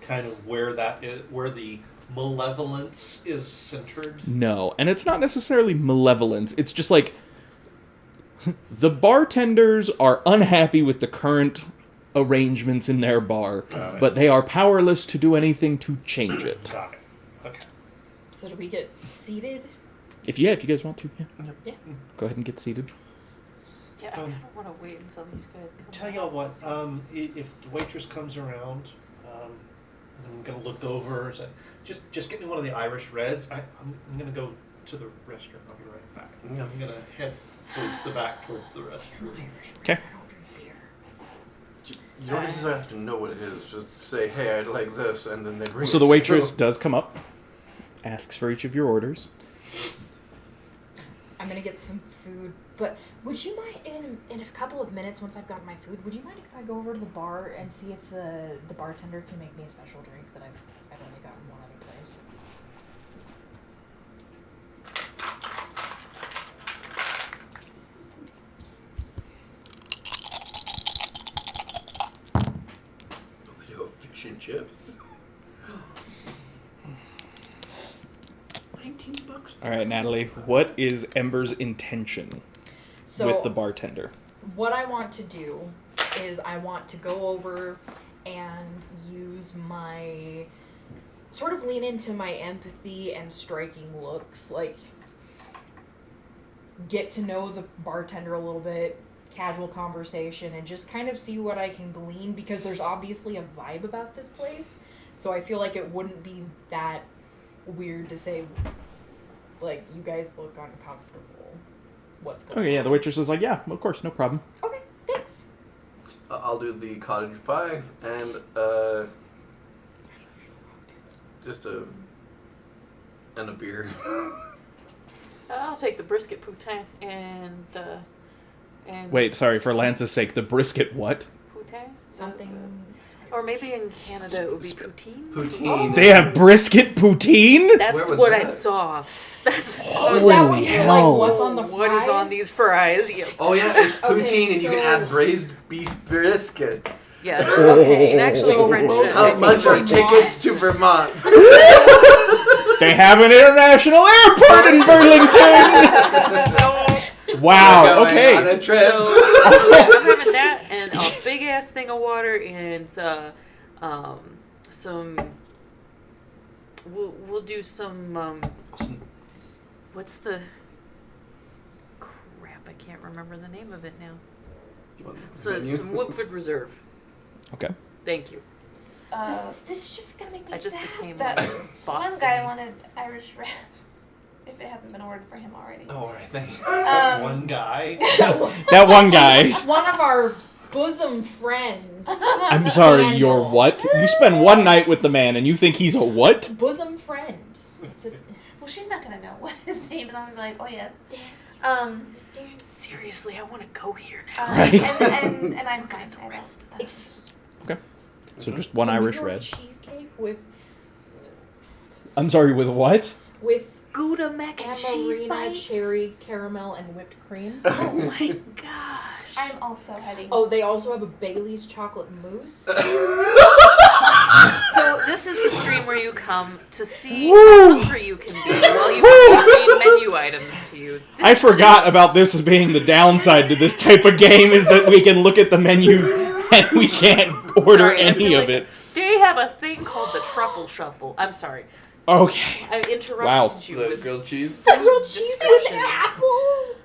kind of where that is, where the malevolence is centered? No, and it's not necessarily malevolence. It's just like the bartenders are unhappy with the current arrangements in their bar, Got it. but they are powerless to do anything to change it. Got it. Okay. So do we get seated? If you guys want to, yeah. Yeah. Go ahead and get seated. Yeah, I kind of want to wait until these guys come. Tell y'all what, if the waitress comes around, I'm gonna look over. So just get me one of the Irish Reds. I'm gonna go to the restaurant. I'll be right back. Yeah. I'm gonna head towards the back, towards the restaurant. Okay. You don't necessarily have to know what it is. Just say, hey, I'd like this, and then they bring So it the to waitress you. does come up, asks for each of your orders. I'm gonna get some food, but would you mind in a couple of minutes once I've gotten my food? Would you mind if I go over to the bar and see if the bartender can make me a special drink that I've only gotten one other place? Video fish and chips. $19. All right, Natalie, what is Ember's intention So with the bartender? what I want to do is I want to go over and use my sort of lean into my empathy and striking looks, like get to know the bartender a little bit, casual conversation, and just kind of see what I can glean, because there's obviously a vibe about this place. So I feel like it wouldn't be that weird to say, like, you guys look uncomfortable. What's going on? Okay, yeah, the waitress is like, yeah, of course, no problem. Okay, thanks. I'll do the cottage pie and just a beer. I'll take the brisket poutine and Wait, sorry, for Lance's sake, the brisket what? poutine. Something. Or maybe in Canada it would be poutine. Poutine. They have brisket poutine? That's Where was what I that? saw. That's Oh, is that Holy what you're hell. like? What's on the fries? what is on these fries. Yep. Oh yeah, it's poutine, Okay, and you can so- add braised beef brisket. Yeah. Okay, And actually, so French. both- How I think much are Vermont. tickets to Vermont? They have an international airport in Burlington! Wow, We're going okay. on a trip. So I'm having that and a big ass thing of water and some. We'll do some. What's the crap? I can't remember the name of it now. So it's some Woodford Reserve. Okay. Thank you. This is just gonna make me I just sad. became That Boston. one guy wanted Irish Red, if it hasn't been ordered for him already. Oh, all right, thank you. One guy. That one guy. One of our bosom friends. I'm sorry, Daniel. you're what? You spend one night with the man and you think he's a what? Bosom friend. It's a Well, she's not gonna know what his name is. I'm gonna be like, oh yes. Seriously, I want to go here now. Right. And I'm fine. I rest. So just one Can we Irish go red. cheesecake with I'm sorry, with what? Gouda mac and cheese Amarena, bites. cherry, caramel, and whipped cream. Oh my gosh. I'm also heading. Oh, they also have a Bailey's chocolate mousse. So this is the stream where you come to see Woo! how hungry you can be while you read menu items to you. I forgot about this as being the downside to this type of game is that we can look at the menus and we can't order Sorry, I any feel of like it. They have a thing called the truffle shuffle. I'm sorry. Okay. I interrupted Wow. you The with grilled cheese. Grilled cheese with discussions.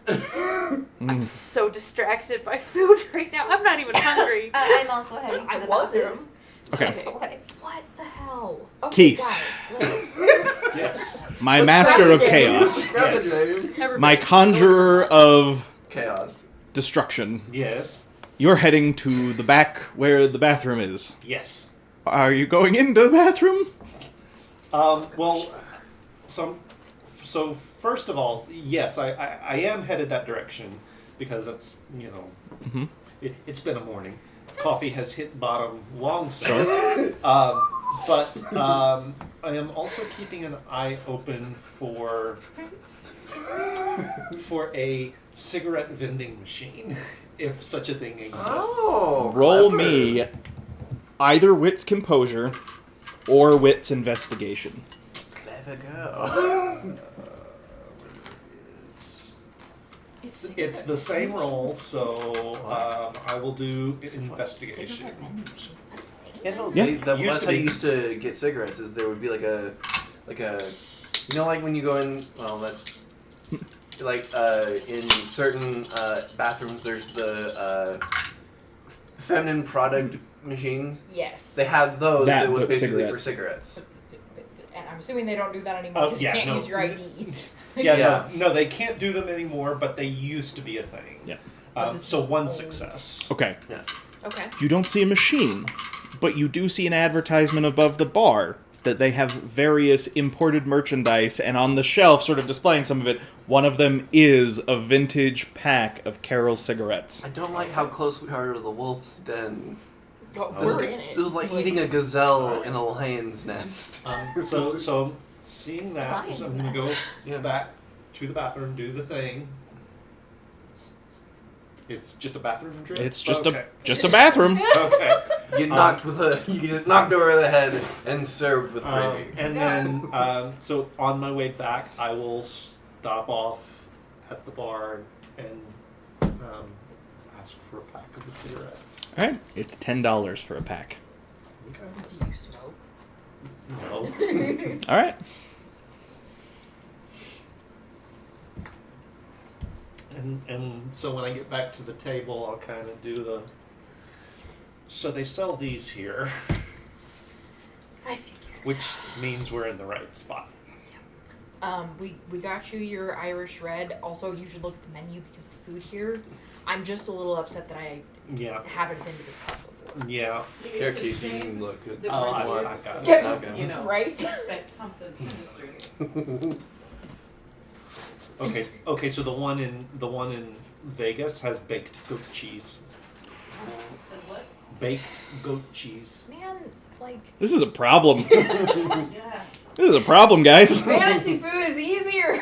apples. I'm so distracted by food right now. I'm not even hungry. I'm also heading to I the wasn't. bathroom. Okay. Okay. What the hell? Okay, Keith. guys, let's- Yes. My Let's master grab of the game. chaos. Grab the name. Everybody- My conjurer of Chaos. destruction. Yes. You're heading to the back where the bathroom is. Yes. Are you going into the bathroom? Well, so first of all, yes, I am headed that direction because it's, Mhm. it's been a morning. Coffee has hit bottom long since. Sure. But I am also keeping an eye open for a cigarette vending machine, if such a thing exists. Oh, Roll clever. me either Wit's composure or Wit's investigation. Clever girl. It's the same roll, so I will do investigation. Yeah, no, Yeah. that's Used to how be. you used to get cigarettes. Is there would be like a, you know, like when you go in. Well, that's like in certain bathrooms, there's the feminine product machines. Yes. They have those. That, That was but basically for cigarettes. cigarettes. And I'm assuming they don't do that anymore Oh, because yeah, you can't no. use your ID. Yeah, Yeah. No, they can't do them anymore, but they used to be a thing. Yeah. But this So is one old. success. Okay. Okay. You don't see a machine, but you do see an advertisement above the bar that they have various imported merchandise, and on the shelf, sort of displaying some of it, one of them is a vintage pack of Carol's cigarettes. I don't like how close we are to the wolf's den. Well, Oh. we're in it. This is like eating a gazelle in a lion's nest. So seeing that, so I'm gonna go Yeah. back to the bathroom, do the thing. It's just a bathroom drip. It's just okay. a bathroom. Okay. You get knocked over the head and served with gravy. And then, so on my way back, I will stop off at the bar and ask for a pack of the cigarettes. All right, it's $10 for a pack. Okay. Do you smoke? No. All right. And so when I get back to the table, I'll kind of do the. So they sell these here, I figured. which means we're in the right spot. We got you your Irish red. Also, you should look at the menu because the food here. I'm just a little upset that I Yeah. haven't been to this pub before. Yeah. Here, Keith, you can look at that Oh, we're I've got it. Yeah. Okay. You know, Right? expect something sinister. Okay. So the one in Vegas has baked goat cheese. As what? Baked goat cheese. Man, like This is a problem. Yeah. This is a problem, guys. fantasy food is easier.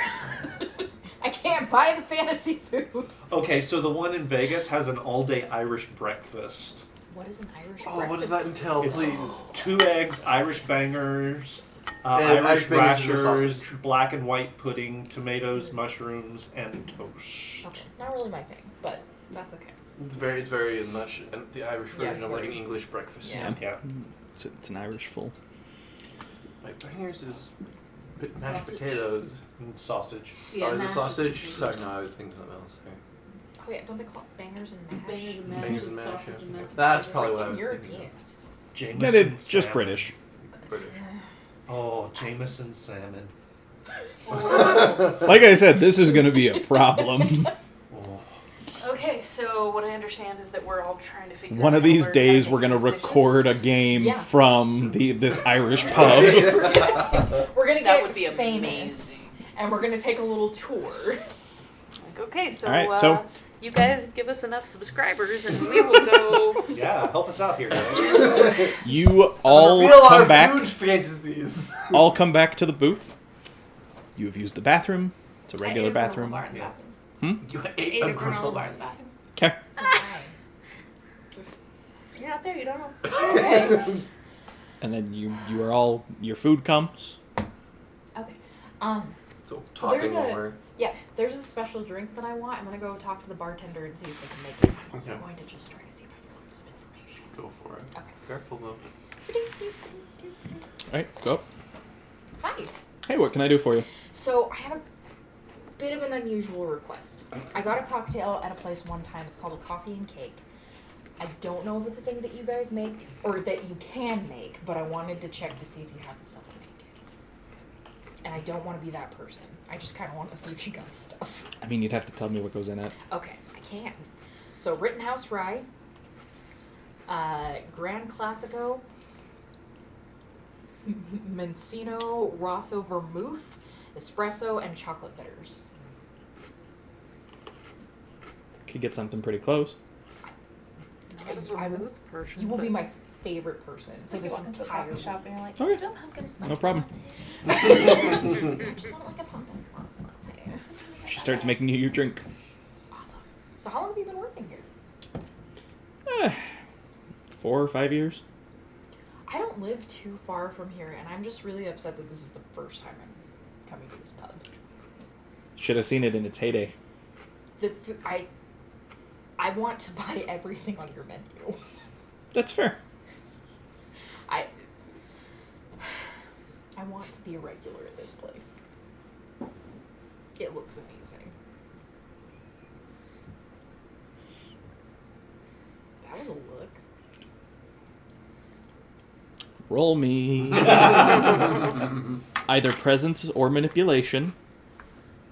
I can't buy the fantasy food. Okay, so the one in Vegas has an all-day Irish breakfast. What is an Irish Oh, breakfast? what does that entail, It's please? 2 eggs, Irish bangers, And Irish Irish bangers is a rashers, sausage. black and white pudding, tomatoes, mushrooms, and toast. Okay, not really my thing, but that's okay. It's very much the Irish Yeah, version it's of like an very- English breakfast. Yeah. Yeah. It's an Irish full. Like bangers is mashed Sausage. potatoes. And sausage. Oh, is it mashed sausage? potatoes. Sorry, no, I was thinking something else. Okay. Oh yeah, don't they call it bangers and mash? Bangers and mash, Bangers and mash, sausage yeah. and mashed That's potatoes. probably what I was thinking. Europeans. Jameson That it's just salmon. British. British. Oh, Jameson salmon. Like I said, this is going to be a problem. Oh. Okay, so what I understand is that we're all trying to figure out One of how these we're days, gonna we're going to make these record a dishes. game Yeah. from this Irish pub. We're gonna That get would be famous, amazing. and we're gonna take a little tour. Like, okay, so, All right, so- you guys give us enough subscribers and we will go. Yeah, help us out here, guys. You all Real come life back. food fantasies. All come back to the booth. You have used the bathroom. It's a regular I ate a granola bathroom. bar in the Yeah. bathroom. You Ate a granola bar in the bathroom. Okay. You're not there, you don't know. Okay. And then your food comes. Okay. So So there's talking a- more. Yeah, there's a special drink that I want. I'm gonna go talk to the bartender and see if they can make it. I'm also Okay. going to just try to see if I can learn some information. Go for it. Okay. Careful though. All right, go. Hi. Hey, what can I do for you? So I have a bit of an unusual request. I got a cocktail at a place one time. It's called a coffee and cake. I don't know if it's a thing that you guys make or that you can make, but I wanted to check to see if you have the stuff to make it. And I don't want to be that person. I just kind of want to see if you got the stuff. I mean, you'd have to tell me what goes in it. Okay, I can. So Rittenhouse Rye, Gran Classico, Mencino Rosso Vermouth, Espresso, and chocolate bitters. Could get something pretty close. You will be my favorite person It's for like you this walk into a entire coffee shop and you're like, Okay. do a pumpkin spice No problem. latte. I just want like a pumpkin spice latte. She starts making you your drink. Awesome. So how long have you been working here? 4 or 5 years. I don't live too far from here, and I'm just really upset that this is the first time I'm coming to this pub. Should have seen it in its heyday. I want to buy everything on your menu. That's fair. I want to be a regular at this place. It looks amazing. Roll me. Either presence or manipulation.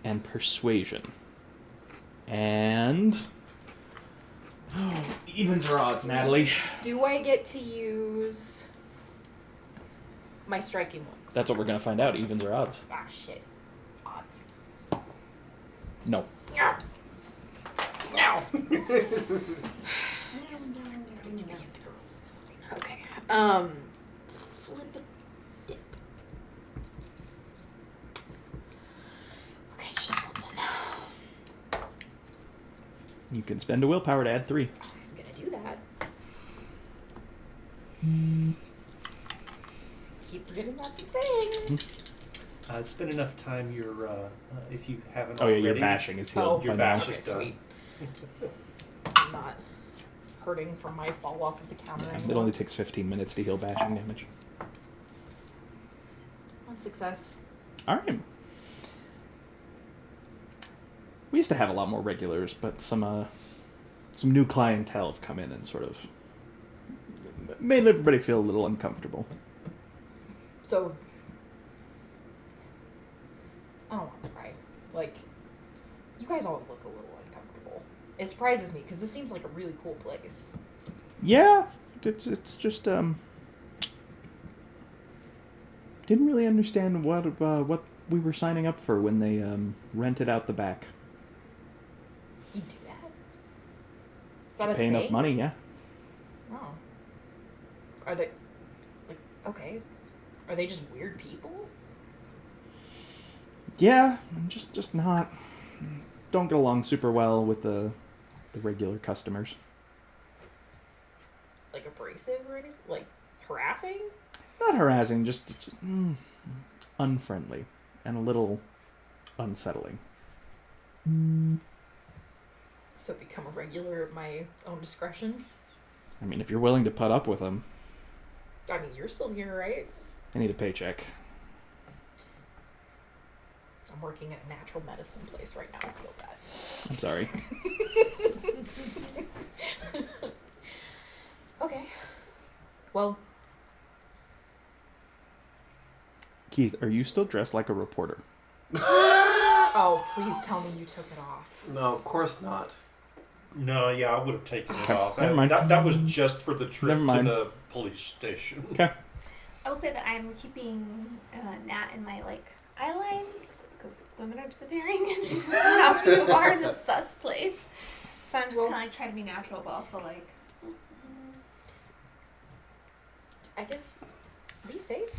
And persuasion. And... evens or odds, Natalie? Do I get to use my striking looks? That's what we're going to find out. Evens or odds. Ah, shit. Odds. No. No. No. Okay. Flip a dip. Okay, it's just one then. You can spend a willpower to add 3. I'm gonna do that. Keep forgetting that's a thing. It's been enough time. You're if you haven't Oh yeah, already. your bashing is healed. Your by now. bash is done. Sweet. I'm not hurting from my fall off of the counter anymore. It only takes 15 minutes to heal bashing damage. One success. Alright. We used to have a lot more regulars, but some new clientele have come in and sort of made everybody feel a little uncomfortable. So, I don't want to cry. Like, you guys all look a little uncomfortable. It surprises me because this seems like a really cool place. Yeah, it's just didn't really understand what we were signing up for when they rented out the back. You do that? Is that a Pay enough thing? money, yeah. Oh. Are they, like, okay. Are they just weird people? Yeah, just not. Don't get along super well with the regular customers. Like abrasive or anything? Like harassing? Not harassing, just unfriendly and a little unsettling. So become a regular at my own discretion? I mean, if you're willing to put up with them, I mean, you're still here, right? I need a paycheck. I'm working at a natural medicine place right now. I feel bad. I'm sorry. Okay. Well, Keith, are you still dressed like a reporter? oh, please tell me you took it off. No, of course not. No, yeah, I would have taken it Okay, off. never mind. That was just for the trip Never to mind. the police station. Okay. I will say that I'm keeping Nat in my eye line because women are disappearing, and she just went off to a bar in this sus place. So I'm just Well- kind of trying to be natural, but also I guess be safe.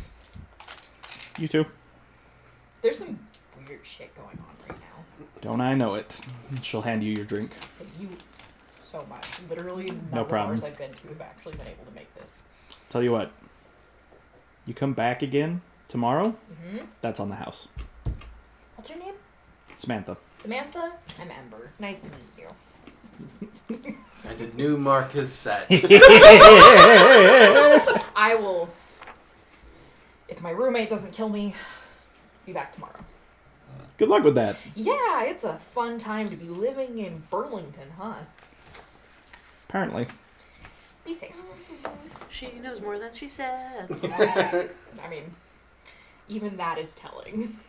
You too. There's some weird shit going on right now. Don't I know it? She'll hand you your drink. Thank you so much. Literally none No of the problem. bars I've been to have actually been able to make this. Tell you what. You come back again tomorrow, Mm-hmm. that's on the house. What's your name? Samantha. Samantha? I'm Ember. Nice to meet you. And a new mark is set. I will, if my roommate doesn't kill me, be back tomorrow. Good luck with that. Yeah, it's a fun time to be living in Burlington, huh? Apparently. Be safe. She knows more than she said. I mean, even that is telling.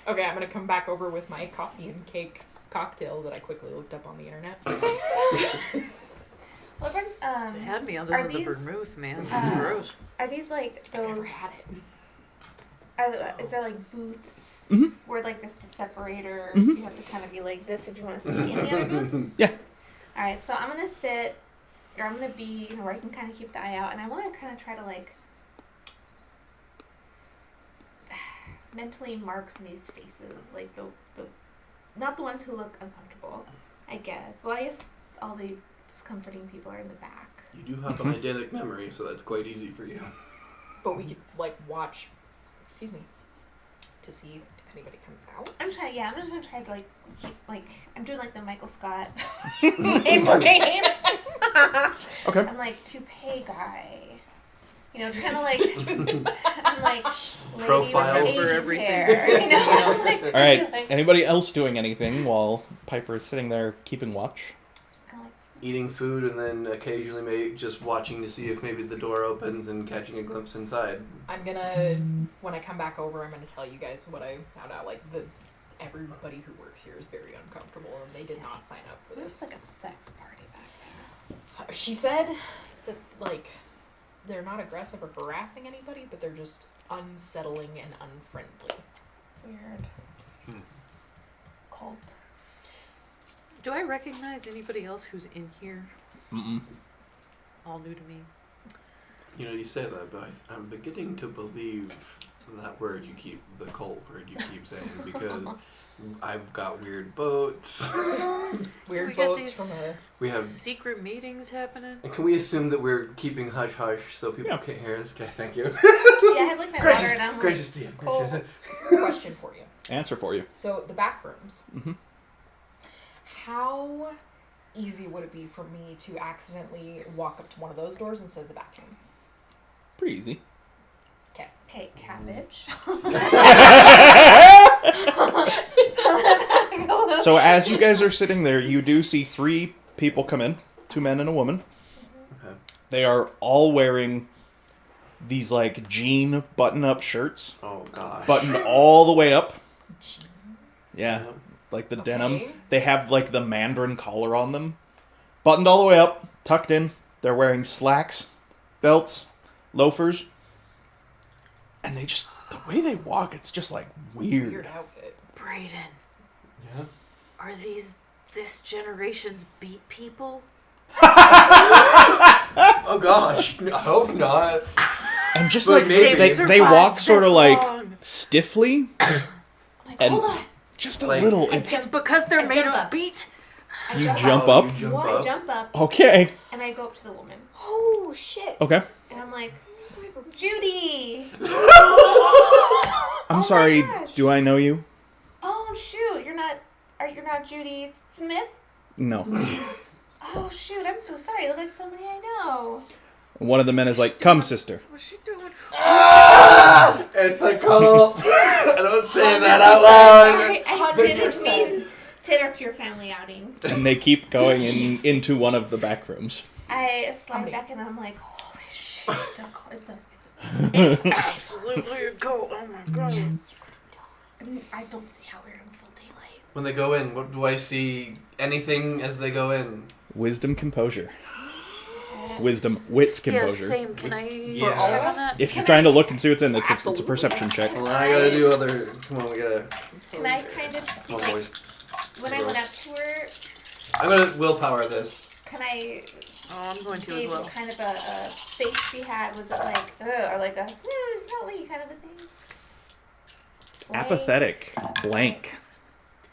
Okay, I'm gonna come back over with my coffee and cake cocktail that I quickly looked up on the internet. well, everyone, They had me under Are the these, vermouth, man. That's gross. are these like I've never those? had it. Is there like booths Mhm. where there's the separators? Mhm. You have to kind of be like this if you want to see in the other booths. Yeah. All right, so I'm gonna sit, or I'm gonna be, where I can kind of keep the eye out, and I want to kind of try to mentally mark some of these faces, like the not the ones who look uncomfortable, I guess. Well, I guess all the discomforting people are in the back. You do have an eidetic memory, so that's quite easy for you. But we could watch, excuse me, to see if anybody comes out. I'm just gonna try to keep I'm doing the Michael Scott in brain. Okay. I'm toupee guy. Trying to I'm Profile lady with for 80s everything. hair, I'm All right. Anybody else doing anything while Piper is sitting there keeping watch? just kind of eating food and then occasionally just watching to see if maybe the door opens and catching a glimpse inside. I'm gonna, when I come back over, I'm gonna tell you guys what I found out. Like, everybody who works here is very uncomfortable, and they did not sign up for There's this. like a sex party back there. She said that, like, they're not aggressive or harassing anybody, but they're just unsettling and unfriendly. Weird. Cult. Do I recognize anybody else who's in here? Mm-mm. All new to me. You know, you say that, but I'm beginning to believe that word you keep, the cult word you keep saying, because I've got weird boats. Weird We got boats these- from a... We have. Secret meetings happening. And can we assume that we're keeping hush hush so people Yeah. can't hear us? Okay, thank you. Yeah, I have like my water and I'm like, Gracious to you. cold. Question for you. Answer for you. So, the back rooms. Mhm. How easy would it be for me to accidentally walk up to one of those doors instead of the bathroom? Pretty easy. okay, cabbage. So as you guys are sitting there, you do see 3 people come in, 2 men and a woman. Okay. They are all wearing these like jean button-up shirts, Oh gosh. buttoned all the way up. Yeah, like the denim. Okay. They have like the mandarin collar on them, buttoned all the way up, tucked in. They're wearing slacks, belts, loafers, and they just the way they walk, it's just like Weird outfit. Brayden, Yeah. are these this generation's beat people? Oh gosh. I hope not. And just But like maybe. they survived walk sort of this like long. stiffly, Like, and hold on. just a Like- little. It's because they're I made jump of up. beat. I You jump jump Oh, up. you jump Well, I up. jump up Okay. and I go up to the woman. Oh shit! Okay. And I'm like, Judy. I'm Oh my sorry. gosh. Do I know you? Oh shoot! You're not Judy Smith? No. Oh shoot! I'm so sorry. You look like somebody I know. One of the men is like, "Come, sister." What's she doing? It's a cult. I don't say that out loud. Sorry, I didn't mean to interrupt your family outing. And they keep going into one of the back rooms. I slide back and I'm like, holy shit! It's a. It's absolutely a goat. Oh my god. I don't see how we're in full daylight. When they go in, what do I see? Anything as they go in? Wisdom, composure. Wisdom, wits, Yeah, composure. same. Can I Yeah. check on that? If you're trying to look and see what's in, it's a Absolutely. perception check. Well, I gotta do other. Come on, we gotta. Can I kind of see, Come on, like, boys. when I went up to her, I'm gonna willpower this. can I Oh, I'm going to as gauge well. what kind of a face she had? Was it like, or like a, help me kind of a thing? Blank. Apathetic. Blank.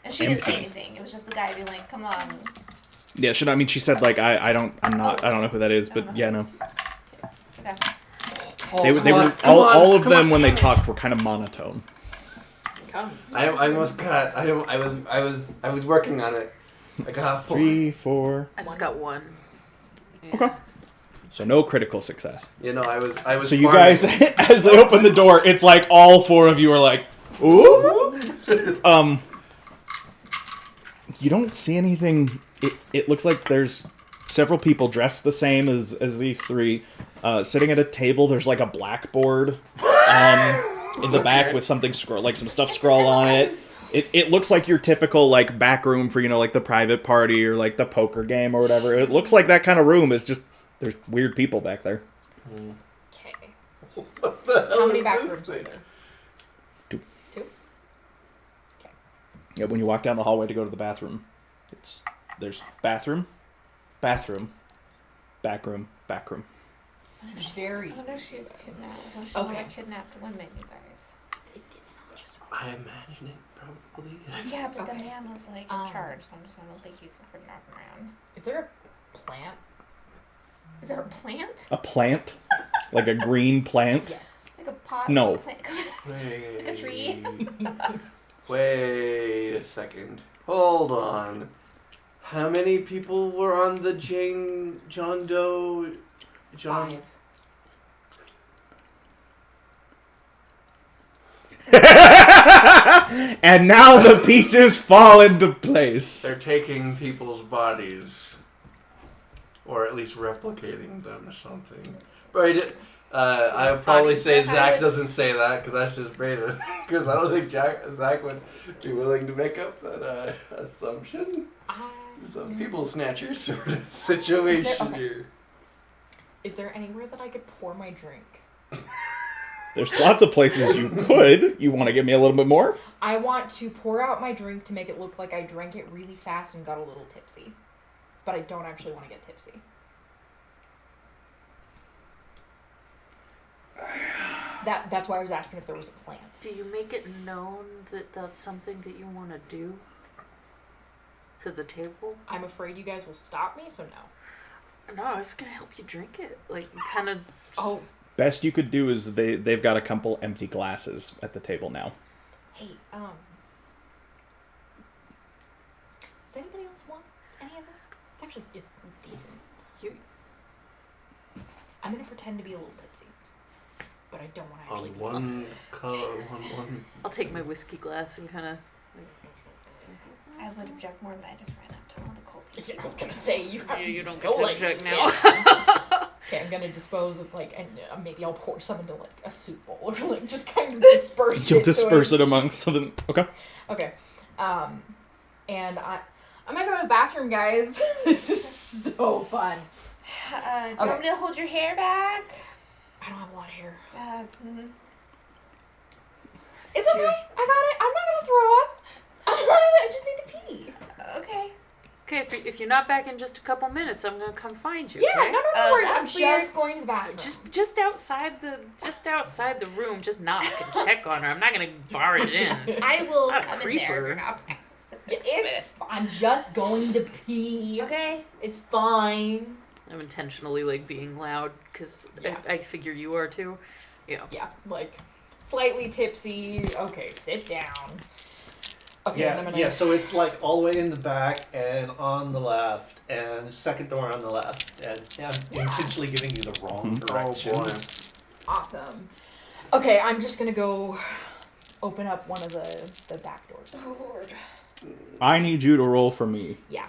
And she didn't say Empty. anything. It was just the guy being like, come on. Yeah, I mean, she said like, I don't know who that is, but yeah, no. Okay. They come were on, come on, all of come them on. when they talked were kind of monotone. Come. I almost got. I was working on it. I got 4. 3, 4. I just got one. Yeah. Okay. So no critical success. You know, I was. So you farming. guys, as they open the door, it's like all 4 of you are like, ooh. You don't see anything. It looks like there's several people dressed the same as these 3, sitting at a table. There's like a blackboard in the back with something like some stuff scrawled on it. It looks like your typical like back room for like the private party or like the poker game or whatever. It looks like that kind of room. It's just there's weird people back there. Okay. What the hell How many is back this rooms are thing? there? 2. 2? Yeah, when you walk down the hallway to go to the bathroom, there's bathroom, bathroom, back room, back room. Very. I wonder if she kidnapped. Was she Okay. okay. Kidnapped women, you guys? It's not just I imagine it probably. Yeah, but Okay. the man was like in charge, so I don't think he's knocking around. Is there a plant? Is there a plant? A plant, like a green plant. Yes. Like a pot? No. Plant? Wait. Like a tree? Wait a second. Hold on. How many people were on the John Doe? 5. And now the pieces fall into place. They're taking people's bodies. or at least replicating them or something. But I would probably say Zach doesn't say that because that's just Brayden. Because I don't think Zach would be willing to make up that assumption. Some people snatcher sort of situation here. Is there anywhere that I could pour my drink? There's lots of places you could. You want to give me a little bit more? I want to pour out my drink to make it look like I drank it really fast and got a little tipsy. But I don't actually want to get tipsy. That's why I was asking if there was a plant. Do you make it known that that's something that you want to do to the table? I'm afraid you guys will stop me, so no. No, I was gonna help you drink it. Like, kind of. Oh, Best you could do is they've got a couple empty glasses at the table now. hey, does anybody else want any of this? It's actually decent. I'm gonna pretend to be a little tipsy, but I don't want to actually On be. one color, one. I'll take my whiskey glass and kind of. I would object more, but I just ran up to one of the cultists. Yeah, I was gonna say you have You don't no get to legs object stand. now. Okay, I'm gonna dispose of and maybe I'll pour some into a soup bowl or just kind of disperse it. You'll disperse it amongst them. Okay. Okay, and I'm gonna go to the bathroom, guys. This is so fun. Do you want me to hold your hair back? I don't have a lot of hair. It's okay. I got it. I'm not gonna throw up. I just need to pee. Okay. Okay, if you're not back in just a couple minutes, I'm gonna come find you. Yeah, okay? no worries. I'm that's weird. just going to the bathroom. Just outside the room, just knock and check on her. I'm not gonna bar it in. I will Not a come in creeper. there. I'm just going to pee. Okay. It's fine. I'm intentionally being loud because Yeah. I figure you are too. Yeah. Yeah, slightly tipsy. Okay, sit down. Okay, and I'm gonna... Yeah, so it's all the way in the back and on the left and second door on the left. And I'm intentionally giving you the wrong directions. Awesome. Okay, I'm just gonna go open up one of the back doors. Oh, Lord. I need you to roll for me. Yeah.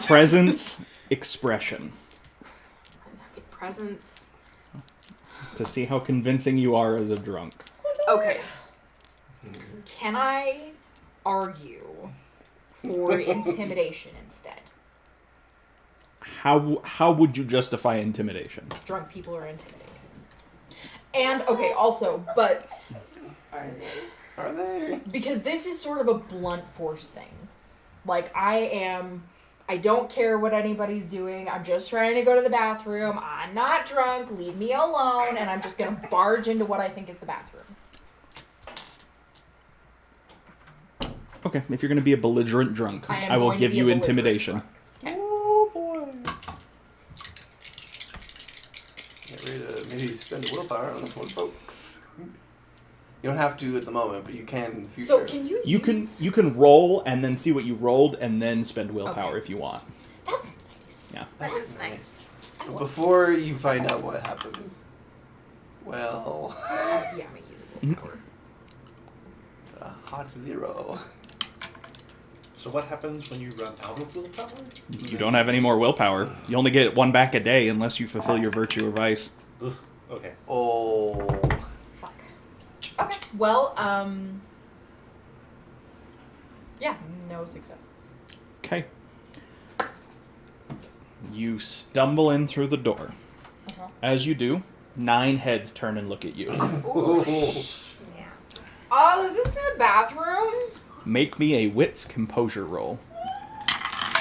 Presence, expression. Presents. To see how convincing you are as a drunk. Okay. Can I argue for intimidation instead? How would you justify intimidation? Drunk people are intimidating. And, okay, also, but... Are they? Because this is sort of a blunt force thing. I don't care what anybody's doing. I'm just trying to go to the bathroom. I'm not drunk. Leave me alone. And I'm just going to barge into what I think is the bathroom. Okay, if you're going to be a belligerent drunk, I will going to give be you a belligerent intimidation. drunk. Okay. Oh boy. Get ready to maybe spend willpower on this one, folks. You don't have to at the moment, but you can in the future. So can you You can roll and then see what you rolled and then spend willpower if you want. That's nice. Yeah. That's nice. But before you find out what happens, well, Yeah, I'm going to use willpower. a hot 0. So what happens when you run out of willpower? You don't have any more willpower. You only get one back a day unless you fulfill your virtue or vice. Ugh, okay. Oh. Fuck. Okay. Well, yeah, no successes. Okay. You stumble in through the door. Uh-huh. As you do, 9 heads turn and look at you. Yeah. Oh, is this the bathroom? Make me a wits composure roll.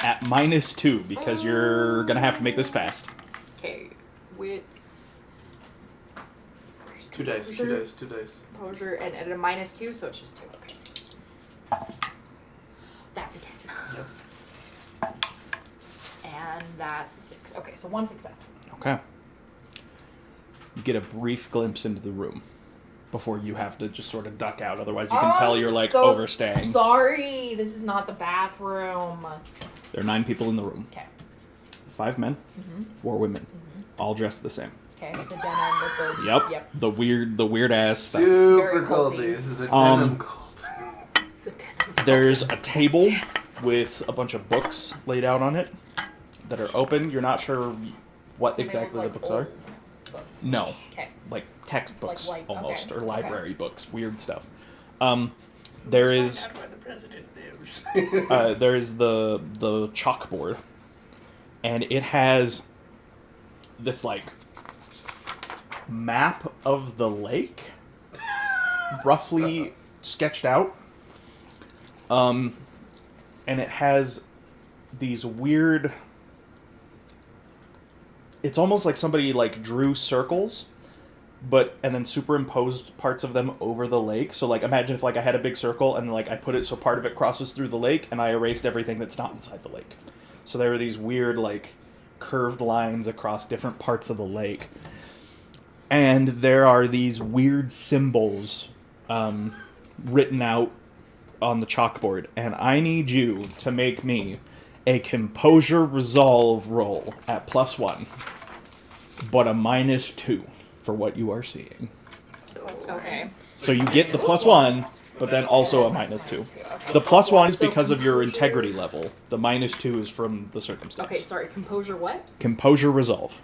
At -2, because you're gonna have to make this fast. Okay, wits. 2 dice, 2 dice, 2 dice. Composure, and at a -2, so it's just 2. Okay. That's a 10. Yep. And that's a 6. Okay, so 1 success. Okay. You get a brief glimpse into the room before you have to just sort of duck out. Otherwise, you can tell you're so overstaying. Sorry, this is not the bathroom. There are 9 people in the room. Okay. 5 men, 4 women, all dressed the same. Okay, the denim with the. Yep. The weird ass stuff. Super Very culty. culty. This is a Um, denim cult. It's a denim. There's a table with a bunch of books laid out on it. that are open. You're not sure what They exactly look the like books are. old books. No, Okay. like textbooks Like, almost, okay, or okay. library books, weird stuff. There is Find out where the president lives. there is the chalkboard, and it has this like map of the lake, roughly sketched out. And it has these weird. It's almost like somebody like drew circles, and then superimposed parts of them over the lake. So like imagine if like I had a big circle and like I put it so part of it crosses through the lake, and I erased everything that's not inside the lake. So there are these weird like curved lines across different parts of the lake. And there are these weird symbols written out on the chalkboard, and I need you to make me a composure resolve roll at +1, but a -2 for what you are seeing. Okay. So you get the +1, but then also a -2. Okay. The +1 is So because of your composure- integrity level. The -2 is from the circumstance. Okay, sorry. Composure what? Composure resolve.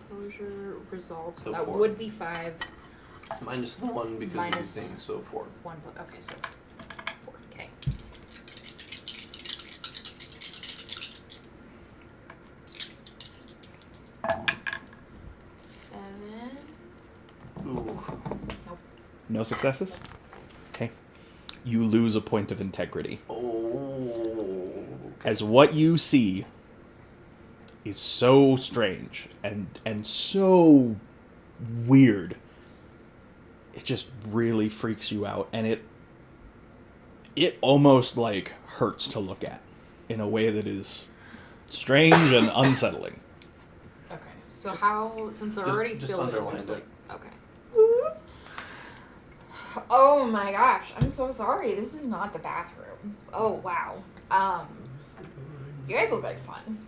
Composure resolve. So So that 4. would be 5. Minus the 1 because Minus- of the thing, so 4. 1. Okay, so 4. Okay. Seven. Ooh. No successes? Okay. You lose a point of integrity. Oh. As what you see is so strange and so weird. It just really freaks you out, and it almost like hurts to look at in a way that is strange and unsettling. Okay. So how, since they're already just filled in, underline there's it. like, okay. Oh my gosh, I'm so sorry. This is not the bathroom. Oh wow. You guys look like fun.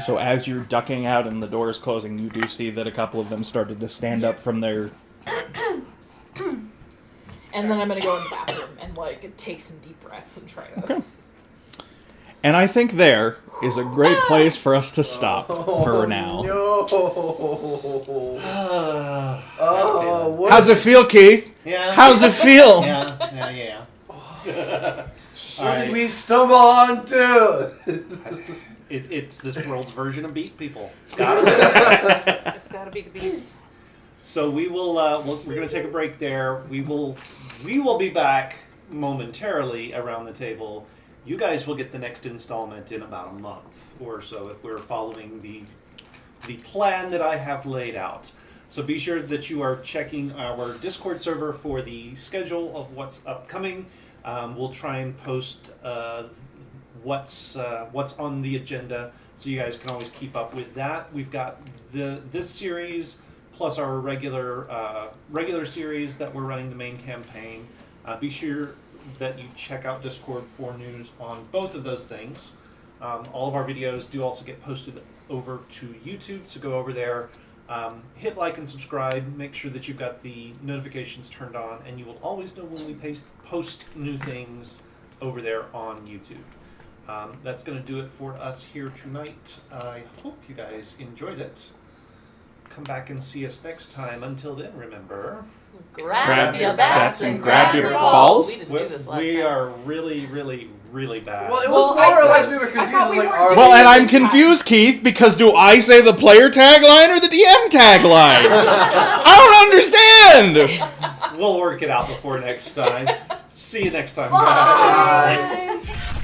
So as you're ducking out and the door is closing, you do see that a couple of them started to stand up from their... And then I'm gonna go in the bathroom and like take some deep breaths and try to. Okay. And I think there is a great place for us to stop for now. No. Oh, what? How's it feel, Keith? Yeah. How's it feel? Yeah. What did we stumble onto? It's this world's version of Beat People. It's gotta be the beats. So we will. We're going to take a break there. We will be back momentarily around the table. You guys will get the next installment in about a month or so if we're following the plan that I have laid out. So be sure that you are checking our Discord server for the schedule of what's upcoming. We'll try and post what's on the agenda, so you guys can always keep up with that. We've got this series plus our regular series that we're running the main campaign. Be sure that you check out Discord for news on both of those things. All of our videos do also get posted over to YouTube, so go over there, hit like and subscribe, make sure that you've got the notifications turned on, and you will always know when we post new things over there on YouTube. That's going to do it for us here tonight. I hope you guys enjoyed it. Come back and see us next time. Until then, remember... Grab your bats and grab your balls. We didn't do this last We time. are really, really, really bad. Well, it Well, was more or I- less we were I confused. thought we Like, weren't are doing Well, we- and I'm this time. confused, Keith, because do I say the player tagline or the DM tagline? I don't understand! We'll work it out before next time. See you next time, guys. Bye.